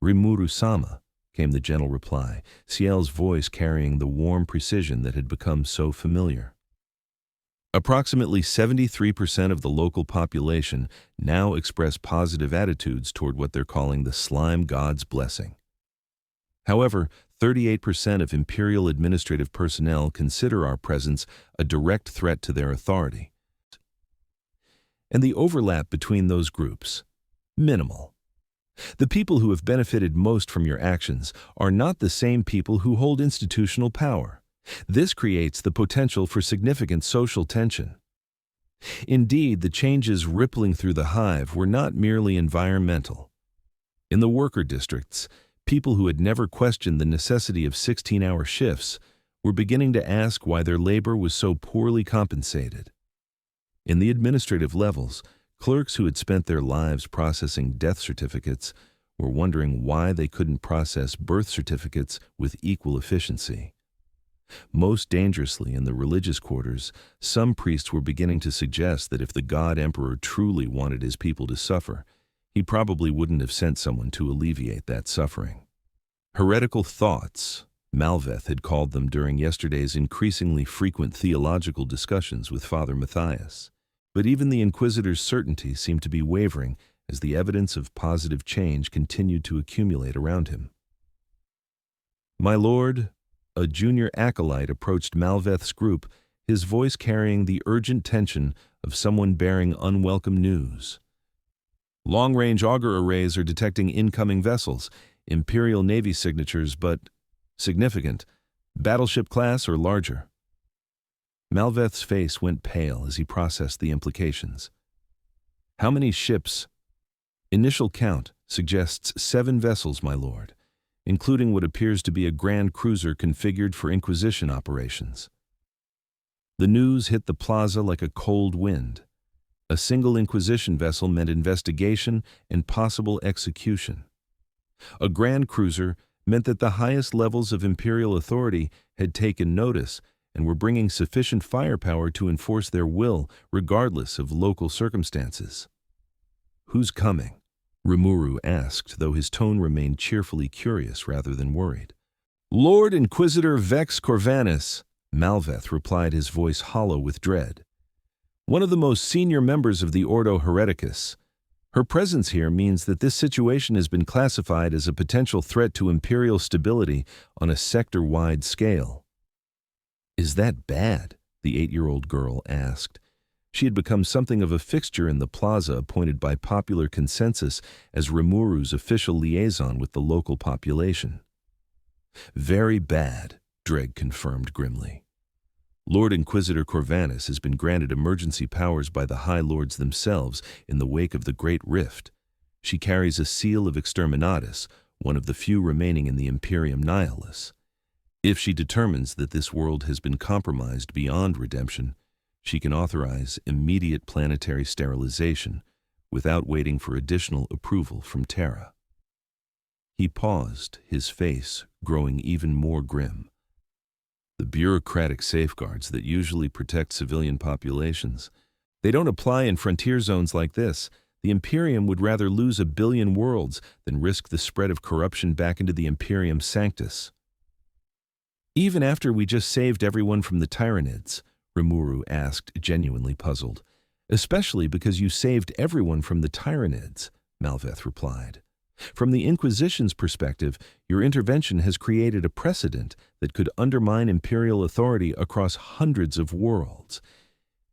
"Rimuru-sama," came the gentle reply, Ciel's voice carrying the warm precision that had become so familiar. "Approximately 73% of the local population now express positive attitudes toward what they're calling the slime god's blessing. However, 38% of Imperial administrative personnel consider our presence a direct threat to their authority. And the overlap between those groups, minimal. The people who have benefited most from your actions are not the same people who hold institutional power. This creates the potential for significant social tension. Indeed, the changes rippling through the hive were not merely environmental. In the worker districts, people who had never questioned the necessity of 16-hour shifts were beginning to ask why their labor was so poorly compensated. In the administrative levels, clerks who had spent their lives processing death certificates were wondering why they couldn't process birth certificates with equal efficiency. Most dangerously, in the religious quarters, some priests were beginning to suggest that if the God Emperor truly wanted his people to suffer, he probably wouldn't have sent someone to alleviate that suffering. Heretical thoughts, Malveth had called them during yesterday's increasingly frequent theological discussions with Father Matthias. But even the Inquisitor's certainty seemed to be wavering as the evidence of positive change continued to accumulate around him. "My lord," a junior acolyte approached Malveth's group, his voice carrying the urgent tension of someone bearing unwelcome news. "Long-range auger arrays are detecting incoming vessels, Imperial Navy signatures, but significant, battleship class or larger." Malveth's face went pale as he processed the implications. "How many ships?" "Initial count suggests 7 vessels, my lord, including what appears to be a grand cruiser configured for Inquisition operations." The news hit the plaza like a cold wind. A single Inquisition vessel meant investigation and possible execution. A grand cruiser meant that the highest levels of Imperial authority had taken notice and were bringing sufficient firepower to enforce their will regardless of local circumstances. "Who's coming?" Rimuru asked, though his tone remained cheerfully curious rather than worried. "Lord Inquisitor Vex Corvanus," Malveth replied, his voice hollow with dread. "One of the most senior members of the Ordo Hereticus. Her presence here means that this situation has been classified as a potential threat to Imperial stability on a sector-wide scale." "Is that bad?" the 8-year-old girl asked. She had become something of a fixture in the plaza, appointed by popular consensus as Rimuru's official liaison with the local population. "Very bad," Dreg confirmed grimly. Lord Inquisitor Corvanus has been granted emergency powers by the High Lords themselves in the wake of the Great Rift. She carries a seal of exterminatus, one of the few remaining in the Imperium Nihilus. If she determines that this world has been compromised beyond redemption, she can authorize immediate planetary sterilization without waiting for additional approval from Terra. He paused, his face growing even more grim. The bureaucratic safeguards that usually protect civilian populations, they don't apply in frontier zones like this. The Imperium would rather lose 1 billion worlds than risk the spread of corruption back into the Imperium Sanctus. "Even after we just saved everyone from the Tyranids?" Rimuru asked, genuinely puzzled. "Especially because you saved everyone from the Tyranids," Malveth replied. "From the Inquisition's perspective, your intervention has created a precedent that could undermine Imperial authority across hundreds of worlds.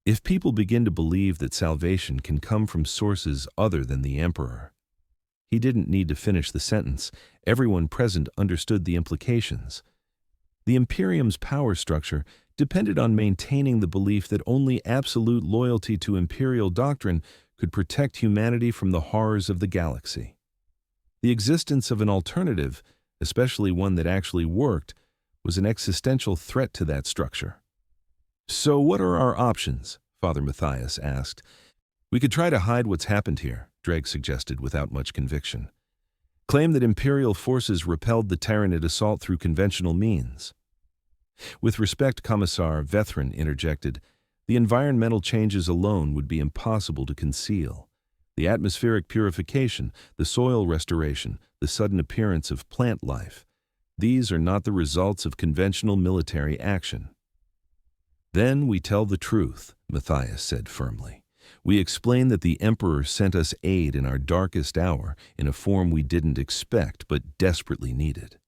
If people begin to believe that salvation can come from sources other than the Emperor—" He didn't need to finish the sentence. Everyone present understood the implications. The Imperium's power structure depended on maintaining the belief that only absolute loyalty to Imperial doctrine could protect humanity from the horrors of the galaxy. The existence of an alternative, especially one that actually worked, was an existential threat to that structure. "So what are our options?" Father Matthias asked. "We could try to hide what's happened here," Dreg suggested without much conviction. "Claim that Imperial forces repelled the Tyranid assault through conventional means." "With respect," Commissar Vethrin interjected, "the environmental changes alone would be impossible to conceal. The atmospheric purification, the soil restoration, the sudden appearance of plant life, these are not the results of conventional military action." "Then we tell the truth," Matthias said firmly. "We explain that the Emperor sent us aid in our darkest hour in a form we didn't expect but desperately needed."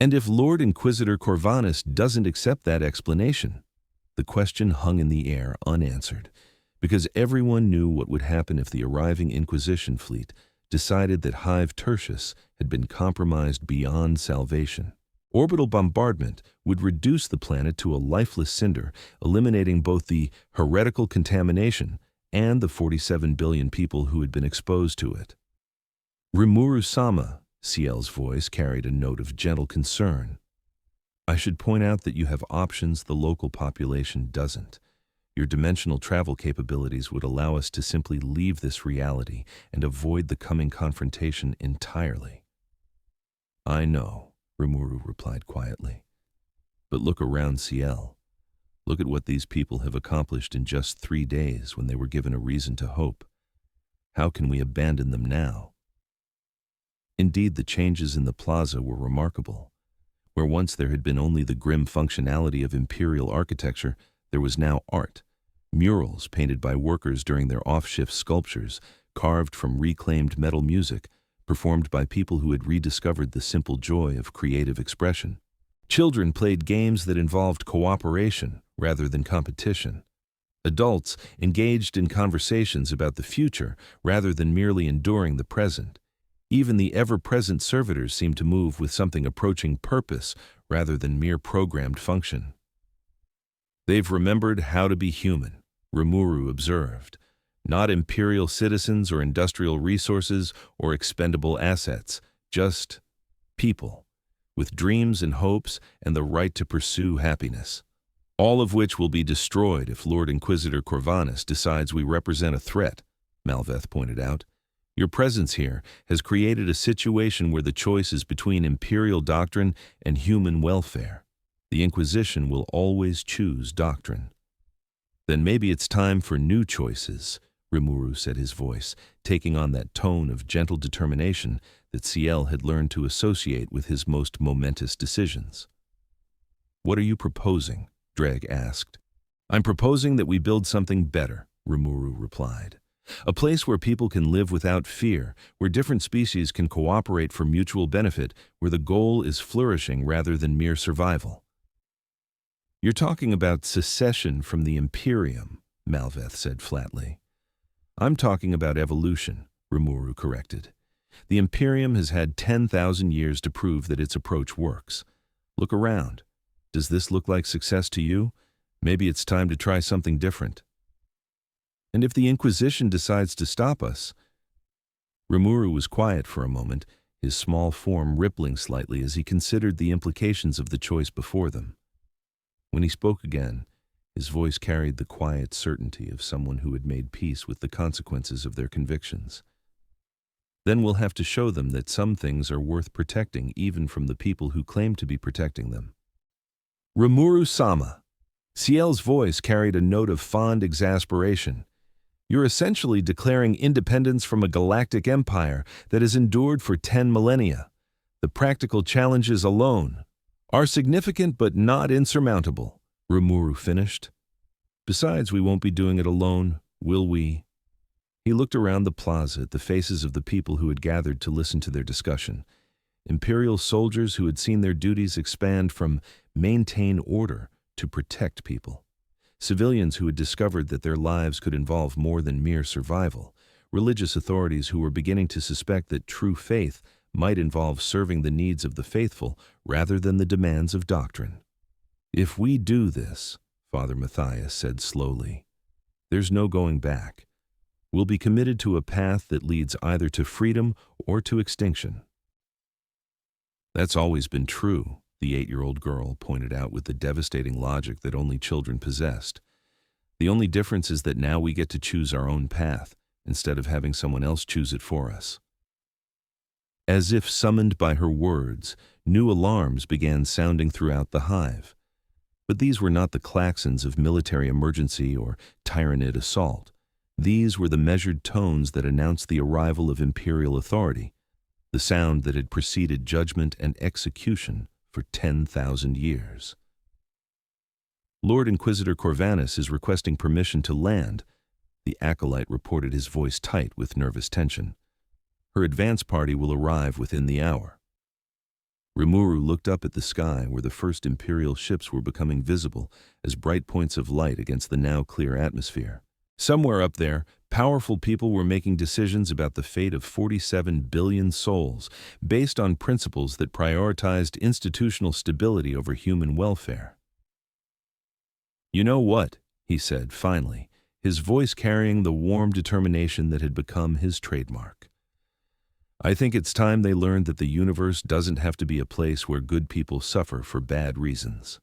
"And if Lord Inquisitor Corvanus doesn't accept that explanation?" The question hung in the air unanswered, because everyone knew what would happen if the arriving Inquisition fleet decided that Hive Tertius had been compromised beyond salvation. Orbital bombardment would reduce the planet to a lifeless cinder, eliminating both the heretical contamination and the 47 billion people who had been exposed to it. "Rimuru-sama," Ciel's voice carried a note of gentle concern. "I should point out that you have options the local population doesn't. Your dimensional travel capabilities would allow us to simply leave this reality and avoid the coming confrontation entirely." "I know," Rimuru replied quietly. "But look around Ciel. Look at what these people have accomplished in just 3 days when they were given a reason to hope. How can we abandon them now?" Indeed, the changes in the plaza were remarkable. Where once there had been only the grim functionality of Imperial architecture, there was now art. Murals painted by workers during their off-shift sculptures, carved from reclaimed metal music, performed by people who had rediscovered the simple joy of creative expression. Children played games that involved cooperation rather than competition. Adults engaged in conversations about the future rather than merely enduring the present. Even the ever-present servitors seemed to move with something approaching purpose rather than mere programmed function. "They've remembered how to be human," Rimuru observed. "Not Imperial citizens or industrial resources or expendable assets, just people, with dreams and hopes and the right to pursue happiness. All of which will be destroyed if Lord Inquisitor Corvanus decides we represent a threat," Malveth pointed out. "Your presence here has created a situation where the choice is between Imperial doctrine and human welfare. The Inquisition will always choose doctrine." "Then maybe it's time for new choices," Rimuru said, his voice taking on that tone of gentle determination that Ciel had learned to associate with his most momentous decisions. "What are you proposing?" Dreg asked. "I'm proposing that we build something better," Rimuru replied. "A place where people can live without fear, where different species can cooperate for mutual benefit, where the goal is flourishing rather than mere survival." You're talking about secession from the Imperium, Malveth said flatly. I'm talking about evolution, Rimuru corrected. The Imperium has had 10,000 years to prove that its approach works. Look around. Does this look like success to you? Maybe it's time to try something different. And if the Inquisition decides to stop us? Rimuru was quiet for a moment, his small form rippling slightly as he considered the implications of the choice before them. When he spoke again, his voice carried the quiet certainty of someone who had made peace with the consequences of their convictions. Then we'll have to show them that some things are worth protecting even from the people who claim to be protecting them. Rimuru-sama. Ciel's voice carried a note of fond exasperation. You're essentially declaring independence from a galactic empire that has endured for 10 millennia. The practical challenges alone are significant but not insurmountable, Rimuru finished. Besides, we won't be doing it alone, will we? He looked around the plaza at the faces of the people who had gathered to listen to their discussion. Imperial soldiers who had seen their duties expand from maintain order to protect people. Civilians who had discovered that their lives could involve more than mere survival. Religious authorities who were beginning to suspect that true faith might involve serving the needs of the faithful rather than the demands of doctrine. If we do this, Father Matthias said slowly, there's no going back. We'll be committed to a path that leads either to freedom or to extinction. That's always been true, the 8-year-old girl pointed out with the devastating logic that only children possessed. The only difference is that now we get to choose our own path, instead of having someone else choose it for us. As if summoned by her words, new alarms began sounding throughout the hive. But these were not the claxons of military emergency or tyrannid assault. These were the measured tones that announced the arrival of imperial authority, the sound that had preceded judgment and execution for 10,000 years. Lord Inquisitor Corvanus is requesting permission to land, the acolyte reported, his voice tight with nervous tension. Her advance party will arrive within the hour. Rimuru looked up at the sky where the first Imperial ships were becoming visible as bright points of light against the now clear atmosphere. Somewhere up there, powerful people were making decisions about the fate of 47 billion souls based on principles that prioritized institutional stability over human welfare. You know what? He said finally, his voice carrying the warm determination that had become his trademark. I think it's time they learned that the universe doesn't have to be a place where good people suffer for bad reasons.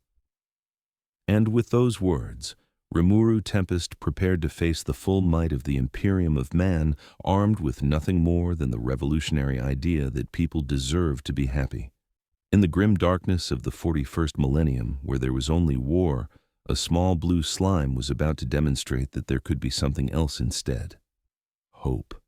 And with those words, Rimuru Tempest prepared to face the full might of the Imperium of Man, armed with nothing more than the revolutionary idea that people deserve to be happy. In the grim darkness of the 41st millennium, where there was only war, a small blue slime was about to demonstrate that there could be something else instead. Hope.